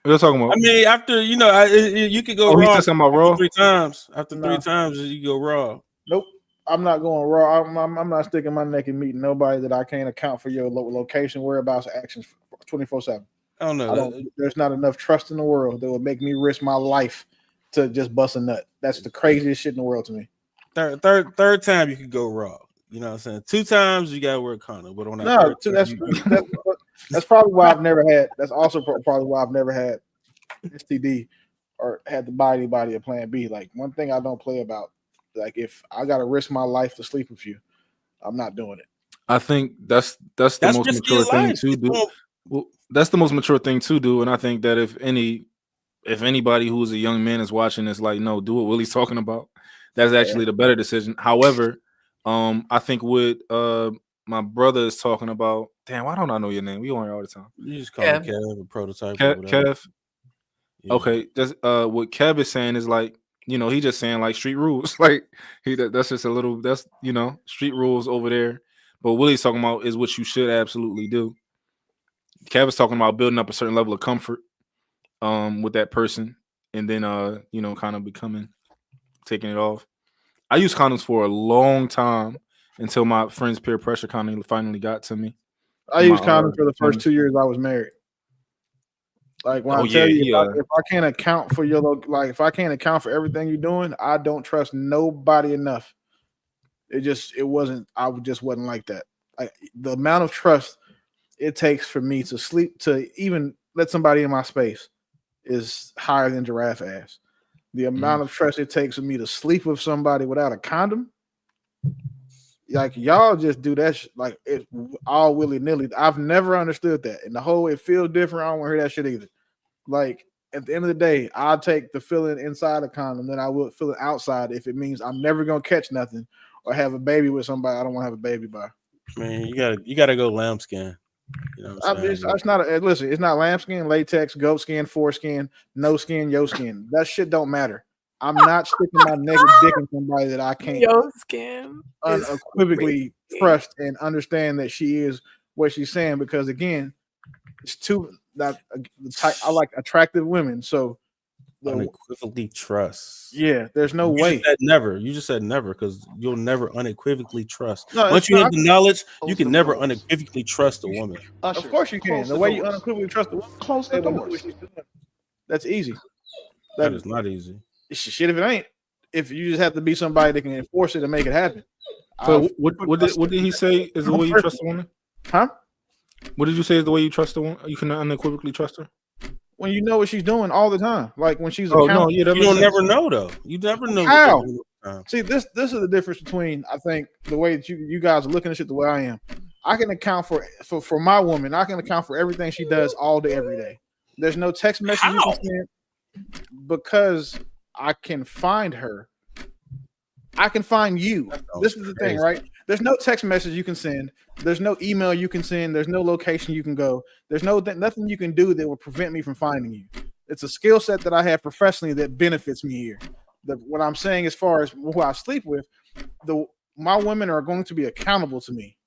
What are you talking about? I mean, after you could go Oh, raw. he's talking about raw? 3 times. After Nah. 3 times, you go raw. Nope. I'm not going raw. I'm not sticking my neck in meeting nobody that I can't account for your location, whereabouts, actions 24/7. I don't know. There's not enough trust in the world that would make me risk my life to just bust a nut. That's the craziest shit in the world to me. Third time you could go raw. You know what I'm saying? 2 times you gotta work condom, but on that No, third that's probably why I've never had. That's also probably why I've never had STD or had to buy anybody a plan B. Like one thing I don't play about, like if I gotta risk my life to sleep with you, I'm not doing it. I think that's the most mature thing to do. Well, that's the most mature thing to do, and I think that if anybody who's a young man is watching this, like, no, do what Willie's talking about. That's actually the better decision. However, I think what my brother is talking about. Damn, why don't I know your name? We on here all the time. You just call it Kev, a prototype. Kev. Yeah. Okay, just what Kev is saying is like, he just saying like street rules. Like that's just a little street rules over there. But what he's talking about is what you should absolutely do. Kev is talking about building up a certain level of comfort with that person, and then kind of taking it off. I used condoms for a long time until my friend's peer pressure kind of finally got to me. I used condoms for the first 2 years I was married. Like when I tell you, if I can't account for if I can't account for everything you're doing, I don't trust nobody enough. It wasn't. I just wasn't like that. Like the amount of trust it takes for me to sleep, to even let somebody in my space, is higher than giraffe ass. The amount of trust it takes for me to sleep with somebody without a condom, like y'all just do that like it all willy nilly. I've never understood that, and the whole it feels different. I don't want to hear that shit either. Like at the end of the day, I'll take the feeling inside a condom than I would feel it outside if it means I'm never gonna catch nothing or have a baby with somebody I don't want to have a baby by. Man, you gotta go lambskin. You know what I'm saying? It's not listen, it's not lambskin, latex, goat skin, foreskin, no skin, yo skin. That shit don't matter. I'm not sticking my naked dick in somebody that I can't Yo skin unequivocally trust and understand that she is what she's saying, because again, it's too that I like attractive women, so unequivocally trust. Yeah, there's no way. You just said never, because you'll never unequivocally trust. No, once you have the knowledge, you can never unequivocally trust a woman. Of course you can. The way you unequivocally trust a woman, close the doors. That's easy. That is not easy. Shit, if it ain't, if you just have to be somebody that can enforce it and make it happen. So what did he say is the way you trust a woman? Huh? What did you say is the way you trust a woman? You can unequivocally trust her? When you know what she's doing all the time, like when she's you don't never know though. You never know how. See, this is the difference between, I think, the way that you guys are looking at shit the way I am. I can account for my woman. I can account for everything she does all day, every day. There's no text message you can send because I can find her. I can find you. This is the thing, right? There's no text message you can send. There's no email you can send. There's no location you can go. There's nothing you can do that will prevent me from finding you. It's a skill set that I have professionally that benefits me here. What I'm saying, as far as who I sleep with, my women are going to be accountable to me.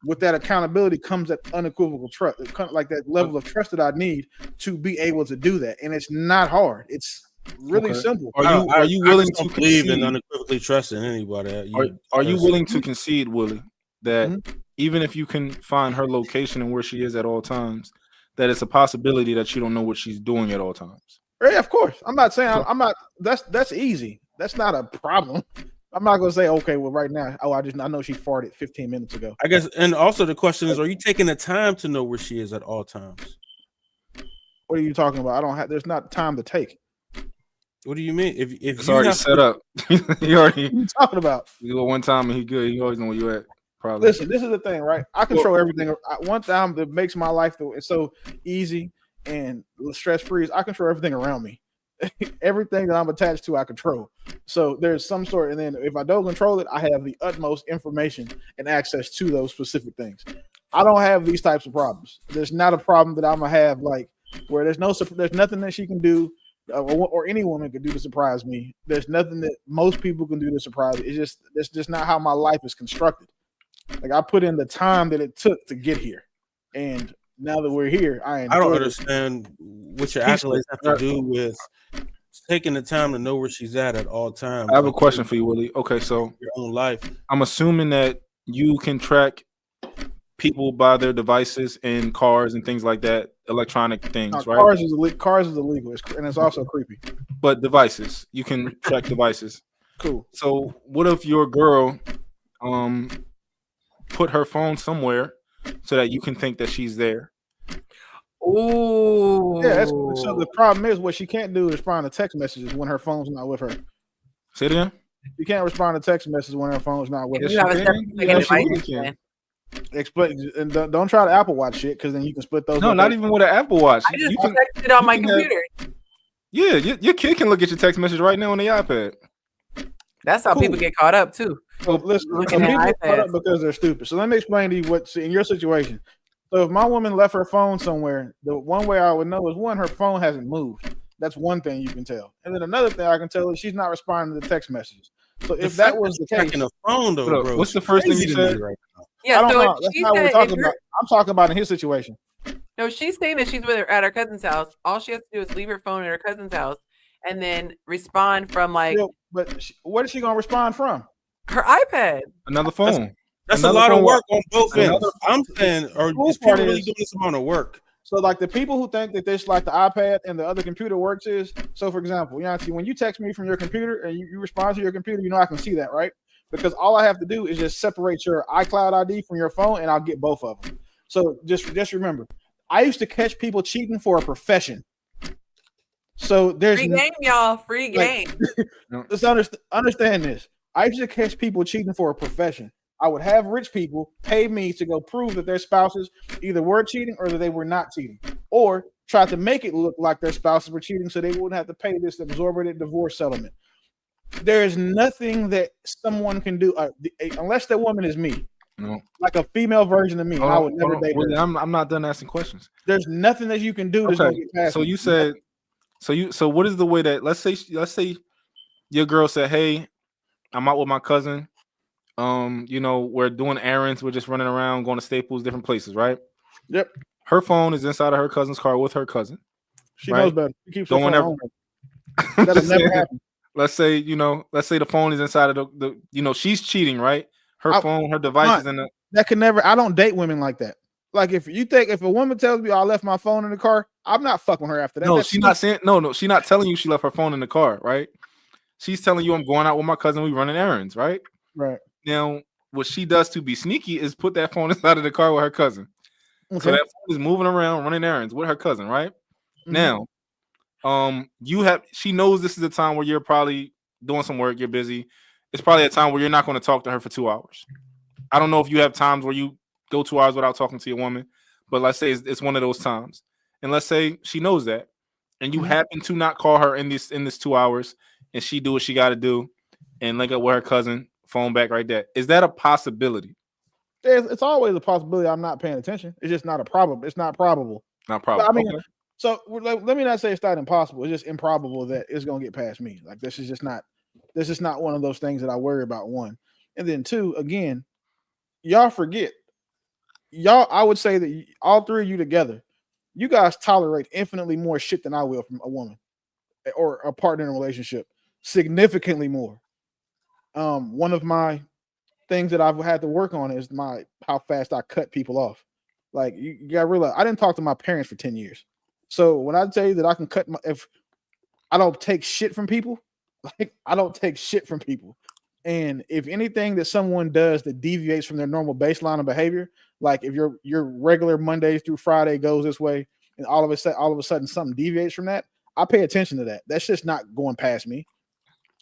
With that accountability comes that unequivocal trust, like that level of trust that I need to be able to do that. And it's not hard. It's really simple. Are you willing to believe in unequivocally trusting anybody? Are you willing to concede, Willie, that even if you can find her location and where she is at all times, that it's a possibility that you don't know what she's doing at all times? Yeah, of course. I'm not saying I'm not. That's easy. That's not a problem. I'm not gonna say, okay, well, right now, I know she farted 15 minutes ago. I guess, and also the question is, are you taking the time to know where she is at all times? What are you talking about? There's not time to take. What do you mean? If it's already set up, he already. What are you talking about? You go one time and he good. He always know where you at. Probably. Listen, this is the thing, right? I control everything. One time that makes my life so easy and stress free is I control everything around me. Everything that I'm attached to, I control. So there's some sort, and then if I don't control it, I have the utmost information and access to those specific things. I don't have these types of problems. There's not a problem that I'm gonna have like where there's nothing that she can do or any woman could do to surprise me. There's nothing that most people can do to surprise me. That's just not how my life is constructed. Like I put in the time that it took to get here, and now that we're here, I don't understand what your accolades have to do with taking the time to know where she's at all times. I have a question for you, Willie. Okay, so your own life. I'm assuming that you can track people by their devices in cars and things like that, electronic things, right? Cars is illegal, and it's also creepy. But devices, you can track devices. Cool. So what if your girl put her phone somewhere so that you can think that she's there? Oh, yeah. So the problem is, what she can't do is respond to text messages when her phone's not with her. Say it again. You can't respond to text messages when her phone's not with her. Explain, and don't try to Apple Watch shit, because then you can split those. No, not even with an Apple Watch. I just text it on my computer. Yeah, your kid can look at your text message right now on the iPad. That's how people get caught up too. So listen, people get caught up because they're stupid. So let me explain to you what's in your situation. So if my woman left her phone somewhere, the one way I would know is one, her phone hasn't moved. That's one thing you can tell. And then another thing I can tell is she's not responding to the text messages. So if that was the case, a phone though, bro, what's the first thing you said? Right now? Yeah, I don't know. That's not what we're talking about. I'm talking about in his situation. No, she's saying that she's with her at her cousin's house. All she has to do is leave her phone at her cousin's house and then respond from like. But what is she gonna respond from? Her iPad. Another phone. That's Another a lot of part- work on both ends. another- I'm saying, or cool is people part really is- doing this amount of work? So like the people who think that this like the iPad and the other computer works is, so for example, Yonci, when you text me from your computer and you respond to your computer, I can see that, right? Because all I have to do is just separate your iCloud ID from your phone and I'll get both of them. So just remember, I used to catch people cheating for a profession. So there's Free game, y'all. Free like- game. let's understand this. I used to catch people cheating for a profession. I would have rich people pay me to go prove that their spouses either were cheating or that they were not cheating, or try to make it look like their spouses were cheating so they wouldn't have to pay this absorbent divorce settlement. There is nothing that someone can do unless that woman is me. No. Like a female version of me. I would never date her. I'm not done asking questions. There's nothing that you can do that's gonna get past So me. you said, so what is the way that let's say your girl said, hey, I'm out with my cousin. We're doing errands, we're just running around, going to Staples, different places, right? Yep. Her phone is inside of her cousin's car with her cousin. She right? knows better. She keeps her Don't phone ever- on her. That'll never happen. Let's say the phone is inside of the she's cheating, right? Her phone, her device is in the. That can never. I don't date women like that. Like if a woman tells me I left my phone in the car, I'm not fucking her after that. No, That's she's not saying no. She's not telling you she left her phone in the car, right? She's telling you I'm going out with my cousin. We running errands, right? Right. Now, what she does to be sneaky is put that phone inside of the car with her cousin. Okay. So that phone is moving around, running errands with her cousin, right? Mhm. Now, she knows this is a time where you're probably doing some work, you're busy. It's probably a time where you're not going to talk to her for 2 hours. I don't know if you have times where you go 2 hours without talking to your woman, but let's say it's one of those times. And let's say she knows that, and you happen to not call her in this 2 hours, and she do what she got to do, and link up with her cousin, phone back right there. Is that a possibility? It's always a possibility. I'm not paying attention. It's just not a problem. It's not probable. Not But, probable. I mean, so let me not say it's not impossible. It's just improbable that it's gonna get past me. Like this is just not one of those things that I worry about. One, and then two, again, y'all forget. I would say that all three of you together, you guys tolerate infinitely more shit than I will from a woman or a partner in a relationship, significantly more. One of my things that I've had to work on is how fast I cut people off. Like you gotta realize I didn't talk to my parents for 10 years. So when I tell you that I can if I don't take shit from people, like I don't take shit from people. And if anything that someone does that deviates from their normal baseline of behavior, like if your regular Monday through Friday goes this way, and all of a sudden something deviates from that, I pay attention to that. That's just not going past me.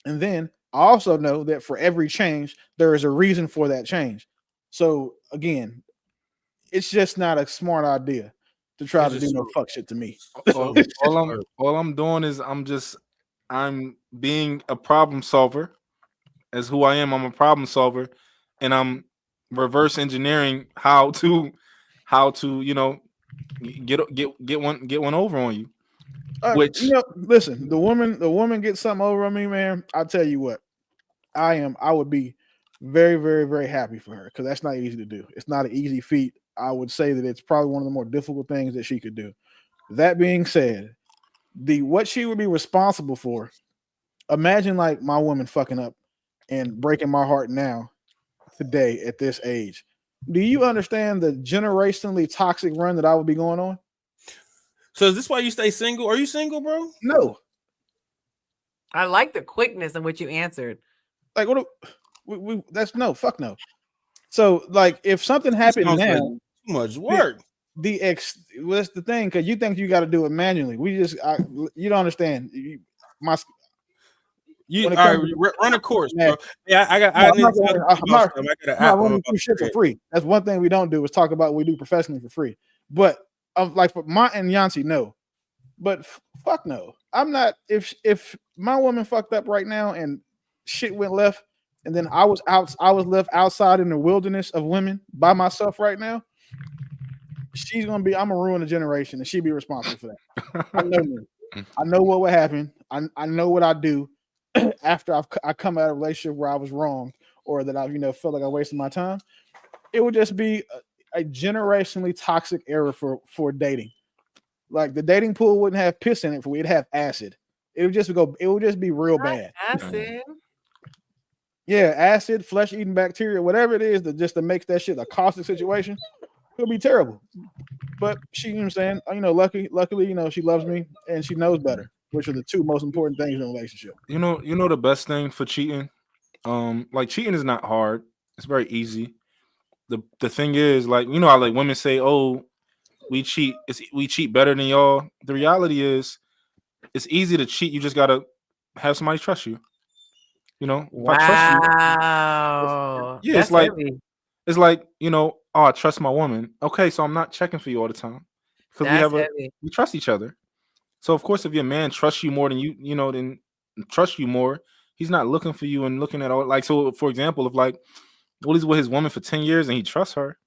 And then I also know that for every change, there is a reason for that change. So again, it's just not a smart idea to try to do no fuck shit to me. all I'm doing is I'm being a problem solver. As who I am, I'm a problem solver, and I'm reverse engineering how to get one over on you. Which listen, the woman gets something over on me, man. I'll tell you what, I would be very, very, very happy for her because that's not easy to do. It's not an easy feat. I would say that it's probably one of the more difficult things that she could do. That being said, what she would be responsible for, imagine like my woman fucking up and breaking my heart now, today at this age. Do you understand the generationally toxic run that I would be going on? So is this why you stay single? Are you single, bro? No. I like the quickness in which you answered. Like what? That's no. Fuck no. So like, if something happened now, like too much work. Well, that's the thing, because you think you got to do it manually. You don't understand. You all right, run a course, bro. Yeah, I'm not running through shit for free. That's one thing we don't do is talk about what we do professionally for free. But like for my and Yonci, no. But fuck no. I'm not. If my woman fucked up right now and shit went left, and then I was left outside in the wilderness of women by myself right now, I'm gonna ruin a generation, and she'd be responsible for that. I know me. I know what would happen. I know what I do after I come out of a relationship where I was wrong or that I felt like I wasted my time. It would just be a generationally toxic era for dating. Like the dating pool wouldn't have piss in it, it'd have acid. It would just be real bad. Acid. Yeah, acid, flesh-eating bacteria, whatever it is that makes that shit a caustic situation, it'll be terrible. But she, you know what I'm saying, luckily, she loves me and she knows better, which are the two most important things in a relationship. You know the best thing for cheating? Like cheating is not hard. It's very easy. The thing is, like, how like women say, "Oh, we cheat better than y'all." The reality is, it's easy to cheat. You just gotta have somebody trust you. If I trust you, Wow. yeah, That's heavy. it's like, oh, I trust my woman. Okay, so I'm not checking for you all the time because That's heavy. we trust each other. So of course, if your man trusts you more than then trust you more, he's not looking for you and looking at all. Like, so for example, if like Willie's with his woman for 10 years and he trusts her,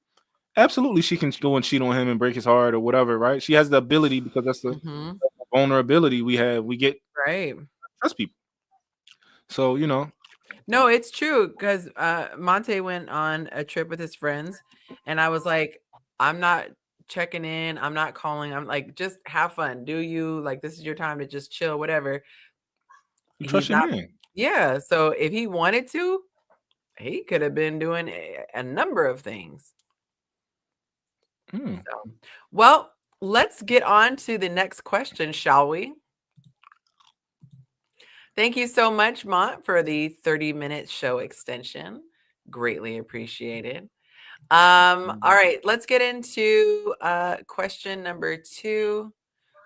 absolutely she can go and cheat on him and break his heart or whatever, right? She has the ability because that's the Hmm. vulnerability we have. We get Right. trust people. So No, it's true because Monte went on a trip with his friends, and I was like, I'm not checking in, I'm not calling, I'm like, just have fun. Do you like this is your time to just chill, whatever. you He's trust your not, man. yeah. So if he wanted to, he could have been doing a number of things. Hmm. So, well, let's get on to the next question, shall we? Thank you so much, Mont, for the 30-minute show extension. Greatly appreciated. All right, let's get into question number 2.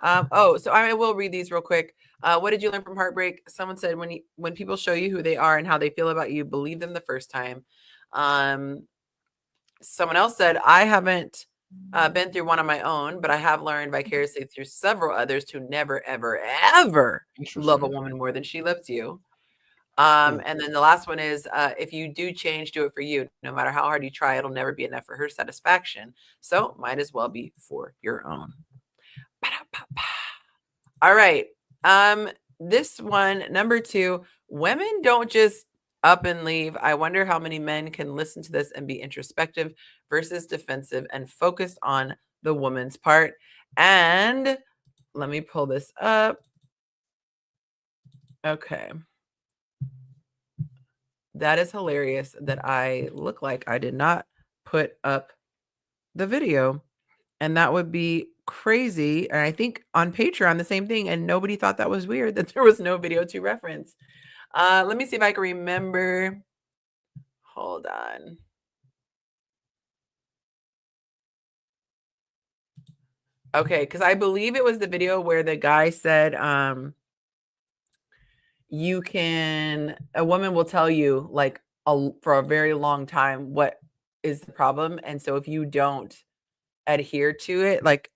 So I will read these real quick. What did you learn from heartbreak? Someone said when people show you who they are and how they feel about you, believe them the first time. Someone else said, I haven't been through one on my own, but I have learned vicariously through several others to never, ever, ever love a woman more than she loves you. And then the last one is, if you do change, do it for you. No matter how hard you try, it'll never be enough for her satisfaction. So might as well be for your own. All right. This one, number 2, women don't just up and leave. I wonder how many men can listen to this and be introspective versus defensive and focused on the woman's part. And let me pull this up. Okay. That is hilarious that I look like I did not put up the video. And that would be crazy. And I think on Patreon, the same thing. And nobody thought that was weird that there was no video to reference. Let me see if I can remember. Hold on. Okay, because I believe it was the video where the guy said, a woman will tell you like for a very long time what is the problem. And so if you don't adhere to it, like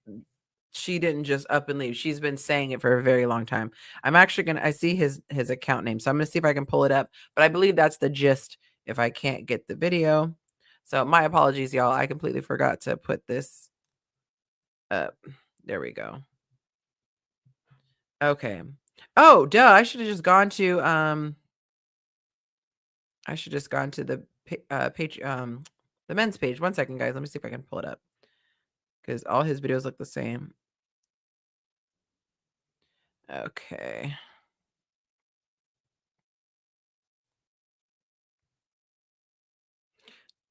she didn't just up and leave. She's been saying it for a very long time. I see his account name. So I'm gonna see if I can pull it up. But I believe that's the gist if I can't get the video. So my apologies, y'all. I completely forgot to put this up. There we go. Okay. Oh, duh. I should have just gone to the page, the men's page. One second, guys. Let me see if I can pull it up. Because all his videos look the same. Okay.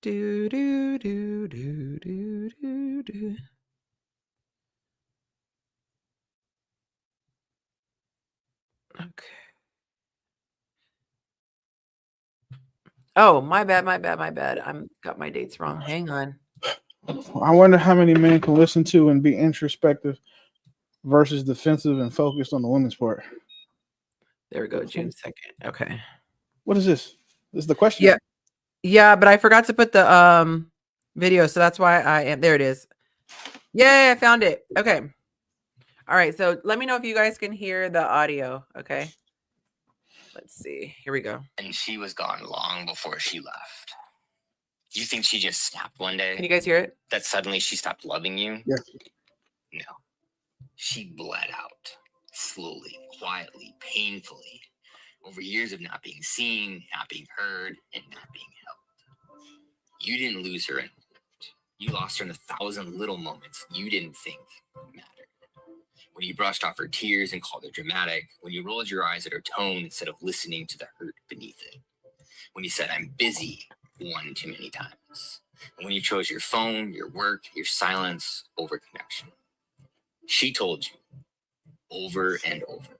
Do do do do do do do. Okay. Oh, my bad. I'm got my dates wrong. Hang on. I wonder how many men can listen to and be introspective versus defensive and focused on the woman's part. There we go. June 2nd. Okay. What is this? This is the question? Yeah. Yeah, but I forgot to put the video, so that's why I am there. It is. Yay, I found it. Okay. All right. So let me know if you guys can hear the audio. Okay. Let's see. Here we go. And she was gone long before she left. You think she just snapped one day? Can you guys hear it? That suddenly she stopped loving you? Yeah. No. She bled out. Slowly, quietly, painfully. Over years of not being seen, not being heard, and not being held. You didn't lose her in a moment. You lost her in 1,000 little moments you didn't think mattered. When you brushed off her tears and called her dramatic. When you rolled your eyes at her tone instead of listening to the hurt beneath it. when you said I'm busy one too many times, and when you chose your phone, your work, your silence over connection. She told you over and over,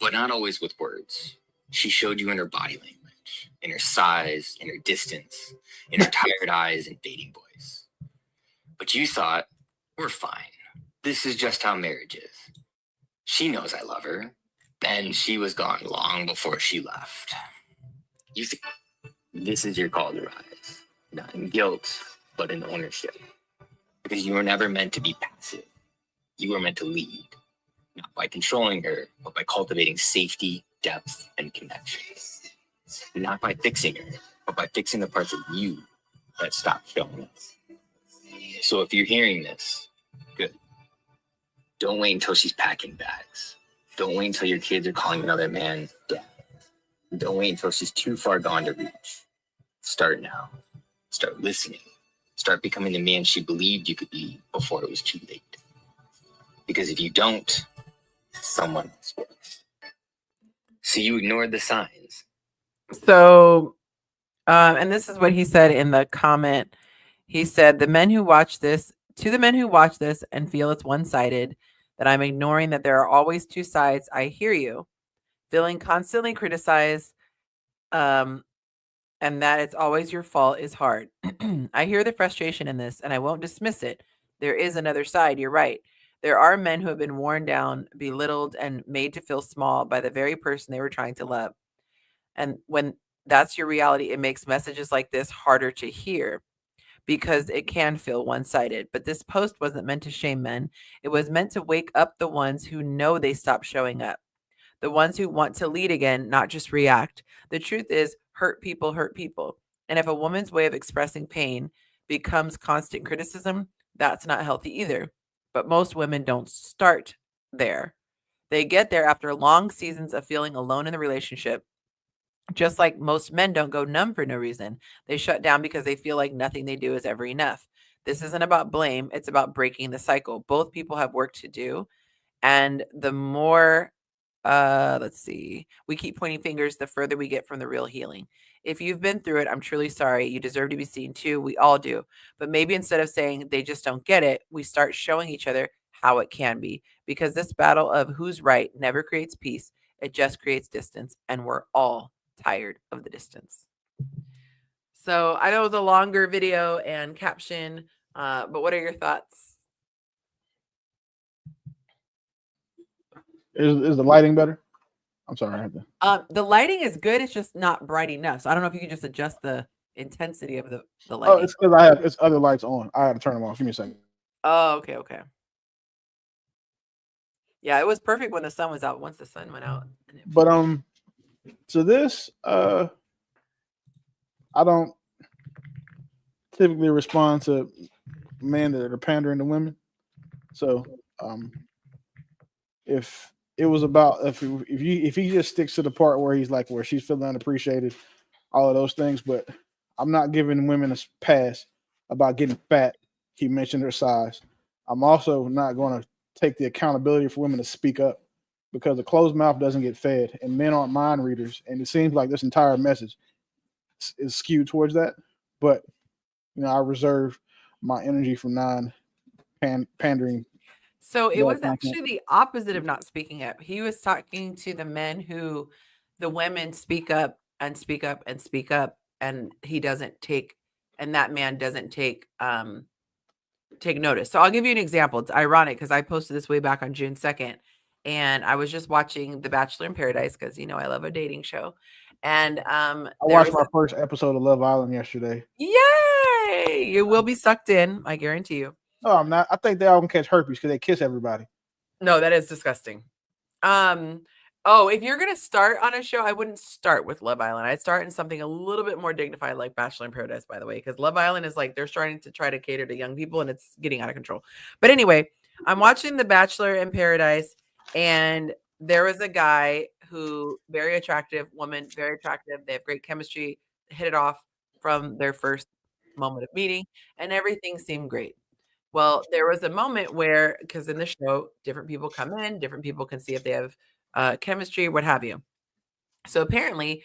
but not always with words. She showed you in her body language, in her size, in her distance, in her tired eyes and fading voice. But you thought, we're fine. This is just how marriage is. She knows I love her, and she was gone long before she left. You think this is your call to rise, not in guilt, but in ownership. Because you were never meant to be passive. You were meant to lead, not by controlling her, but by cultivating safety, depth, and connection. Not by fixing her, but by fixing the parts of you that stopped showing up. So if you're hearing this, good. Don't wait until she's packing bags. Don't wait until your kids are calling another man dad. Don't wait until she's too far gone to reach. Start now. Start listening. Start becoming the man she believed you could be before it was too late. Because if you don't, someone else will. So you ignored the signs. So, and this is what he said in the comment. He said, to the men who watch this and feel it's one-sided, that I'm ignoring that there are always two sides, I hear you. Feeling constantly criticized, and that it's always your fault is hard. I hear the frustration in this, and I won't dismiss it. There is another side. You're right. There are men who have been worn down, belittled, and made to feel small by the very person they were trying to love. And when that's your reality, it makes messages like this harder to hear because it can feel one-sided. But this post wasn't meant to shame men. It was meant to wake up the ones who know they stopped showing up. The ones who want to lead again, not just react. The truth is, hurt people hurt people. And if a woman's way of expressing pain becomes constant criticism, that's not healthy either. But most women don't start there. They get there after long seasons of feeling alone in the relationship. Just like most men don't go numb for no reason. They shut down because they feel like nothing they do is ever enough. This isn't about blame. It's about breaking the cycle. Both people have work to do. And the more let's see, we keep pointing fingers, the further we get from the real healing. If you've been through it, I'm truly sorry. You deserve to be seen too. We all do. But maybe instead of saying they just don't get it, we start showing each other how it can be. Because this battle of who's right never creates peace. It just creates distance. And we're all tired of the distance. So I know it was a longer video and caption, but what are your thoughts? Is the lighting better? I'm sorry. I have to... The lighting is good. It's just not bright enough. So I don't know if you can just adjust the intensity of the lighting. Oh, it's because it's other lights on. I had to turn them off. Give me a second. Oh, okay. Yeah, it was perfect when the sun was out. Once the sun went out. But so this I don't typically respond to men that are pandering to women. So if it was about if he just sticks to the part where he's like where she's feeling unappreciated, all of those things, but I'm not giving women a pass about getting fat. He mentioned her size. I'm also not going to take the accountability for women to speak up because a closed mouth doesn't get fed, and men aren't mind readers. And it seems like this entire message is skewed towards that. But I reserve my energy from pandering. So it was actually the opposite of not speaking up. He was talking to the men who the women speak up and speak up and speak up, and he doesn't take, and that man doesn't take notice. So I'll give you an example. It's ironic because I posted this way back on June 2nd, and I was just watching The Bachelor in Paradise because I love a dating show. And I watched my first episode of Love Island yesterday. Yay! You will be sucked in, I guarantee you. No, I'm not. I think they all can catch herpes because they kiss everybody. No, that is disgusting. Oh, if you're gonna start on a show, I wouldn't start with Love Island. I'd start in something a little bit more dignified, like Bachelor in Paradise, by the way, because Love Island is like they're starting to try to cater to young people, and it's getting out of control. But anyway, I'm watching The Bachelor in Paradise, and there was a guy who very attractive woman, very attractive. They have great chemistry, hit it off from their first moment of meeting, and everything seemed great. Well, there was a moment where, because in the show, different people come in, different people can see if they have chemistry, what have you. So apparently,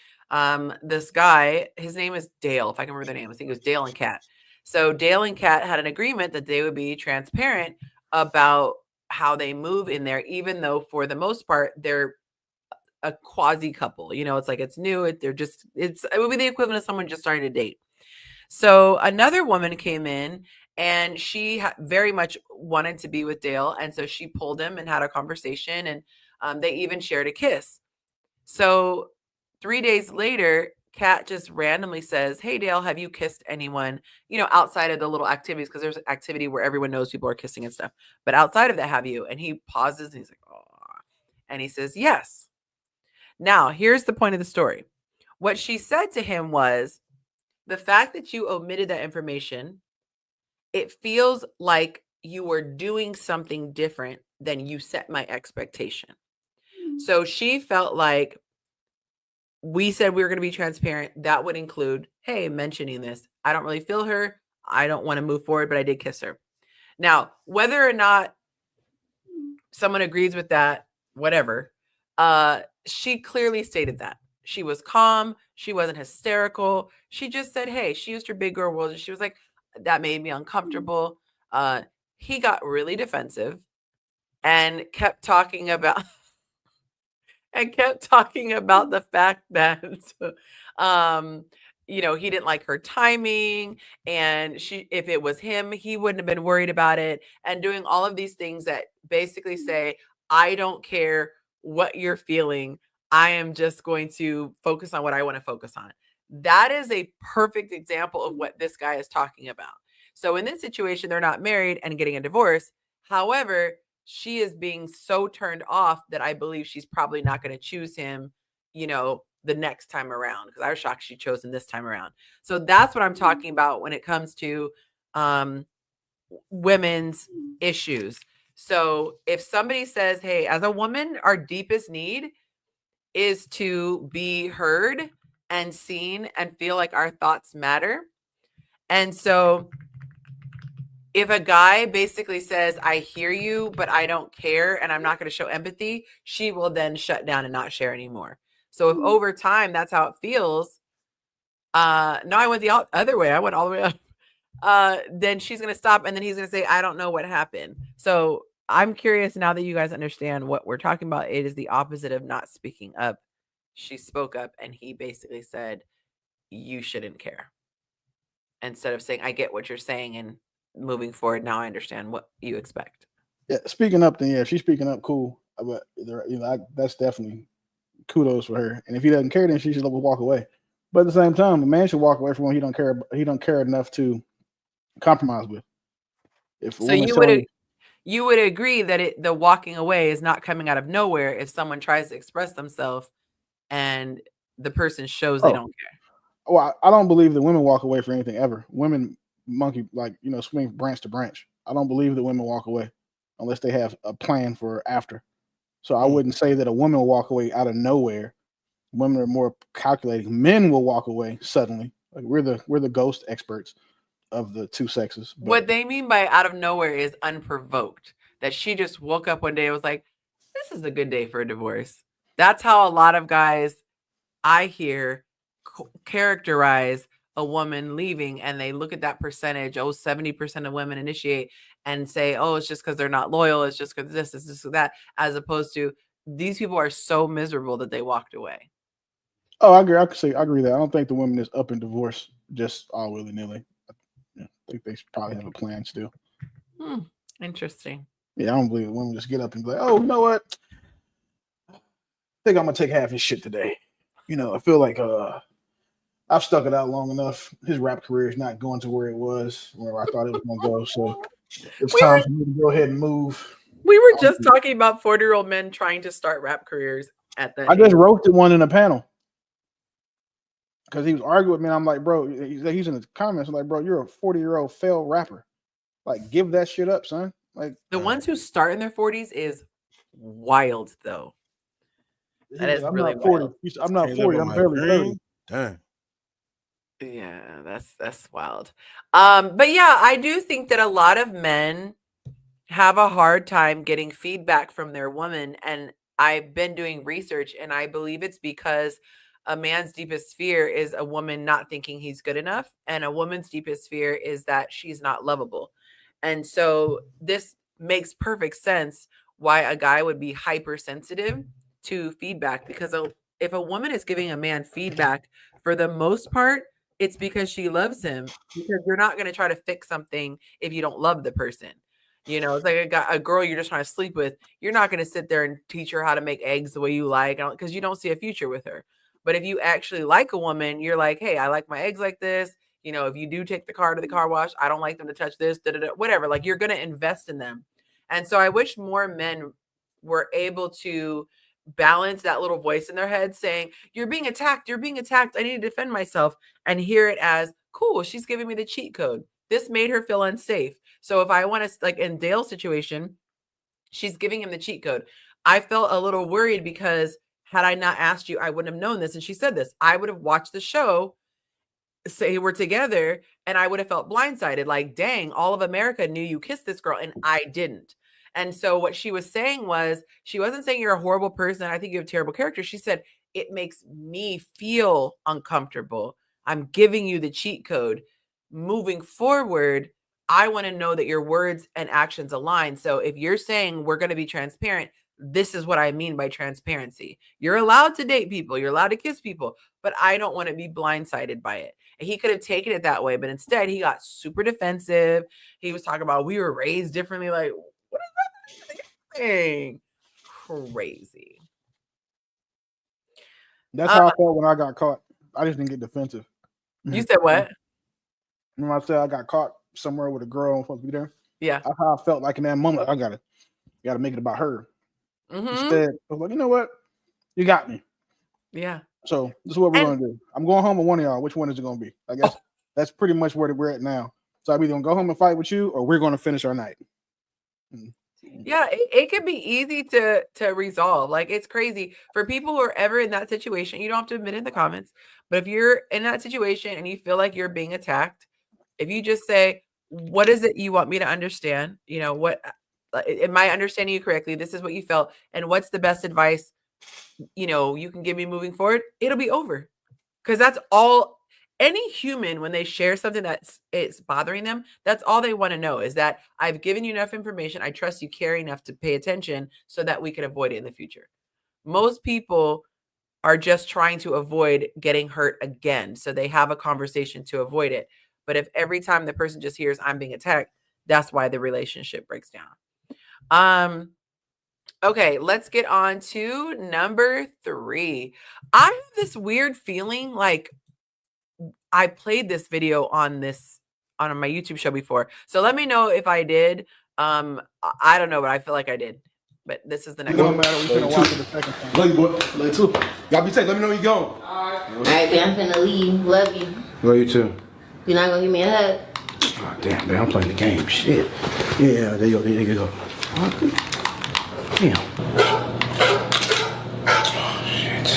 this guy, his name is Dale, if I can remember their name. I think it was Dale and Kat. So Dale and Kat had an agreement that they would be transparent about how they move in there, even though for the most part they're a quasi couple. You know, it's like it's new. It would be the equivalent of someone just starting to date. So another woman came in and she very much wanted to be with Dale, and so she pulled him and had a conversation, and they even shared a kiss. So 3 days later, Kat just randomly says, "Hey Dale, have you kissed anyone, outside of the little activities? Because there's an activity where everyone knows people are kissing and stuff. But outside of that, have you?" And he pauses and he's like, "Oh," and he says, "Yes." Now, here's the point of the story. What she said to him was, the fact that you omitted that information, it feels like you were doing something different than you set my expectation. So she felt like we said we were going to be transparent. That would include, hey, mentioning this. I don't really feel her. I don't want to move forward, but I did kiss her. Now, whether or not someone agrees with that, whatever, she clearly stated that. She was calm. She wasn't hysterical. She just said, hey, she used her big girl world. And she was like, that made me uncomfortable. He got really defensive and kept talking about the fact that he didn't like her timing, and if it was him, he wouldn't have been worried about it, and doing all of these things that basically say, I don't care what you're feeling. I am just going to focus on what I want to focus on. That is a perfect example of what this guy is talking about. So in this situation, they're not married and getting a divorce. However, she is being so turned off that I believe she's probably not going to choose him, the next time around, because I was shocked she chose him this time around. So that's what I'm talking about when it comes to women's issues. So if somebody says, hey, as a woman, our deepest need is to be heard and seen and feel like our thoughts matter. And so if a guy basically says, I hear you, but I don't care, and I'm not going to show empathy, she will then shut down and not share anymore. So if over time that's how it feels, no, I went the other way. I went all the way up. Then she's going to stop, and then he's going to say, I don't know what happened. So I'm curious now that you guys understand what we're talking about. It is the opposite of not speaking up. She spoke up, and he basically said, you shouldn't care. Instead of saying, I get what you're saying, and moving forward, now I understand what you expect. Yeah, speaking up, then she's speaking up, cool. But that's definitely kudos for her. And if he doesn't care, then she should walk away. But at the same time, a man should walk away from when he don't care. He don't care enough to compromise with. So you would agree that the walking away is not coming out of nowhere if someone tries to express themselves and the person shows they don't care. Well, I don't believe that women walk away for anything ever. Women monkey, swing branch to branch. I don't believe that women walk away unless they have a plan for after. So I wouldn't say that a woman will walk away out of nowhere. Women are more calculating. Men will walk away suddenly. Like we're the ghost experts of the two sexes. But what they mean by out of nowhere is unprovoked. That she just woke up one day and was like, this is a good day for a divorce. That's how a lot of guys I hear characterize a woman leaving, and they look at that percentage. 70% of women initiate and say, oh, it's just because they're not loyal. It's just because this, it's just that, as opposed to these people are so miserable that they walked away. Oh, I agree. I agree that I don't think the woman is up in divorce just all willy nilly. I think they probably have a plan still. Interesting. Yeah, I don't believe the women just get up and be like, oh, you know what? I think I'm gonna take half his shit today. I feel like I've stuck it out long enough. His rap career is not going to where it was, where I thought it was going to go. So it's time for me to go ahead and move. We were just talking about 40-year-old men trying to start rap careers at that. I just roasted one in a panel because he was arguing with me. And I'm like, bro, he's in the comments. I'm like, bro, you're a 40-year-old failed rapper. Like, give that shit up, son. Like the ones who start in their 40s is wild, though. That is really not 40. wild. I'm not 40. I'm barely 30. Dang. Yeah, that's wild. But yeah, I do think that a lot of men have a hard time getting feedback from their woman, and I've been doing research, and I believe it's because a man's deepest fear is a woman not thinking he's good enough, and a woman's deepest fear is that she's not lovable. And so this makes perfect sense why a guy would be hypersensitive to feedback, because if a woman is giving a man feedback, for the most part, it's because she loves him, because you're not going to try to fix something if you don't love the person. You know, it's like a girl you're just trying to sleep with. You're not going to sit there and teach her how to make eggs the way you like, because you don't see a future with her. But if you actually like a woman, you're like, hey, I like my eggs like this. You know, if you do take the car to the car wash, I don't like them to touch this, whatever. Like, you're going to invest in them. And so I wish more men were able to balance that little voice in their head saying, you're being attacked. You're being attacked. I need to defend myself, and hear it as, cool, she's giving me the cheat code. This made her feel unsafe. So if I want to, like in Dale's situation, she's giving him the cheat code. I felt a little worried because had I not asked you, I wouldn't have known this. And she said this, I would have watched the show, say we're together, and I would have felt blindsided. Like, dang, all of America knew you kissed this girl and I didn't. And so what she was saying was, she wasn't saying you're a horrible person, I think you have terrible character. She said, it makes me feel uncomfortable. I'm giving you the cheat code. Moving forward, I want to know that your words and actions align. So if you're saying we're going to be transparent, this is what I mean by transparency. You're allowed to date people, you're allowed to kiss people, but I don't want to be blindsided by it. And he could have taken it that way, but instead he got super defensive. He was talking about we were raised differently. Like, what is that thing? Crazy. That's how I felt when I got caught. I just didn't get defensive. You said what? When I said I got caught somewhere with a girl and supposed to be there. Yeah. That's how I felt like in that moment. I gotta make it about her. Instead, I was like, you know what? You got me. Yeah. So this is what we're gonna do. I'm going home with one of y'all. Which one is it gonna be? I guess that's pretty much where we're at now. So I'm either gonna go home and fight with you, or we're gonna finish our night. Yeah, it can be easy to resolve. Like, it's crazy for people who are ever in that situation. You don't have to admit it in the comments, but if you're in that situation and you feel like you're being attacked, if you just say, what is it you want me to understand? You know, what am I understanding you correctly? This is what you felt, and what's the best advice, you know, you can give me moving forward? It'll be over. Because that's all. Any human, when they share something it's bothering them, that's all they want to know, is that I've given you enough information. I trust you care enough to pay attention so that we can avoid it in the future. Most people are just trying to avoid getting hurt again. So they have a conversation to avoid it. But if every time the person just hears I'm being attacked, that's why the relationship breaks down. Okay, let's get on to number 3. I have this weird feeling like I played this video on my YouTube show before. So let me know if I did. I don't know, but I feel like I did. But this is the next one. No matter, we finna watch it the second time. Love you, boy. Love you too. Y'all be safe. Let me know where you going. All right, Ben, I'm finna leave. Love you. Love you too. You're not gonna give me a hug? Oh, damn, man. I'm playing the game. Shit. Yeah, there you go. There you go. Damn. Oh, shit.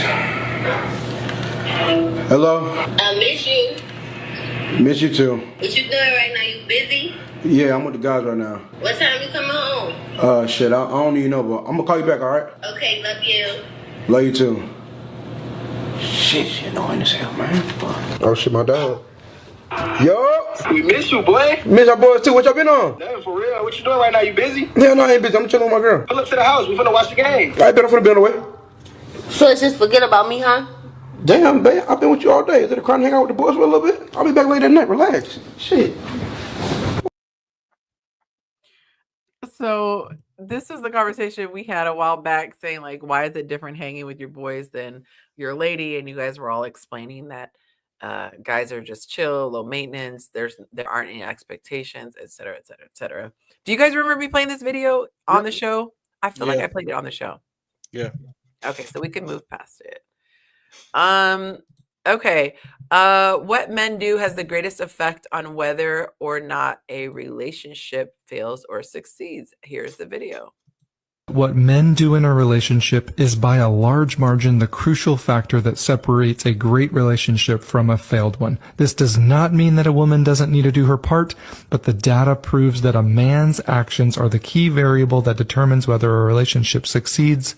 Hello? I miss you. Miss you too. What you doing right now? You busy? Yeah, I'm with the guys right now. What time you coming home? Shit, I don't even know, but I'm gonna call you back, alright? Okay, love you. Love you too. Shit, annoying as hell, man. Oh shit, my dog. Yo! We miss you, boy. Miss our boys too. What y'all been on? Damn, for real. What you doing right now? You busy? Yeah, no, I ain't busy. I'm chilling with my girl. Pull up to the house. We finna watch the game. I better finna be on the way. So let's just forget about me, huh? Damn, babe, I've been with you all day. Is it a crime to hang out with the boys for a little bit? I'll be back later at night. Relax. Shit. So this is the conversation we had a while back, saying like, why is it different hanging with your boys than your lady? And you guys were all explaining that guys are just chill, low maintenance. There aren't any expectations, et cetera, et cetera, et cetera. Do you guys remember me playing this video on the show? I feel like I played it on the show. Yeah. Okay, so we can move past it. Okay. What men do has the greatest effect on whether or not a relationship fails or succeeds. Here's the video. What men do in a relationship is by a large margin the crucial factor that separates a great relationship from a failed one. This does not mean that a woman doesn't need to do her part, but the data proves that a man's actions are the key variable that determines whether a relationship succeeds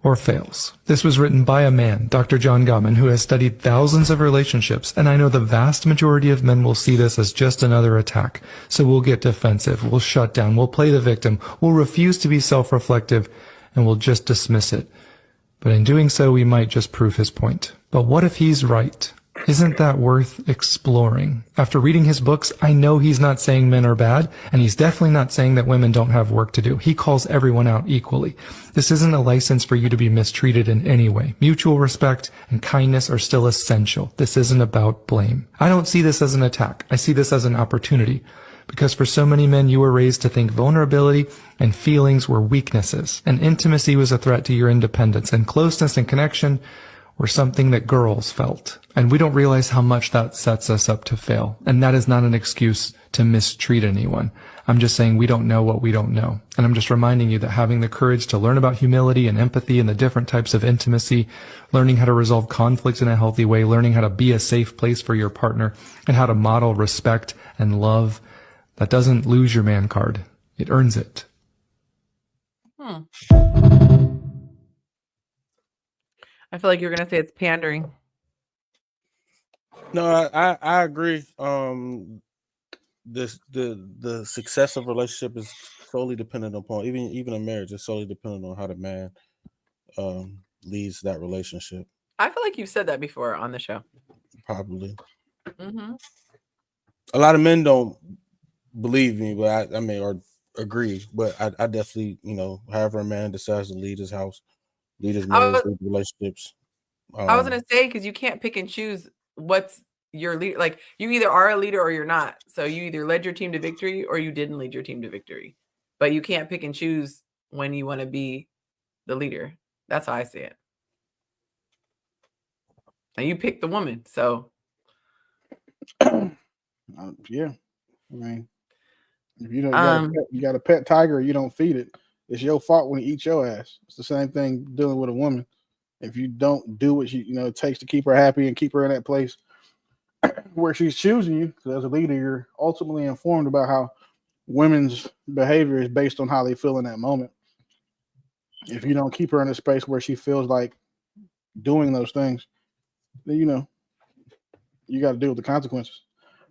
or fails. This was written by a man, Dr. John Gottman, who has studied thousands of relationships, and I know the vast majority of men will see this as just another attack. So we'll get defensive, we'll shut down, we'll play the victim, we'll refuse to be self-reflective, and we'll just dismiss it. But in doing so, we might just prove his point. But what if he's right? Isn't that worth exploring? After reading his books, I know he's not saying men are bad, and he's definitely not saying that women don't have work to do. He calls everyone out equally. This isn't a license for you to be mistreated in any way. Mutual respect and kindness are still essential. This isn't about blame. I don't see this as an attack. I see this as an opportunity. Because for so many men, you were raised to think vulnerability and feelings were weaknesses, and intimacy was a threat to your independence, and closeness and connection were something that girls felt. And we don't realize how much that sets us up to fail. And that is not an excuse to mistreat anyone. I'm just saying we don't know what we don't know. And I'm just reminding you that having the courage to learn about humility and empathy and the different types of intimacy, learning how to resolve conflict in a healthy way, learning how to be a safe place for your partner, and how to model respect and love, that doesn't lose your man card. It earns it. I feel like you're gonna say it's pandering. No, I agree. The success of a relationship is solely dependent upon even a marriage is solely dependent on how the man leads that relationship. I feel like you've said that before on the show. Probably. Mm-hmm. A lot of men don't believe me, but I mean, or agree. But I definitely, however a man decides to lead his house, lead his marriage, lead relationships. I was gonna say, because you can't pick and choose what's your lead. Like, you either are a leader or you're not. So you either led your team to victory or you didn't lead your team to victory. But you can't pick and choose when you want to be the leader. That's how I see it. And you picked the woman, so yeah. I mean, if you don't, you got a pet tiger, you don't feed it. It's your fault when it eats your ass. It's the same thing dealing with a woman. If you don't do what it takes to keep her happy and keep her in that place where she's choosing you, because as a leader, you're ultimately informed about how women's behavior is based on how they feel in that moment. If you don't keep her in a space where she feels like doing those things, then you got to deal with the consequences.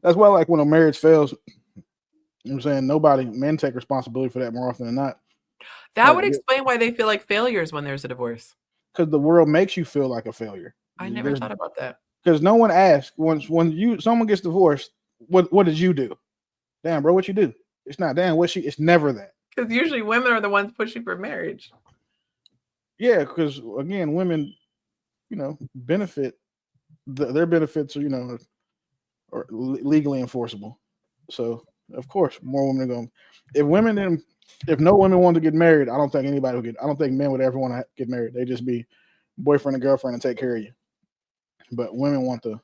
That's why, like, when a marriage fails, I'm saying men take responsibility for that more often than not. That would explain why they feel like failures when there's a divorce. Because the world makes you feel like a failure. I never thought about that. Because no one asks when someone gets divorced, what did you do? Damn, bro, what you do? It's not damn what it's never that. Because usually women are the ones pushing for marriage. Yeah, because again, women, benefit. Their benefits are are legally enforceable. So of course, more women are going. If no women want to get married, I don't think anybody would I don't think men would ever want to get married. They just be boyfriend and girlfriend and take care of you. But women want the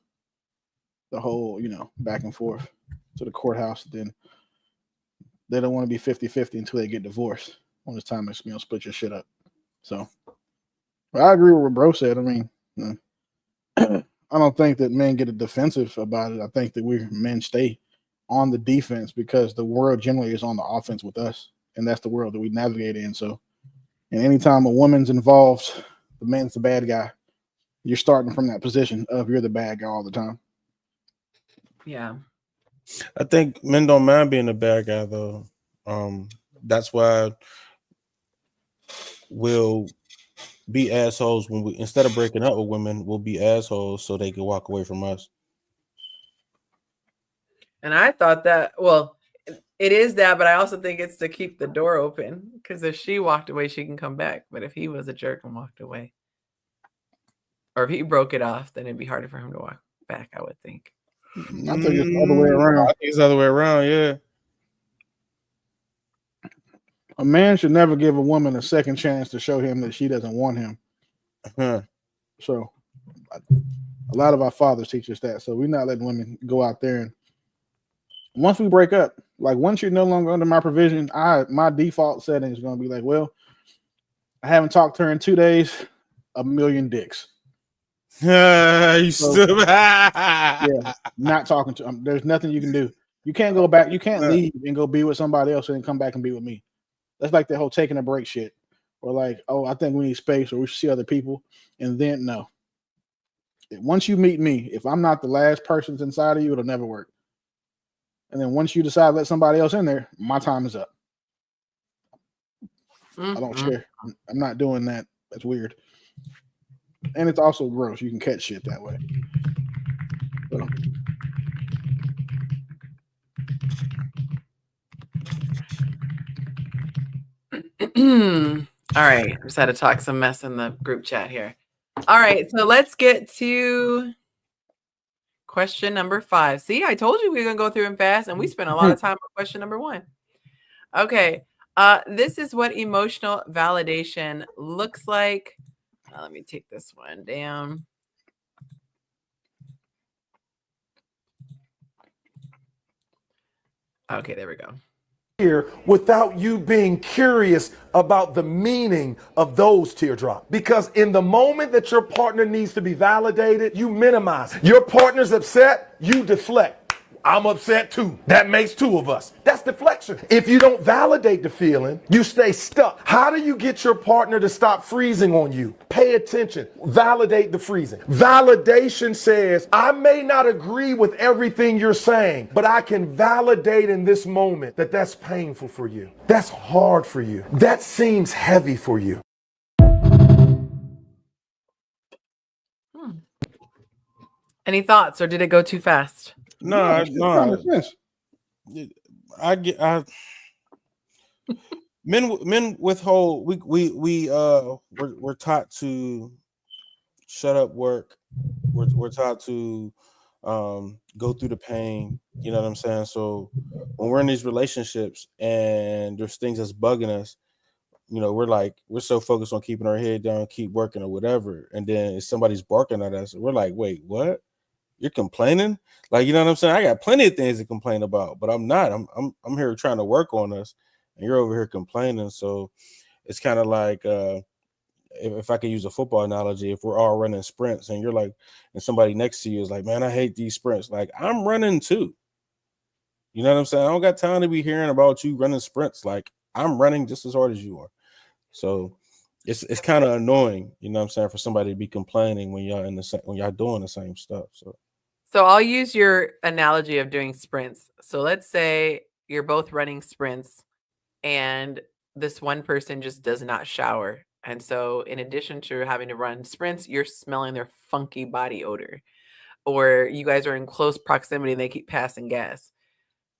whole, back and forth to the courthouse. Then they don't want to be 50-50 until they get divorced. When it's time to split your shit up. So, but I agree with what bro said. I mean, I don't think that men get defensive about it. I think that men stay on the defense because the world generally is on the offense with us. And that's the world that we navigate in. So, and anytime a woman's involved, the man's the bad guy. You're starting from that position of you're the bad guy all the time. Yeah. I think men don't mind being a bad guy, though. That's why we'll be assholes when instead of breaking up with women, we'll be assholes so they can walk away from us. And I thought that, well, it is that, but I also think it's to keep the door open, because if she walked away, she can come back. But if he was a jerk and walked away, or if he broke it off, then it'd be harder for him to walk back, I would think. I think it's the other way around. I think it's the other way around, yeah. A man should never give a woman a second chance to show him that she doesn't want him. So a lot of our fathers teach us that. So we're not letting women go out there. And once we break up, like once you're no longer under my provision, my default setting is going to be like, well, I haven't talked to her in 2 days, a million dicks. Yeah, not talking to him. There's nothing you can do. You can't go back. You can't leave and go be with somebody else and then come back and be with me. That's like the whole taking a break shit. or like, oh, I think we need space or we should see other people. And then no. Once you meet me, if I'm not the last person that's inside of you, it'll never work. And then once you decide to let somebody else in there, my time is up. I don't share. I'm not doing that. That's weird. And it's also gross. You can catch shit that way. But, all right. Just had to talk some mess in the group chat here. All right. So let's get to question number 5. See, I told you we were going to go through them fast, and we spent a lot of time on question number 1. Okay. This is what emotional validation looks like. Let me take this one down. Okay, there we go. Here without you being curious about the meaning of those teardrops. Because in the moment that your partner needs to be validated, you minimize. Your partner's upset, you deflect. I'm upset too. That makes 2 of us. That's deflection. If you don't validate the feeling, you stay stuck. How do you get your partner to stop freezing on you? Pay attention. Validate the freezing. Validation says, I may not agree with everything you're saying, but I can validate in this moment that that's painful for you. That's hard for you. That seems heavy for you. Any thoughts, or did it go too fast? No. Men withhold. We're taught to shut up work. We're taught to go through the pain. You know what I'm saying? So when we're in these relationships and there's things that's bugging us, you know, we're so focused on keeping our head down, keep working or whatever, and then if somebody's barking at us, we're like, wait, what? You're complaining? Like, you know what I'm saying? I got plenty of things to complain about, but I'm not. I'm here trying to work on us, and you're over here complaining. So it's kind of like if I could use a football analogy, if we're all running sprints and you're like, and somebody next to you is like, man, I hate these sprints. Like, I'm running too. You know what I'm saying? I don't got time to be hearing about you running sprints. Like, I'm running just as hard as you are. So it's kind of annoying, you know what I'm saying, for somebody to be complaining when y'all doing the same stuff. So I'll use your analogy of doing sprints. So let's say you're both running sprints and this one person just does not shower. And so in addition to having to run sprints, you're smelling their funky body odor. Or you guys are in close proximity and they keep passing gas.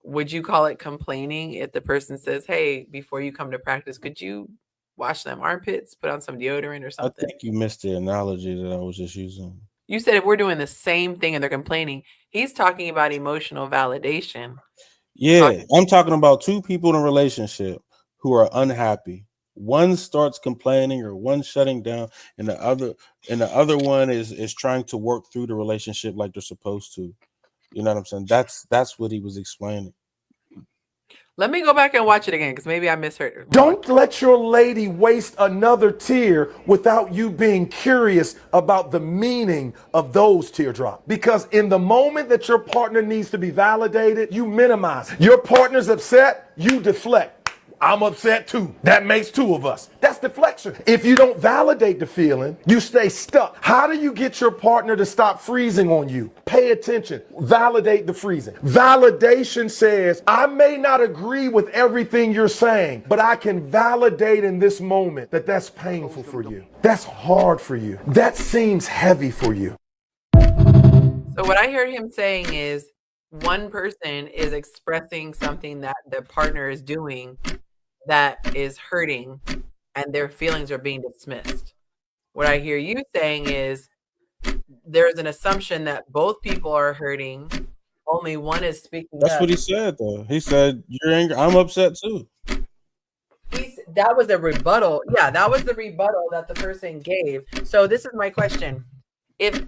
Would you call it complaining if the person says, hey, before you come to practice, could you wash them armpits, put on some deodorant or something? I think you missed the analogy that I was just using. You said if we're doing the same thing and they're complaining, he's talking about emotional validation. Yeah, I'm talking about 2 people in a relationship who are unhappy. One starts complaining or one shutting down, and the other one is trying to work through the relationship like they're supposed to. You know what I'm saying? That's what he was explaining. Let me go back and watch it again because maybe I misheard. Don't let your lady waste another tear without you being curious about the meaning of those teardrops. Because in the moment that your partner needs to be validated, you minimize. Your partner's upset, you deflect. I'm upset too. That makes 2 of us. That's deflection. If you don't validate the feeling, you stay stuck. How do you get your partner to stop freezing on you? Pay attention. Validate the freezing. Validation says, I may not agree with everything you're saying, but I can validate in this moment that that's painful for you. That's hard for you. That seems heavy for you. So what I heard him saying is one person is expressing something that the partner is doing that is hurting and their feelings are being dismissed. What I hear you saying is there's an assumption that both people are hurting. Only one is speaking That's up. what he said, though. He said, you're angry. I'm upset too. That was a rebuttal. Yeah, that was the rebuttal that the person gave. So this is my question.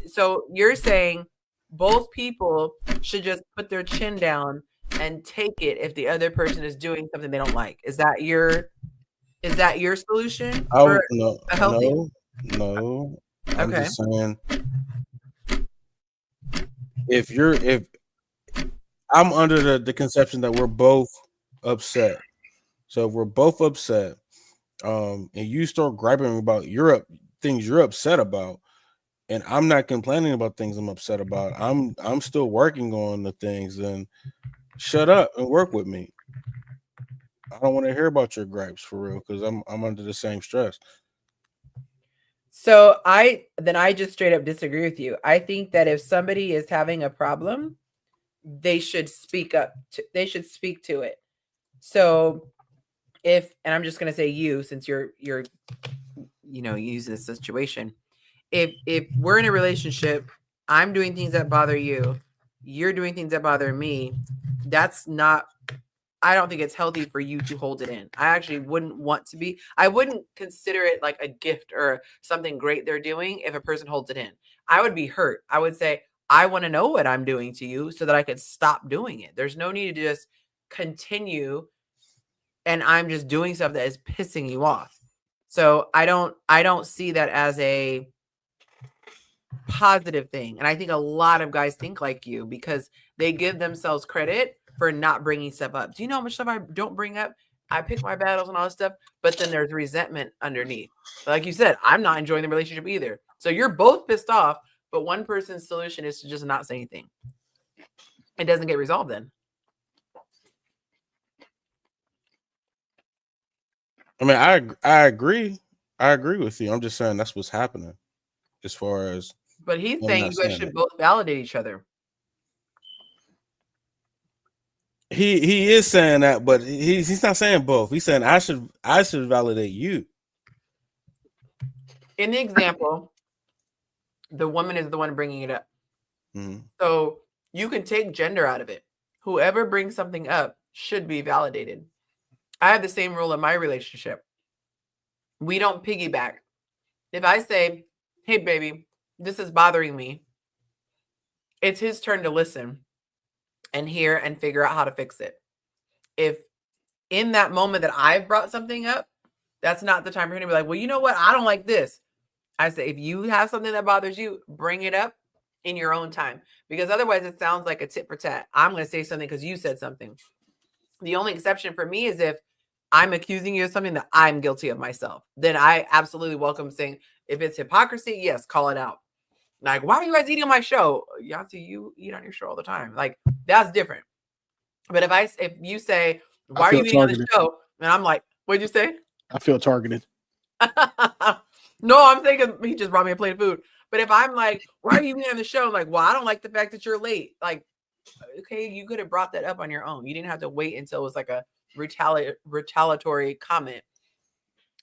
So you're saying both people should just put their chin down and take it if the other person is doing something they don't like. Is that your solution? No. I'm just saying, if I'm under the conception that we're both upset. So if we're both upset, and you start griping about Europe things you're upset about, and I'm not complaining about things I'm upset about. I'm still working on the things. Then shut up and work with me. I don't want to hear about your gripes for real because I'm under the same stress. So I just straight up disagree with you. I think that if somebody is having a problem, they should speak up. They should speak to it. So and I'm just going to say you, since you're using this situation. If we're in a relationship, I'm doing things that bother you, you're doing things that bother me. I don't think it's healthy for you to hold it in. I actually I wouldn't consider it like a gift or something great they're doing if a person holds it in. I would be hurt. I would say, I want to know what I'm doing to you so that I could stop doing it. There's no need to just continue and I'm just doing stuff that is pissing you off. So I don't see that as a positive thing. And I think a lot of guys think like you because they give themselves credit for not bringing stuff up. Do you know how much stuff I don't bring up? I pick my battles and all this stuff, but then there's resentment underneath. Like you said, I'm not enjoying the relationship either. So you're both pissed off, but one person's solution is to just not say anything. It doesn't get resolved then. I mean, I agree. I agree with you. I'm just saying that's what's happening as far as. But he's saying you guys should both validate each other. He is saying that, but he's not saying both. He's saying I should validate you. In the example, the woman is the one bringing it up. Mm-hmm. So you can take gender out of it. Whoever brings something up should be validated. I have the same rule in my relationship. We don't piggyback. If I say, hey, baby, this is bothering me, it's his turn to listen and hear and figure out how to fix it. If in that moment that I've brought something up, that's not the time for him to be like, well, you know what? I don't like this. I say, if you have something that bothers you, bring it up in your own time. Because otherwise it sounds like a tit for tat. I'm going to say something because you said something. The only exception for me is if I'm accusing you of something that I'm guilty of myself. Then I absolutely welcome saying, if it's hypocrisy, yes, call it out. Like, why are you guys eating on my show? Yonci, you eat on your show all the time. Like, that's different. But if you say, why are you eating on the show? And I'm like, what'd you say? I feel targeted. No, I'm thinking he just brought me a plate of food. But if I'm like, why are you eating on the show? I'm like, well, I don't like the fact that you're late. Like, okay, you could have brought that up on your own. You didn't have to wait until it was like a retaliatory comment.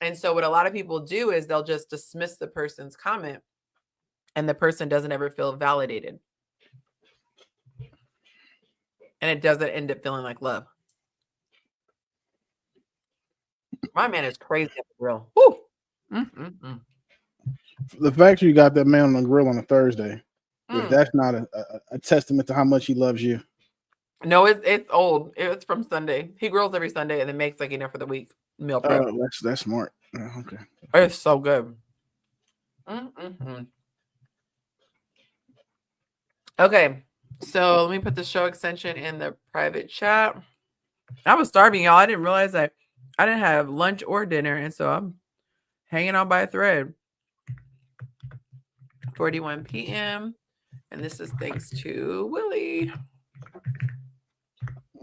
And so what a lot of people do is they'll just dismiss the person's comment and the person doesn't ever feel validated. And it doesn't end up feeling like love. My man is crazy at the grill. Woo! The fact you got that man on the grill on a Thursday, if that's not a testament to how much he loves you. No, it's old. It's from Sunday. He grills every Sunday and then makes like enough for the week meal prep. That's smart. Okay, it's so good. Okay, so let me put the show extension in the private chat. I was starving, y'all. I didn't realize I didn't have lunch or dinner, and so I'm hanging on by a thread. 41 p.m. And this is thanks to Willie.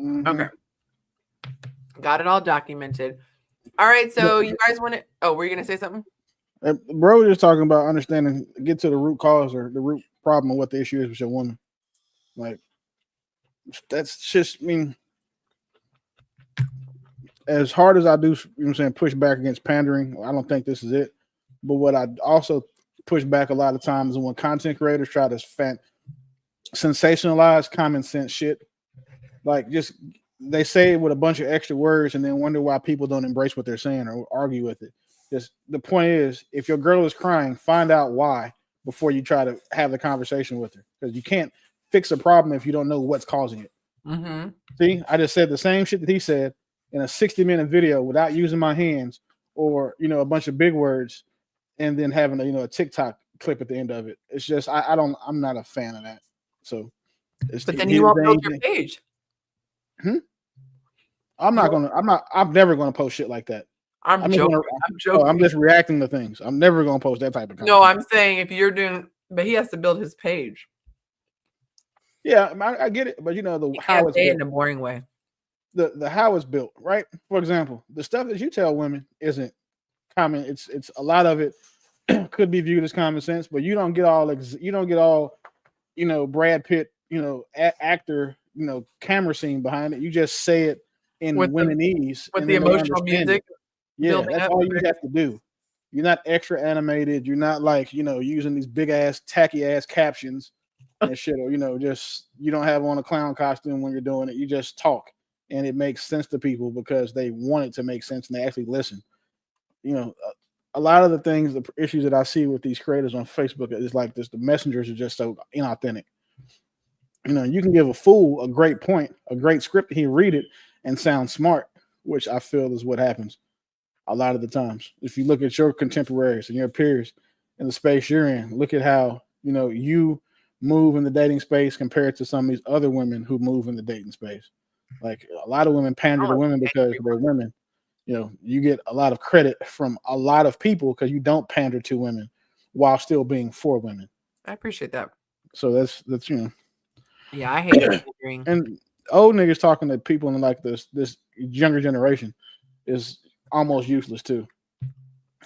Okay. Got it all documented. All right, so you guys want to... Oh, were you going to say something? Bro, just talking about understanding, get to the root cause or the root problem of what the issue is with your woman. Like, that's just, I mean, as hard as I do, you know what I'm saying, push back against pandering, I don't think this is it. But what I also push back a lot of times is when content creators try to sensationalize common sense shit. Like, just they say it with a bunch of extra words and then wonder why people don't embrace what they're saying or argue with it. Just the point is, if your girl is crying, find out why before you try to have the conversation with her, because you can't fix a problem if you don't know what's causing it. See, I just said the same shit that he said in a 60-minute video without using my hands or, you know, a bunch of big words and then having a, you know, a TikTok clip at the end of it. It's just, I'm not a fan of that. So but then you won't build your page. I'm never gonna post shit like that. I'm joking. I'm joking. I'm just reacting to things. I'm never gonna post that type of content. No, I'm saying if you're doing, but he has to build his page. Yeah, I get it, but you know how it's built in a boring way. The how it's built, right? For example, the stuff that you tell women isn't common. It's a lot of it could be viewed as common sense, but you don't get all Brad Pitt, actor, camera scene behind it. You just say it in womenese with the emotional music. Yeah, that's all you have to do. You're not extra animated. You're not like using these big ass tacky ass captions and shit, or just you don't have on a clown costume when you're doing it. You just talk, and it makes sense to people because they want it to make sense and they actually listen. A lot of the things, the issues that I see with these creators on Facebook is like this: the messengers are just so inauthentic. You can give a fool a great point, a great script, he read it and sound smart, which I feel is what happens a lot of the times. If you look at your contemporaries and your peers in the space you're in, look at how you move in the dating space compared to some of these other women who move in the dating space. Like a lot of women pander to women because they're women. You get a lot of credit from a lot of people because you don't pander to women while still being for women. I appreciate that. So that's Yeah, I hate it. And old niggas talking to people in like this younger generation is almost useless too.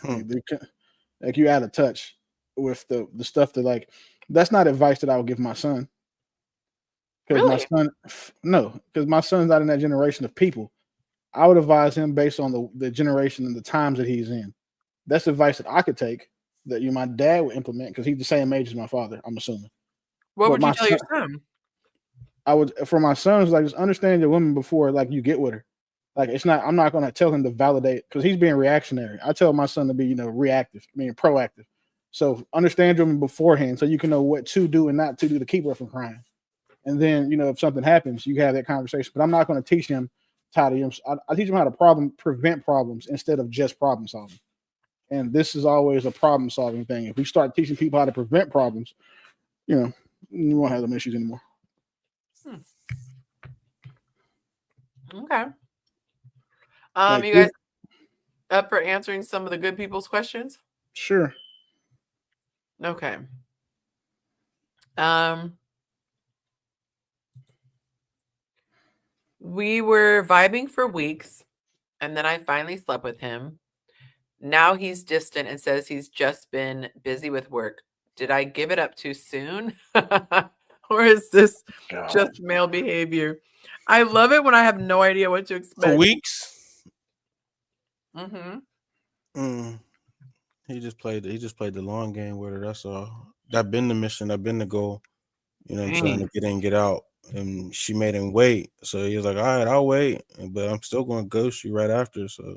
Like you out of touch with the stuff that like that's not advice that I would give my son. Because my son's not in that generation of people. I would advise him based on the generation and the times that he's in. That's advice that I could take that my dad would implement because he's the same age as my father, I'm assuming. What would you tell your son? I would, for my sons, like just understand your woman before like you get with her. Like I'm not gonna tell him to validate because he's being reactionary. I tell my son to be, reactive, meaning proactive. So understand your woman beforehand so you can know what to do and not to do to keep her from crying. And then, if something happens, you have that conversation. But I'm not going to teach him how to. I teach him how to prevent problems instead of just problem solving. And this is always a problem solving thing. If we start teaching people how to prevent problems, you won't have them issues anymore. Okay. You guys up for answering some of the good people's questions? Sure. Okay. We were vibing for weeks, and then I finally slept with him. Now he's distant and says he's just been busy with work. Did I give it up too soon? Or is this just male behavior? I love it when I have no idea what to expect. For weeks? Mm-hmm. He just played the long game with her, that's all. That been the mission, that been the goal. You know what I'm saying? To get in, get out. And she made him wait. So he was like, all right, I'll wait. But I'm still going to ghost you right after. So,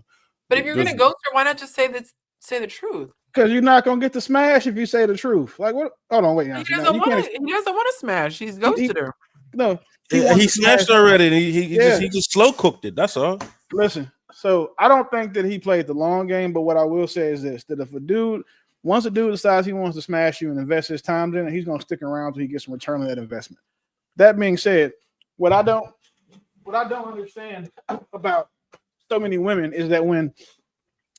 but if you're going to ghost her, why not just say the truth? Because you're not going to get to smash if you say the truth. Like, what? Hold on, wait. He doesn't want to smash. He's ghosted her. No. He smashed already. And he just slow cooked it. That's all. Listen, so I don't think that he played the long game. But what I will say is this, that if once a dude decides he wants to smash you and invest his time in it, he's going to stick around until he gets some return on that investment. That being said, what I don't understand about so many women is that when,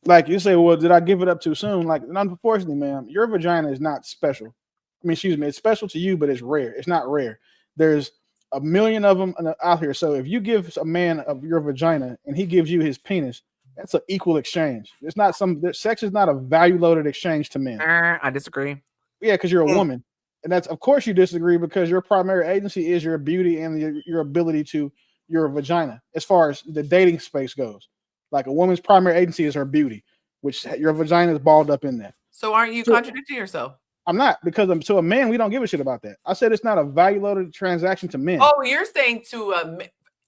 like you say, well, did I give it up too soon? Like, unfortunately, ma'am, your vagina is not special. I mean, excuse me, it's special to you, but it's rare. It's not rare. There's a million of them out here. So if you give a man of your vagina and he gives you his penis, that's an equal exchange. It's not sex is not a value loaded exchange to men. I disagree. Yeah, because you're a woman. And that's, of course, you disagree because your primary agency is your beauty and your ability to your vagina as far as the dating space goes. Like a woman's primary agency is her beauty, which your vagina is balled up in that. So aren't you contradicting yourself? I'm not, because to a man, we don't give a shit about that. I said it's not a value loaded transaction to men. Oh, you're saying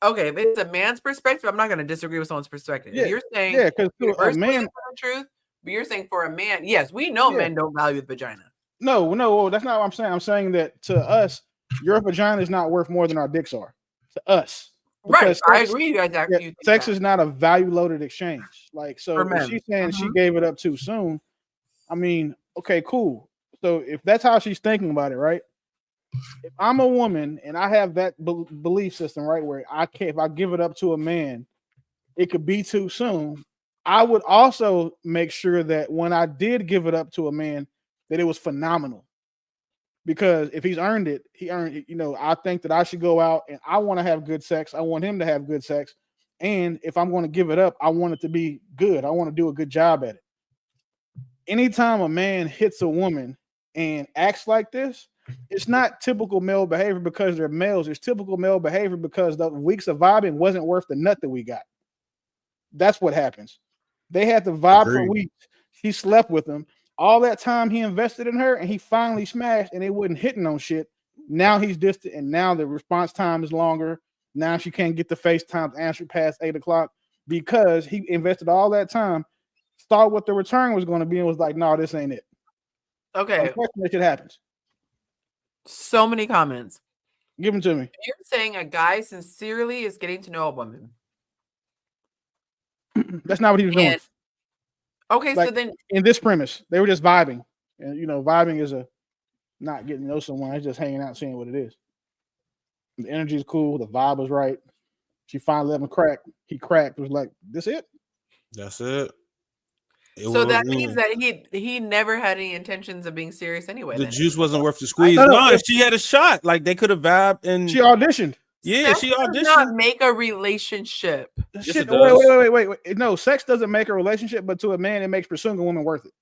okay, if it's a man's perspective, I'm not going to disagree with someone's perspective. Yeah, you're saying because a man, the truth, but you're saying for a man, yes, we know men don't value the vagina. No, that's not what I'm saying. I'm saying that to us, your vagina is not worth more than our dicks are. To us. Right. I agree. You guys sex is not a value loaded exchange. Like, so if she's saying she gave it up too soon, I mean, okay, cool. So if that's how she's thinking about it, right? If I'm a woman and I have that belief system, right, where if I give it up to a man, it could be too soon. I would also make sure that when I did give it up to a man, that it was phenomenal. Because if he's earned it, he earned it. You know, I think that I should go out and I want to have good sex. I want him to have good sex. And if I'm going to give it up, I want it to be good. I want to do a good job at it. Anytime a man hits a woman and acts like this, it's not typical male behavior because they're males. It's typical male behavior because the weeks of vibing wasn't worth the nut that we got. That's what happens. They had to vibe for weeks. He slept with him. All that time he invested in her, and he finally smashed, and they wasn't hitting on shit. Now he's distant, and now the response time is longer. Now she can't get the FaceTime answer past 8 o'clock because he invested all that time, thought what the return was going to be, and was like, no, this ain't it. Okay. Unfortunately, it happens. So many comments. Give them to me. You're saying a guy sincerely is getting to know a woman. That's not what he was doing. Okay, like, so then in this premise, they were just vibing. And you know, vibing is a not getting to know someone, it's just hanging out, seeing what it is. The energy is cool, the vibe was right. She finally let him crack. He cracked. It was like, this it? That's it. So that means that he never had any intentions of being serious anyway. The then. juice wasn't worth the squeeze. No, if she had a shot, like they could have vibed and she auditioned. Yeah, Sex she does auditioned. not make a relationship. Yes, Shit, it does. wait. No, sex doesn't make a relationship, but to a man, it makes pursuing a woman worth it.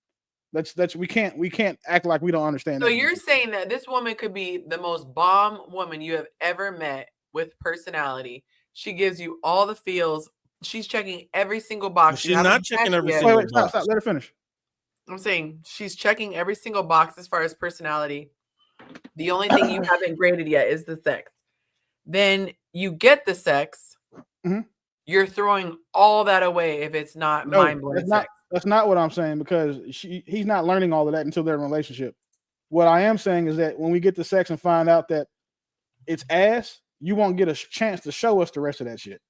That's we can't act like we don't understand. So that. you're saying that this woman could be the most bomb woman you have ever met with personality. She gives you all the feels. She's checking every single box. She's not checking every single box. Stop. Let her finish. I'm saying she's checking every single box as far as personality. The only thing you haven't graded yet is the sex. Then you get the sex. Mm-hmm. You're throwing all that away if it's not mind-blowing sex. That's not what I'm saying, because he's not learning all of that until they're in a relationship. What I am saying is that when we get to sex and find out that it's ass, you won't get a chance to show us the rest of that shit.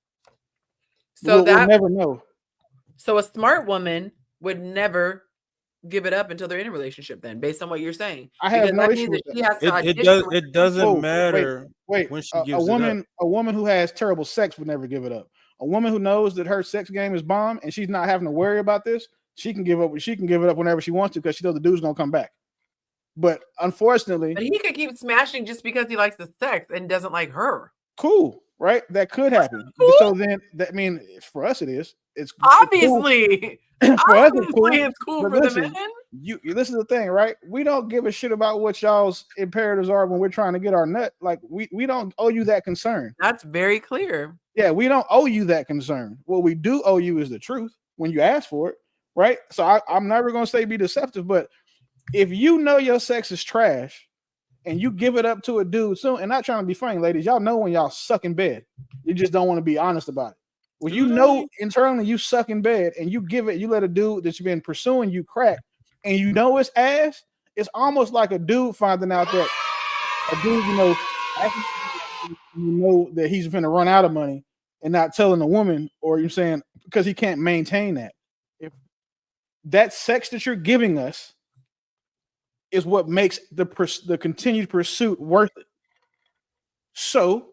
So we'll never know. So a smart woman would never give it up until they're in a relationship, then, based on what you're saying. I have no issue with that. It doesn't matter. Wait. When she gives a woman who has terrible sex would never give it up. A woman who knows that her sex game is bomb and she's not having to worry about this, she can give up. She can give it up whenever she wants to because she knows the dude's gonna come back. But unfortunately, he could keep smashing just because he likes the sex and doesn't like her. Cool, right? That could happen. Cool. So then, for us, it is. It's obviously it's cool. For us, it's cool. It's cool for the men. This is the thing, right? We don't give a shit about what y'all's imperatives are when we're trying to get our nut. Like we don't owe you that concern. That's very clear. Yeah, we don't owe you that concern. What we do owe you is the truth when you ask for it, right? So I'm never gonna say be deceptive, but if you know your sex is trash and you give it up to a dude soon, and not trying to be funny, ladies, y'all know when y'all suck in bed, you just don't want to be honest about it. When you know internally you suck in bed and you give it, you let a dude that's been pursuing you crack, and you know it's ass, it's almost like a dude finding out that a dude, you know that he's going to run out of money and not telling the woman, or you're saying because he can't maintain that. If that sex that you're giving us is what makes the continued pursuit worth it. So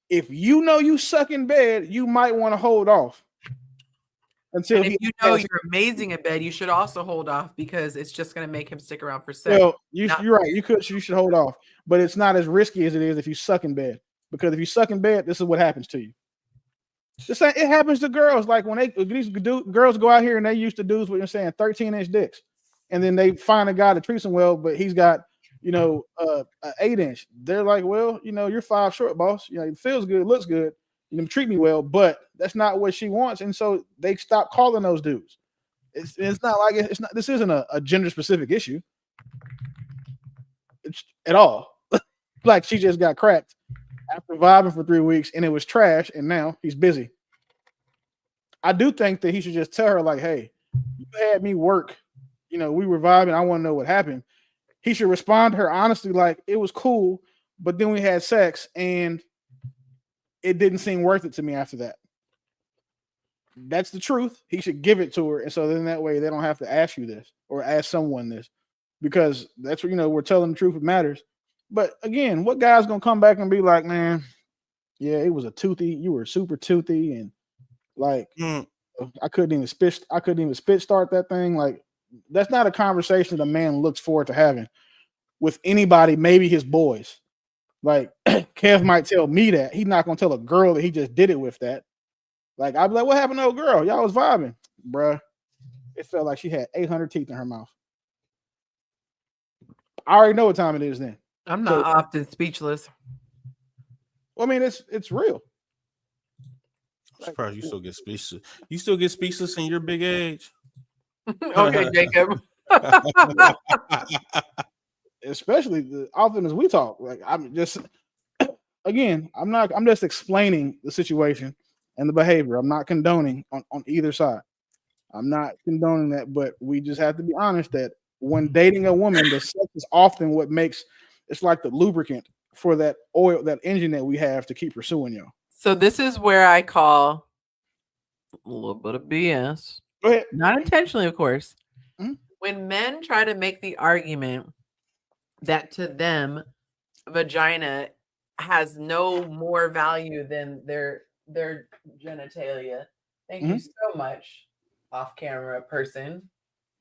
if you know you suck in bed, you might want to hold off until if you know you're amazing in bed. You should also hold off because it's just going to make him stick around for sex. Well, you're right. You should hold off, but it's not as risky as it is if you suck in bed. Because if you suck in bed, this is what happens to you. It happens to girls. Like when these girls go out here and they used to do what you're saying, 13-inch dicks, and then they find a guy that treats them well, but he's got an 8-inch. They're like, well, you're 5 short, boss. It feels good, looks good. Treat me well, but that's not what she wants, and so they stop calling those dudes. It's not like it's not. This isn't a gender specific issue. It's at all. Like she just got cracked after vibing for 3 weeks, and it was trash, and now he's busy. I do think that he should just tell her, like, hey, you had me work. We were vibing. I want to know what happened. He should respond to her honestly, like, it was cool, but then we had sex, and it didn't seem worth it to me after that. That's the truth. He should give it to her, and so then that way they don't have to ask you this or ask someone this, because that's what we're telling the truth. It matters. But again, what guy's gonna come back and be like, man, yeah, it was a toothy. You were super toothy, and like I couldn't even spit start that thing. Like, that's not a conversation that a man looks forward to having with anybody, maybe his boys. Like, Kev might tell me that. He's not gonna tell a girl that he just did it with that. Like, I'd be like, what happened to old girl? Y'all was vibing, bruh. It felt like she had 800 teeth in her mouth. I already know what time it is then. I'm not often speechless. Well, I mean, it's real. I'm surprised you still get speechless. You still get speechless in your big age. Okay, Jacob. Especially often as we talk. Like, I'm just I'm just explaining the situation and the behavior. I'm not condoning on either side. I'm not condoning that, but we just have to be honest that when dating a woman, the sex is often what makes it's like the lubricant for that oil, that engine that we have to keep pursuing y'all. So this is where I call a little bit of BS. Go ahead. Not intentionally, of course. Mm-hmm. When men try to make the argument that to them, vagina has no more value than their genitalia. Thank you so much, off-camera person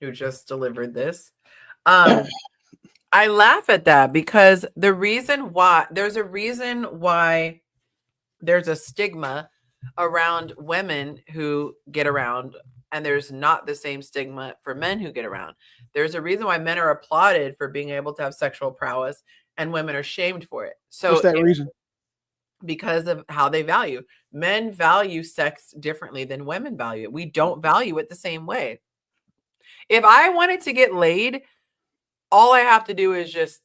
who just delivered this. I laugh at that because there's a reason why there's a stigma around women who get around, and there's not the same stigma for men who get around. There's a reason why men are applauded for being able to have sexual prowess and women are shamed for it. So what's that reason? Because of how they value. Men value sex differently than women value it. We don't value it the same way. If I wanted to get laid, all I have to do is just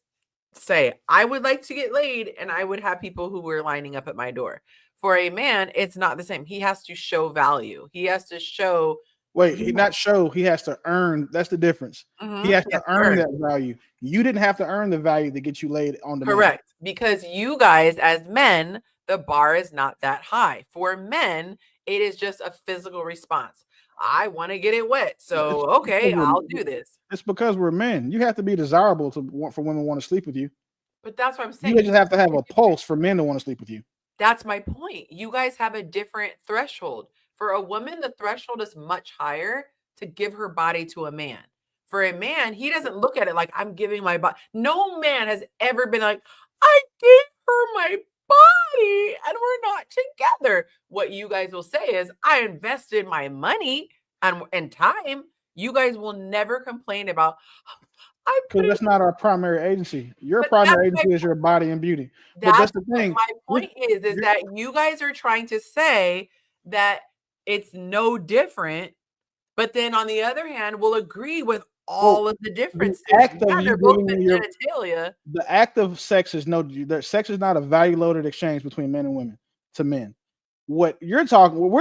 say, I would like to get laid, and I would have people who were lining up at my door. For a man, it's not the same. He has to show value. He has to show. Wait, he has to earn. That's the difference. He has to earn that value. You didn't have to earn the value to get you laid on the correct. Because you guys, as men, the bar is not that high. For men, it is just a physical response. I want to get it wet. So, okay, I'll do this. It's because we're men. You have to be desirable for women to want to sleep with you. But that's what I'm saying. You just have to have a pulse for men to want to sleep with you. That's my point. You guys have a different threshold. For a woman, the threshold is much higher to give her body to a man. For a man, he doesn't look at it like I'm giving my body. No man has ever been like, I gave her my body and we're not together. What you guys will say is, I invested my money and time. You guys will never complain about, because that's not our primary agency. Your primary agency is your body and beauty. But that's the thing. My point is that you guys are trying to say that it's no different, but then on the other hand, we'll agree with all of the differences. The act of sex is sex is not a value loaded exchange between men and women to men. What we're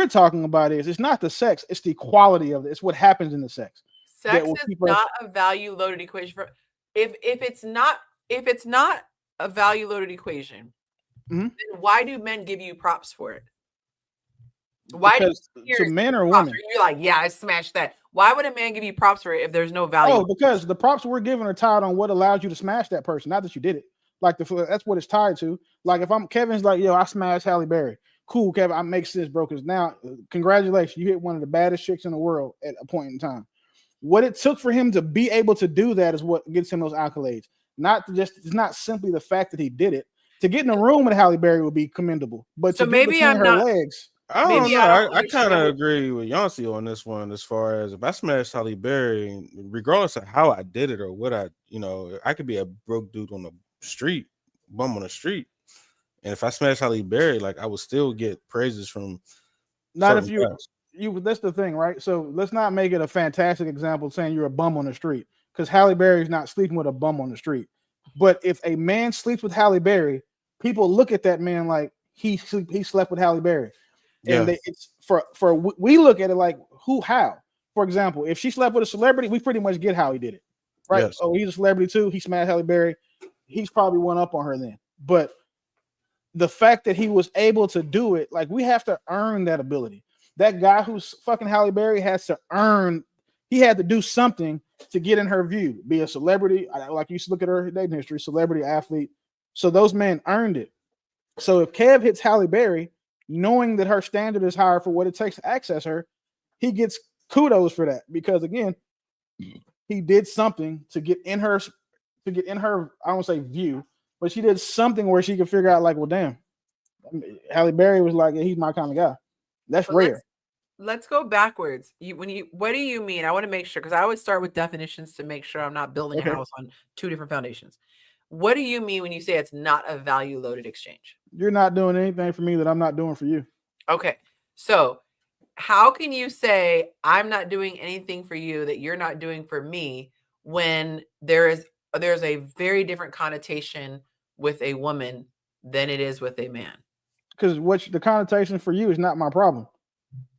talking about is it's not the sex, it's the quality of it. It's what happens in the sex. Sex is not a value loaded equation. For if it's not a value loaded equation, then why do men give you props for it? Why to men or women? You're like, yeah, I smashed that. Why would a man give you props for it if there's no value? Oh, because the props we're giving are tied on what allows you to smash that person, not that you did it. Like that's what it's tied to. Like if Kevin's like, yo, I smashed Halle Berry. Cool, Kevin, I make sense, bro. Because now, congratulations, you hit one of the baddest chicks in the world at a point in time. What it took for him to be able to do that is what gets him those accolades. It's not simply the fact that he did it. To get in a room with Halle Berry would be commendable, but so to maybe between her legs. I don't know. I kind of agree with Yonci on this one. As far as if I smash Halle Berry, regardless of how I did it or what I could be a broke dude on the street, bum on the street, and if I smash Halle Berry, like I would still get praises from. Not if you. That's the thing, right? So let's not make it a fantastic example saying you're a bum on the street, because Halle Berry's not sleeping with a bum on the street. But if a man sleeps with Halle Berry, people look at that man like he slept with Halle Berry. And we look at it like how. For example, if she slept with a celebrity, we pretty much get how he did it, right? Yes. Oh, he's a celebrity too. He smashed Halle Berry. He's probably one up on her then. But the fact that he was able to do it, like we have to earn that ability. That guy who's fucking Halle Berry has to earn. He had to do something to get in her view, be a celebrity. Like you look at her dating history, celebrity, athlete. So those men earned it. So if Kev hits Halle Berry, knowing that her standard is higher for what it takes to access her, he gets kudos for that because again, he did something to get in her, I don't say view, but she did something where she could figure out like, well, damn, Halle Berry was like, yeah, he's my kind of guy. That's rare. Let's go backwards. What do you mean? I want to make sure because I always start with definitions to make sure I'm not building a house on two different foundations. What do you mean when you say it's not a value loaded exchange? You're not doing anything for me that I'm not doing for you. Okay. So how can you say I'm not doing anything for you that you're not doing for me when there's a very different connotation with a woman than it is with a man? Because the connotation for you is not my problem.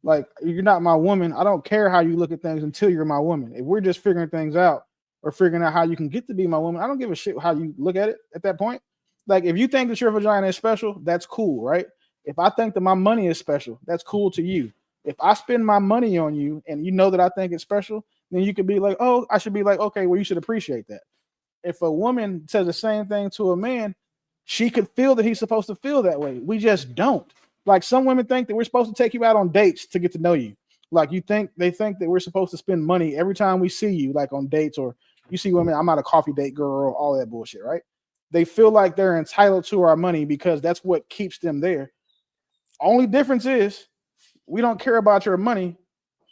Like, you're not my woman. I don't care how you look at things until you're my woman. If we're just figuring things out or figuring out how you can get to be my woman, I don't give a shit how you look at it at that point. Like, if you think that your vagina is special, that's cool, right? If I think that my money is special, that's cool to you. If I spend my money on you and you know that I think it's special, then you could be like, oh, I should be like, okay, well, you should appreciate that. If a woman says the same thing to a man, she could feel that he's supposed to feel that way. We just don't. Like, some women think that we're supposed to take you out on dates to get to know you. Like, they think that we're supposed to spend money every time we see you, like on dates, or you see women, I'm not a coffee date girl, all that bullshit, right? They feel like they're entitled to our money because that's what keeps them there. Only difference is we don't care about your money.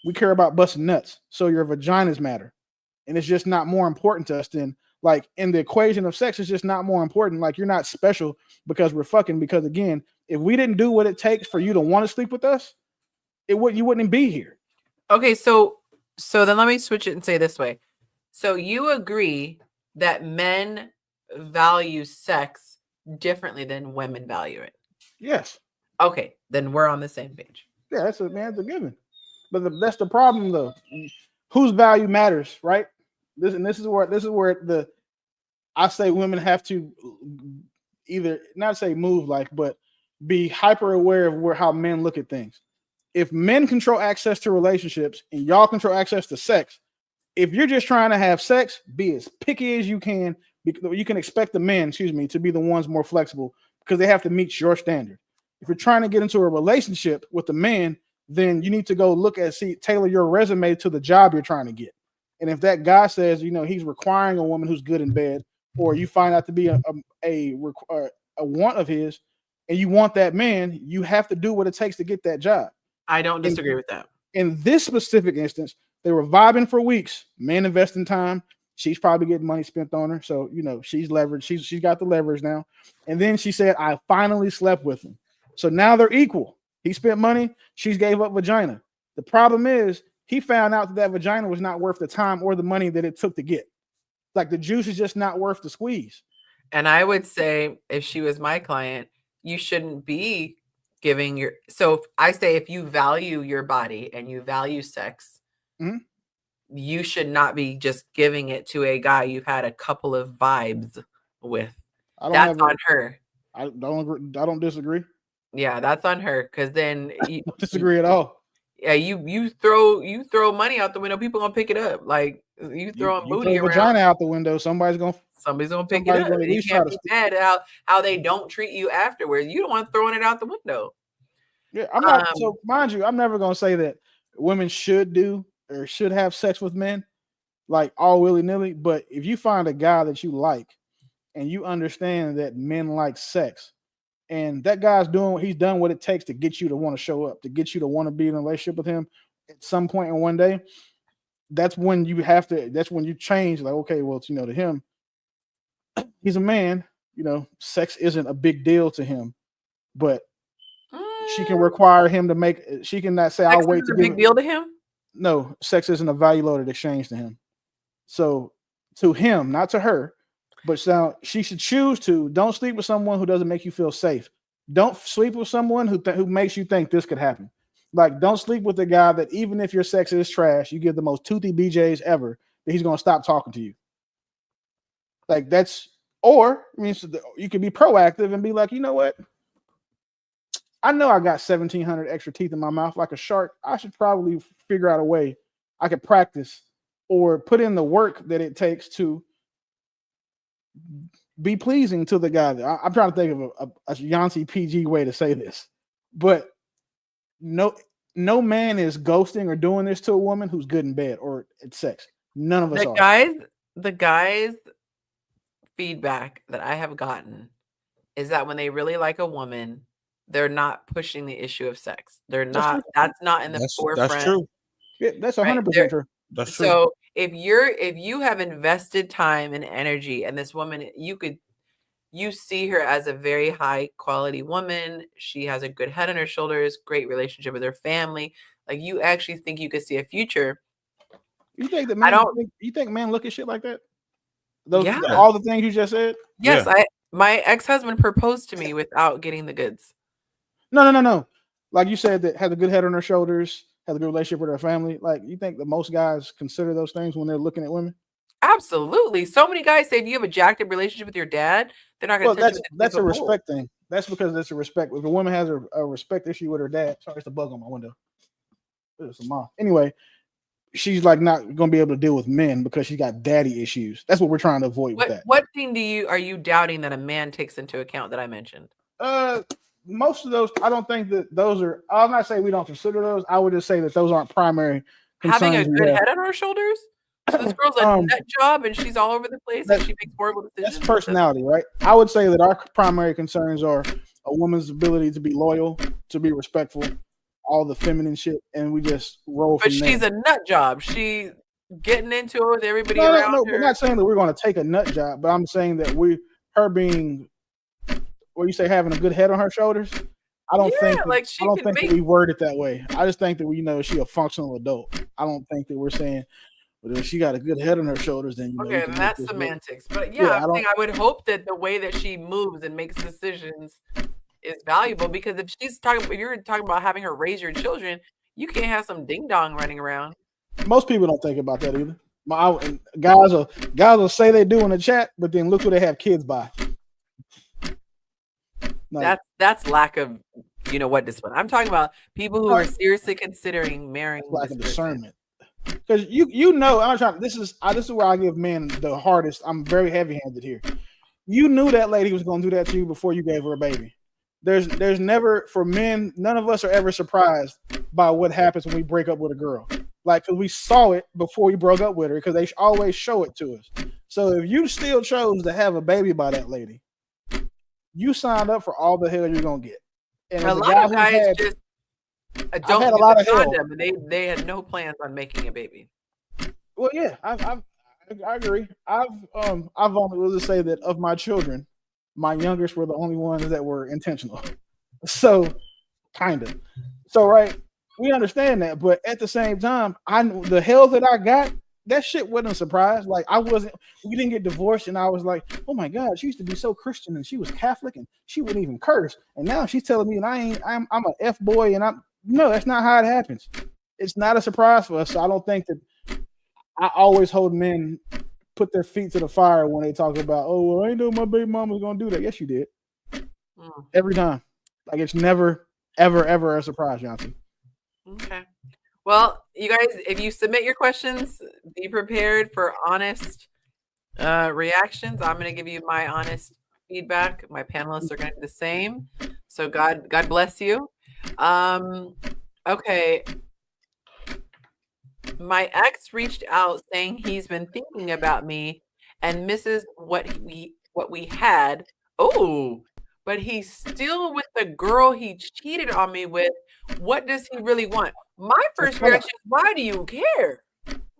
We care about busting nuts. So your vaginas matter. And it's just not more important to us than, like, in the equation of sex, it's just not more important. Like, you're not special because we're fucking. Because again, if we didn't do what it takes for you to want to sleep with us, you wouldn't be here. Okay, so then let me switch it and say this way. So you agree that men value sex differently than women value it? Yes. Okay, then we're on the same page. Yeah, that's a given. But that's the problem, though. Whose value matters, right? This is where I say women have to either not say move like, but be hyper aware of how men look at things. If men control access to relationships and y'all control access to sex, if you're just trying to have sex, be as picky as you can. You can expect the men, to be the ones more flexible because they have to meet your standard. If you're trying to get into a relationship with a man, then you need to go tailor your resume to the job you're trying to get. And if that guy says, he's requiring a woman who's good in bed, or you find out to be a want of his, and you want that man, you have to do what it takes to get that job. I don't disagree with that. In this specific instance, they were vibing for weeks. Man investing time. She's probably getting money spent on her. So, she's leveraged. She's got the leverage now. And then she said, I finally slept with him. So now they're equal. He spent money. She's gave up vagina. The problem is he found out that vagina was not worth the time or the money that it took to get. Like, the juice is just not worth the squeeze. And I would say if she was my client, you shouldn't be giving so I say if you value your body and you value sex, you should not be just giving it to a guy you've had a couple of vibes with. That's on her. I don't disagree. Yeah, that's on her because then you don't disagree at all. Yeah, you throw money out the window, people gonna pick it up. Like you throwing booty throw around. Vagina out the window, somebody's gonna pick it up. You can't be mad at how they don't treat you afterwards. You don't want throwing it out the window. Yeah, I'm not. So mind you, I'm never gonna say that women should do or should have sex with men like all willy-nilly. But if you find a guy that you like and you understand that men like sex, and that guy's he's done what it takes to get you to want to show up, to get you to want to be in a relationship with him at some point in one day, that's when you change. Like, okay, well, to him, he's a man, sex isn't a big deal to him, but she can require him to she cannot say, I'll wait to a big deal to him. No, sex isn't a value loaded exchange to him. So to him, not to her, but so she should choose to don't sleep with someone who doesn't make you feel safe. Don't sleep with someone who makes you think this could happen. Like, don't sleep with a guy that even if your sex is trash, you give the most toothy BJs ever, that he's going to stop talking to you. Like, or you can be proactive and be like, you know what? I know I got 1,700 extra teeth in my mouth like a shark. I should probably figure out a way I could practice or put in the work that it takes to be pleasing to the guy. I'm trying to think of a Yonci PG way to say this, but no, no man is ghosting or doing this to a woman who's good in bed or at sex. None of us are. The guys feedback that I have gotten is that when they really like a woman, they're not pushing the issue of sex. They're not. That's not in the forefront. That's true. Yeah, that's 100% true. That's true. So if you have invested time and energy, and this woman, you see her as a very high quality woman. She has a good head on her shoulders, great relationship with her family. Like, you actually think you could see a future. You think that man? You think men look at shit like that? Yeah. All the things you just said. Yes, my ex-husband proposed to me without getting the goods. No. Like you said, that has a good head on her shoulders, has a good relationship with her family. Like, you think that most guys consider those things when they're looking at women? Absolutely. So many guys say if you have a jacked up relationship with your dad, they're not going to touch you. That's a respect thing. That's because that's a respect. If a woman has a respect issue with her dad, sorry, it's a bug on my window. It's a moth. Anyway, she's like not going to be able to deal with men because she got daddy issues. That's what we're trying to avoid with that. What thing are you doubting that a man takes into account that I mentioned? Most of those, I don't think that those are. I'm not saying we don't consider those. I would just say that those aren't primary concerns. Having a good head on her shoulders. So this girl's a nut job and she's all over the place and she makes horrible decisions. That's personality, right? I would say that our primary concerns are a woman's ability to be loyal, to be respectful, all the feminine shit, and we just roll. But she's a nut job. She getting into it with everybody around her. We're not saying that we're going to take a nut job, but I'm saying that her being, what you say, having a good head on her shoulders. I don't think that we word it that way. I just think that we know she a functional adult. I don't think that we're saying, but if she got a good head on her shoulders, then okay, that's semantics. But I would hope that the way that she moves and makes decisions is valuable, because if you're talking about having her raise your children, you can't have some ding dong running around. Most people don't think about that either. Guys will say they do in the chat, but then look who they have kids by. That's lack of discipline. I'm talking about people who are seriously considering marrying. Lack of discernment. Because I'm trying. This is where I give men the hardest. I'm very heavy-handed here. You knew that lady was going to do that to you before you gave her a baby. There's never, for men, none of us are ever surprised by what happens when we break up with a girl. Like, because we saw it before we broke up with her, because they always show it to us. So if you still chose to have a baby by that lady, you signed up for all the hell you're gonna get. And a lot of guys just don't get a condom, and they had no plans on making a baby. Well, yeah, I agree. I've only will just say that of my children, my youngest were the only ones that were intentional. So, kind of. So, right, we understand that, but at the same time, the hell that I got, that shit wasn't a surprise. Like, we didn't get divorced, and I was like, oh my God, she used to be so Christian, and she was Catholic, and she wouldn't even curse, and now she's telling me, and I'm an F boy, and no, that's not how it happens. It's not a surprise for us. So I don't think that. I always hold men put their feet to the fire when they talk about, oh, well, I ain't know my baby mama was gonna do that. Yes, you did. Every time. Like, it's never, ever, ever a surprise, Yonci. Okay. Well, you guys, if you submit your questions, be prepared for honest reactions. I'm going to give you my honest feedback. My panelists are going to do the same. So God bless you. Okay. My ex reached out saying he's been thinking about me and misses what we had. Oh, but he's still with the girl he cheated on me with. What does he really want? My first reaction is, why do you care?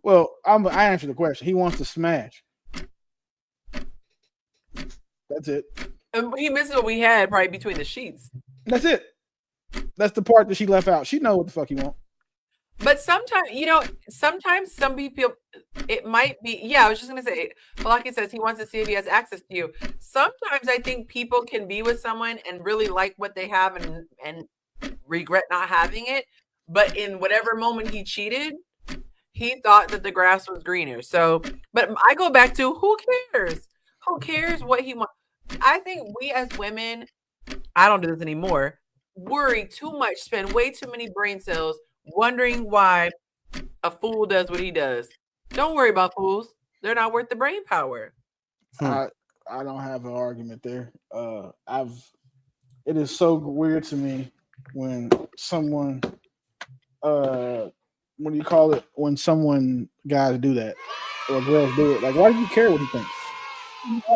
Well, I answered the question. He wants to smash. That's it. And he misses what we had probably between the sheets. That's it. That's the part that she left out. She knows what the fuck he wants. But sometimes some people, it might be, I was just going to say, Palaki says he wants to see if he has access to you. Sometimes I think people can be with someone and really like what they have and regret not having it. But in whatever moment he cheated, he thought that the grass was greener. So, but I go back to, who cares? Who cares what he wants? I think we as women, I don't do this anymore, worry too much, spend way too many brain cells wondering why a fool does what he does. Don't worry about fools. They're not worth the brain power. I don't have an argument there. It is so weird to me when someone what do you call it when guys do that or girls do it? Like, why do you care what he thinks?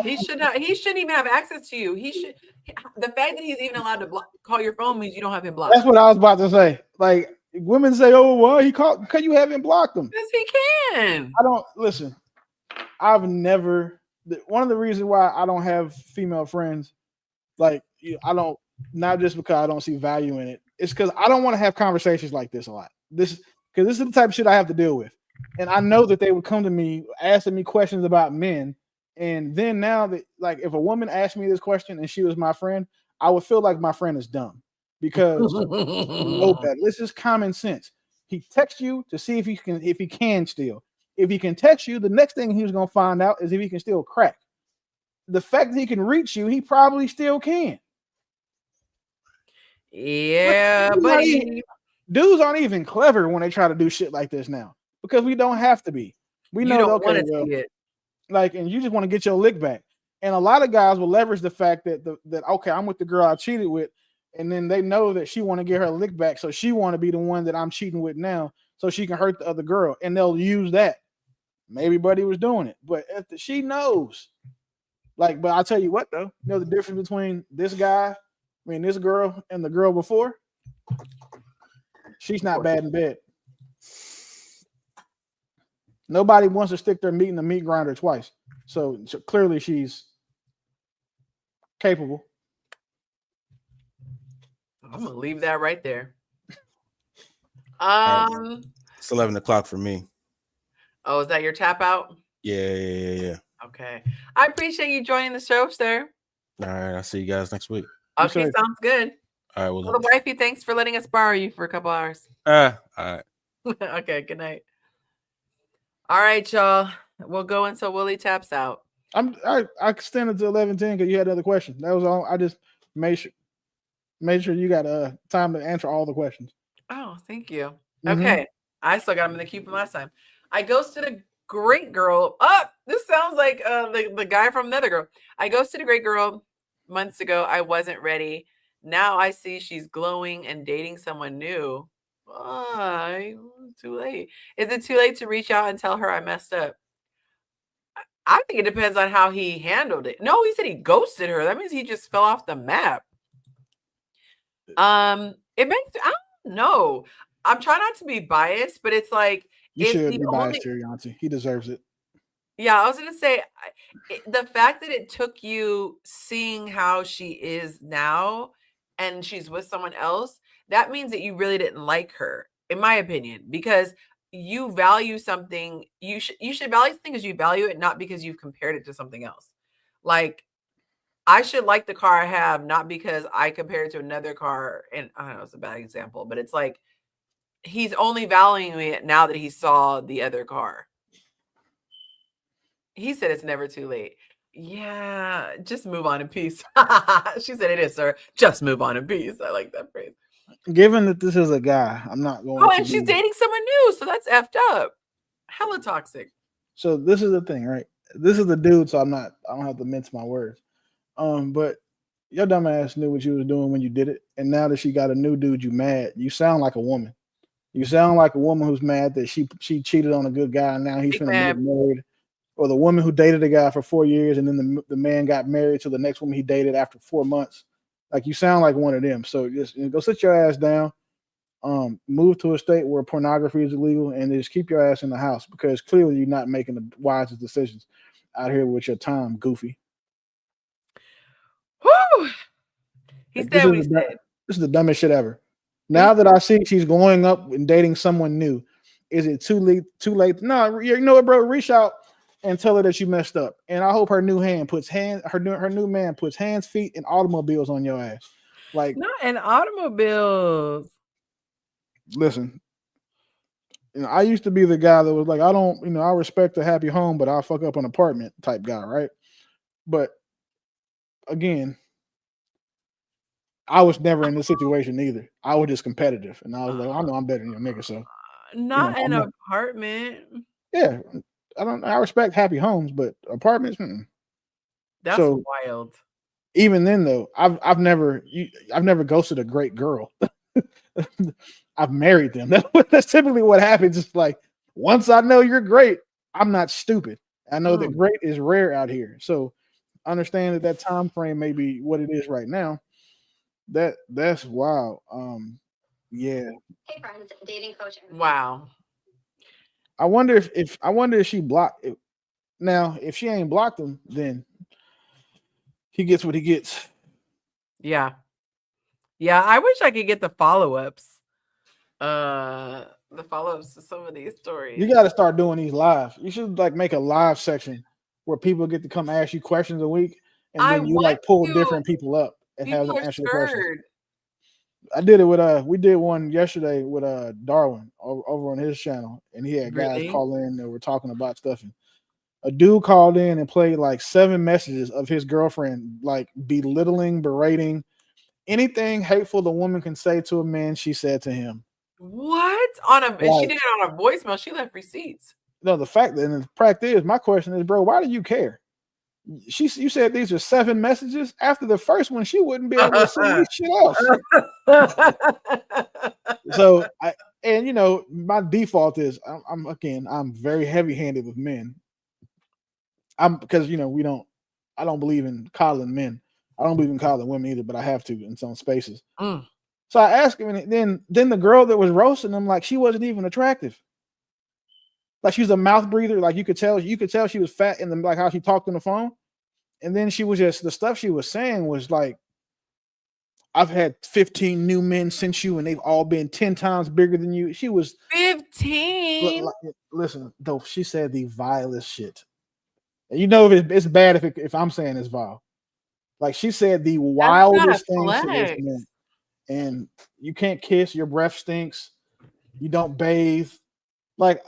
He shouldn't even have access to you. The fact that he's even allowed to call your phone means you don't have him blocked. That's what I was about to say. Like, women say, "Oh, well, he called." Can you haven't blocked him? Yes, he can. I don't listen. I've never. One of the reasons why I don't have female friends, like I don't, not just because I don't see value in it. It's because I don't want to have conversations like this a lot. Because this is the type of shit I have to deal with, and I know that they would come to me asking me questions about men, and then now that like if a woman asked me this question and she was my friend, I would feel like my friend is dumb because know better. This is common sense. He texts you to see if he can steal. If he can text you, the next thing he's gonna find out is if he can steal crack. The fact that he can reach you, he probably still can. Yeah, but dudes aren't even clever when they try to do shit like this now because we don't have to be. We know don't want to see it. Like, and you just want to get your lick back. And a lot of guys will leverage the fact that okay, I'm with the girl I cheated with, and then they know that she want to get her lick back, so she want to be the one that I'm cheating with now, so she can hurt the other girl, and they'll use that. Maybe Buddy was doing it, but she knows. Like, but I'll tell you what though, you know the difference between this girl and the girl before? She's not bad in bed. Nobody wants to stick their meat in the meat grinder twice. So clearly she's capable. I'm gonna leave that right there. It's 11 o'clock for me. Oh, is that your tap out? Yeah. Okay. I appreciate you joining the show, sir. All right, I'll see you guys next week. Okay, sounds good. All right, well, little wifey, thanks for letting us borrow you for a couple hours. All right. Okay, good night. All right, y'all. We'll go until Willie taps out. I extended to 11:10 because you had another question. That was all. I just made sure you got time to answer all the questions. Oh, thank you. Okay. I still got him in the queue from last time. I ghosted a great girl. This sounds like the guy from Another Girl. I ghosted a great girl months ago. I wasn't ready. Now I see she's glowing and dating someone new. Too late. Is it too late to reach out and tell her I messed up? I think it depends on how he handled it. No, he said he ghosted her. That means he just fell off the map. It makes, I don't know. I'm trying not to be biased, but it's like you should be biased here, Yonci. He deserves it. Yeah, I was gonna say the fact that it took you seeing how she is now and she's with someone else, that means that you really didn't like her, in my opinion, because you value something. You should value something because you value it, not because you've compared it to something else. Like, I should like the car I have, not because I compare it to another car. And I don't know, it's a bad example, but it's like he's only valuing it now that he saw the other car. He said it's never too late. Yeah, just move on in peace. She said it is, sir. Just move on in peace. I like that phrase. Given that this is a guy, I'm not going. Oh, and she's dating someone new, so that's effed up. Hella toxic. So this is the thing, right? This is the dude, so I don't have to mince my words. But your dumb ass knew what you was doing when you did it, and now that she got a new dude, you mad. You sound like a woman. You sound like a woman who's mad that she cheated on a good guy, and now he's gonna get married. Or the woman who dated a guy for 4 years, and then the man got married to the next woman he dated after 4 months. Like, you sound like one of them. So just go sit your ass down, move to a state where pornography is illegal, and just keep your ass in the house, because clearly you're not making the wisest decisions out here with your time, goofy. Whew. This is the dumbest shit ever. Now that I see she's glowing up and dating someone new, is it too late? No, you know what, bro? Reach out and tell her that you messed up. And I hope her new man puts hands, feet, and automobiles on your ass. Like, not in automobiles. Listen, I used to be the guy that was like, I respect a happy home, but I'll fuck up an apartment type guy, right? But again, I was never in this situation either. I was just competitive, and I was like, I know I'm better than your nigga, so not an apartment. Yeah. I respect happy homes, but apartments. That's wild. Even then, though, I've never ghosted a great girl. I've married them. That's typically what happens. It's like once I know you're great, I'm not stupid. I know that great is rare out here. So understand that time frame may be what it is right now. That's wild. Yeah. Hey friends, dating coach. Wow. I wonder if she blocked it. Now, if she ain't blocked him, then he gets what he gets. Yeah. Yeah, I wish I could get the follow-ups. The follow-ups to some of these stories. You got to start doing these live. You should like make a live section where people get to come ask you questions a week, and then you like pull different people up and have them People are answer the questions. scared. I did it with we did one yesterday with Darwin over on his channel, and he had guys Really? call in that were talking about stuff. And a dude called in and played like 7 messages of his girlfriend, like belittling, berating, anything hateful the woman can say to a man, she said to him. What? On a and she Like- did it on a voicemail. She left receipts. No, the fact that, and the practice is, my question is, bro, why do you care? You said these are 7 messages. After the first one, she wouldn't be able to send me shit else. So you know, my default is I'm very heavy-handed with men. Because you know I don't believe in coddling men. I don't believe in coddling women either, but I have to in some spaces. So I asked him, and then the girl that was roasting him, like, she wasn't even attractive. Like, she was a mouth breather. Like, you could tell she was fat in the, like, how she talked on the phone. And then she was just, the stuff she was saying was like, I've had 15 new men since you, and they've all been 10 times bigger than you. She was 15. Listen, though, she said the vilest shit. And you know, it's bad if I'm saying it's vile. Like, she said the wildest things to this man. And you can't kiss, your breath stinks, you don't bathe. Like,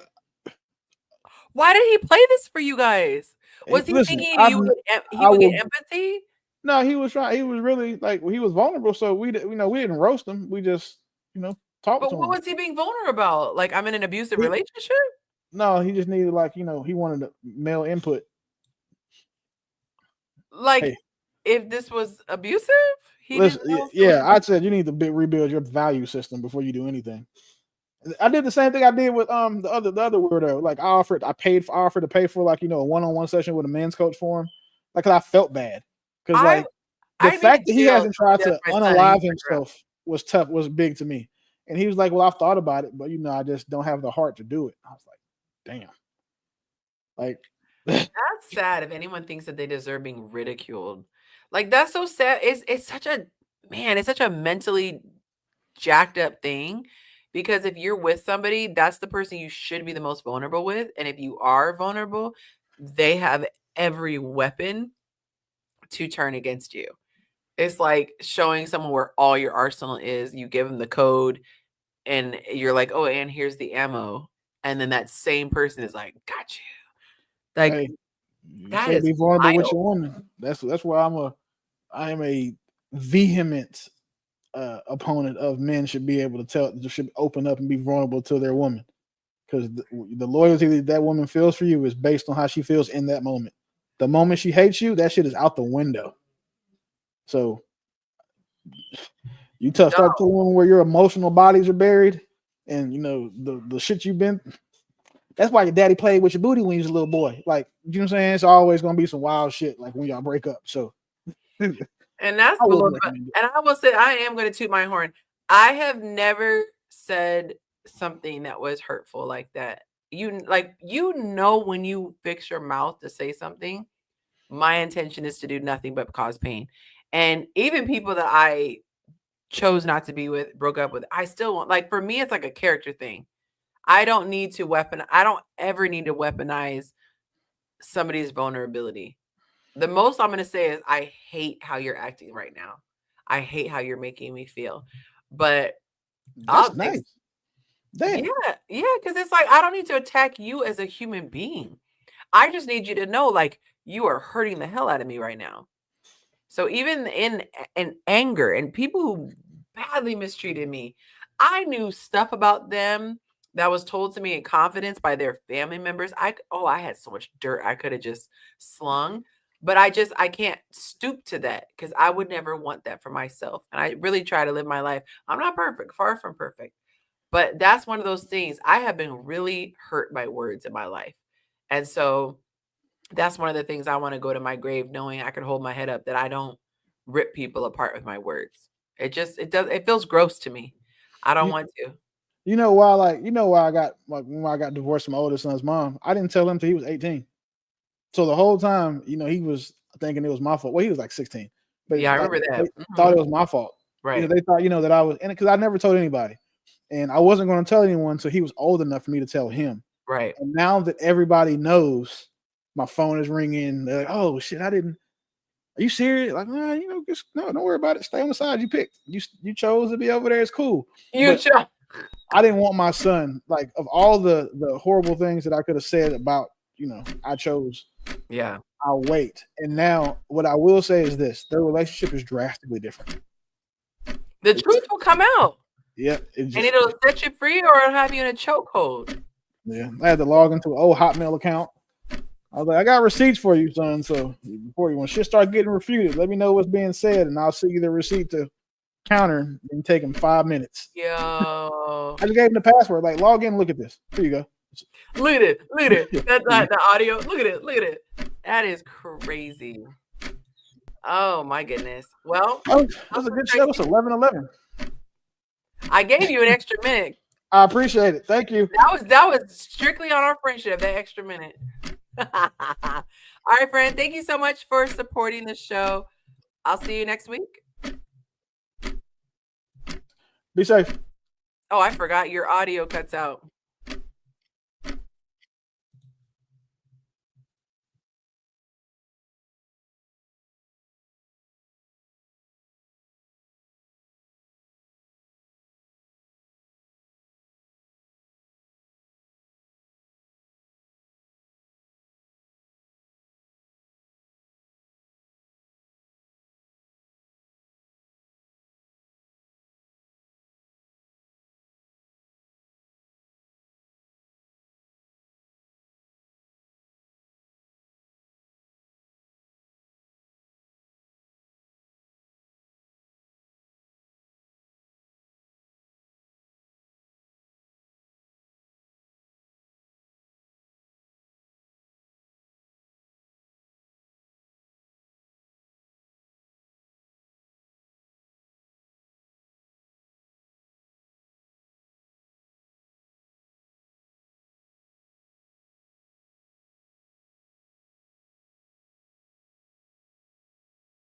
why did he play this for you guys? Was he thinking he would get empathy? No, he was trying. He was really like, he was vulnerable. So we didn't roast him. We just talked to him. But what was he being vulnerable about? Like, I'm in an abusive relationship? No, he just needed, like, he wanted a male input. Like, hey, if this was abusive, I said you need to rebuild your value system before you do anything. I did the same thing I did with the other weirdo. Like, I offered to pay for, like, a one-on-one session with a men's coach for him. Like, I felt bad because, like, the fact that he hasn't tried to unalive himself was tough, was big to me. And he was like, well, I've thought about it, but I just don't have the heart to do it. I was like, damn. Like, that's sad if anyone thinks that they deserve being ridiculed. Like, that's so sad. It's such a mentally jacked up thing, because if you're with somebody, that's the person you should be the most vulnerable with. And if you are vulnerable, they have every weapon to turn against you. It's like showing someone where all your arsenal is. You give them the code and you're like, oh, and here's the ammo. And then that same person is like, got you. Like, hey, that is be vulnerable wild. With your woman. That's why I am a vehement opponent of men should be able to should open up and be vulnerable to their woman, because the loyalty that woman feels for you is based on how she feels in that moment. The moment she hates you, that shit is out the window. So you start to one where your emotional bodies are buried, and the shit you've been. That's why your daddy played with your booty when you was a little boy. Like, you know what I'm saying? It's always gonna be some wild shit like when y'all break up. So and that's and I will say, I am going to toot my horn. I have never said something that was hurtful like that. When you fix your mouth to say something, my intention is to do nothing but cause pain. And even people that I chose not to be with, broke up with, I still want, like, for me, it's like a character thing. I don't ever need to weaponize somebody's vulnerability. The most I'm going to say is, I hate how you're acting right now. I hate how you're making me feel. But that's nice. Damn. Yeah, because it's like, I don't need to attack you as a human being. I just need you to know, like, you are hurting the hell out of me right now. So even in anger, and people who badly mistreated me, I knew stuff about them that was told to me in confidence by their family members. I had so much dirt I could have just slung, but I can't stoop to that, because I would never want that for myself. And I really try to live my life. I'm not perfect, far from perfect, But that's one of those things. I have been really hurt by words in my life. And so that's one of the things I want to go to my grave knowing I can hold my head up, that I don't rip people apart with my words. It feels gross to me. I don't want to. You know why? I got when I got divorced from my oldest son's mom. I didn't tell him till he was 18. So the whole time, he was thinking it was my fault. Well, he was like 16, but Yeah, I remember that. they thought it was my fault. Right. They thought that I was, and because I never told anybody, and I wasn't going to tell anyone until he was old enough for me to tell him. Right. And now that everybody knows, my phone is ringing. They're like, "Oh shit, I didn't. Are you serious?" Like, nah, just no, don't worry about it. Stay on the side you picked. You chose to be over there. It's cool. You chose. I didn't want my son, like, of all the horrible things that I could have said about, I chose. Yeah. I'll wait. And now what I will say is this: their relationship is drastically different. The truth will come out. Yeah. And it'll set you free or it'll have you in a chokehold. Yeah. I had to log into an old Hotmail account. I was like, I got receipts for you, son. So when shit start getting refuted, let me know what's being said, and I'll see you the receipt to counter and take him 5 minutes. Yo. I just gave him the password. Like, log in, look at this. Here you go. Look at it. Look at it. That's not the audio. Look at it. Look at it. That is crazy. Oh my goodness. Well, that was a good show. It's 11:11. I gave you an extra minute. I appreciate it. Thank you. That was strictly on our friendship, that extra minute. All right, friend. Thank you so much for supporting the show. I'll see you next week. Be safe. Oh, I forgot your audio cuts out.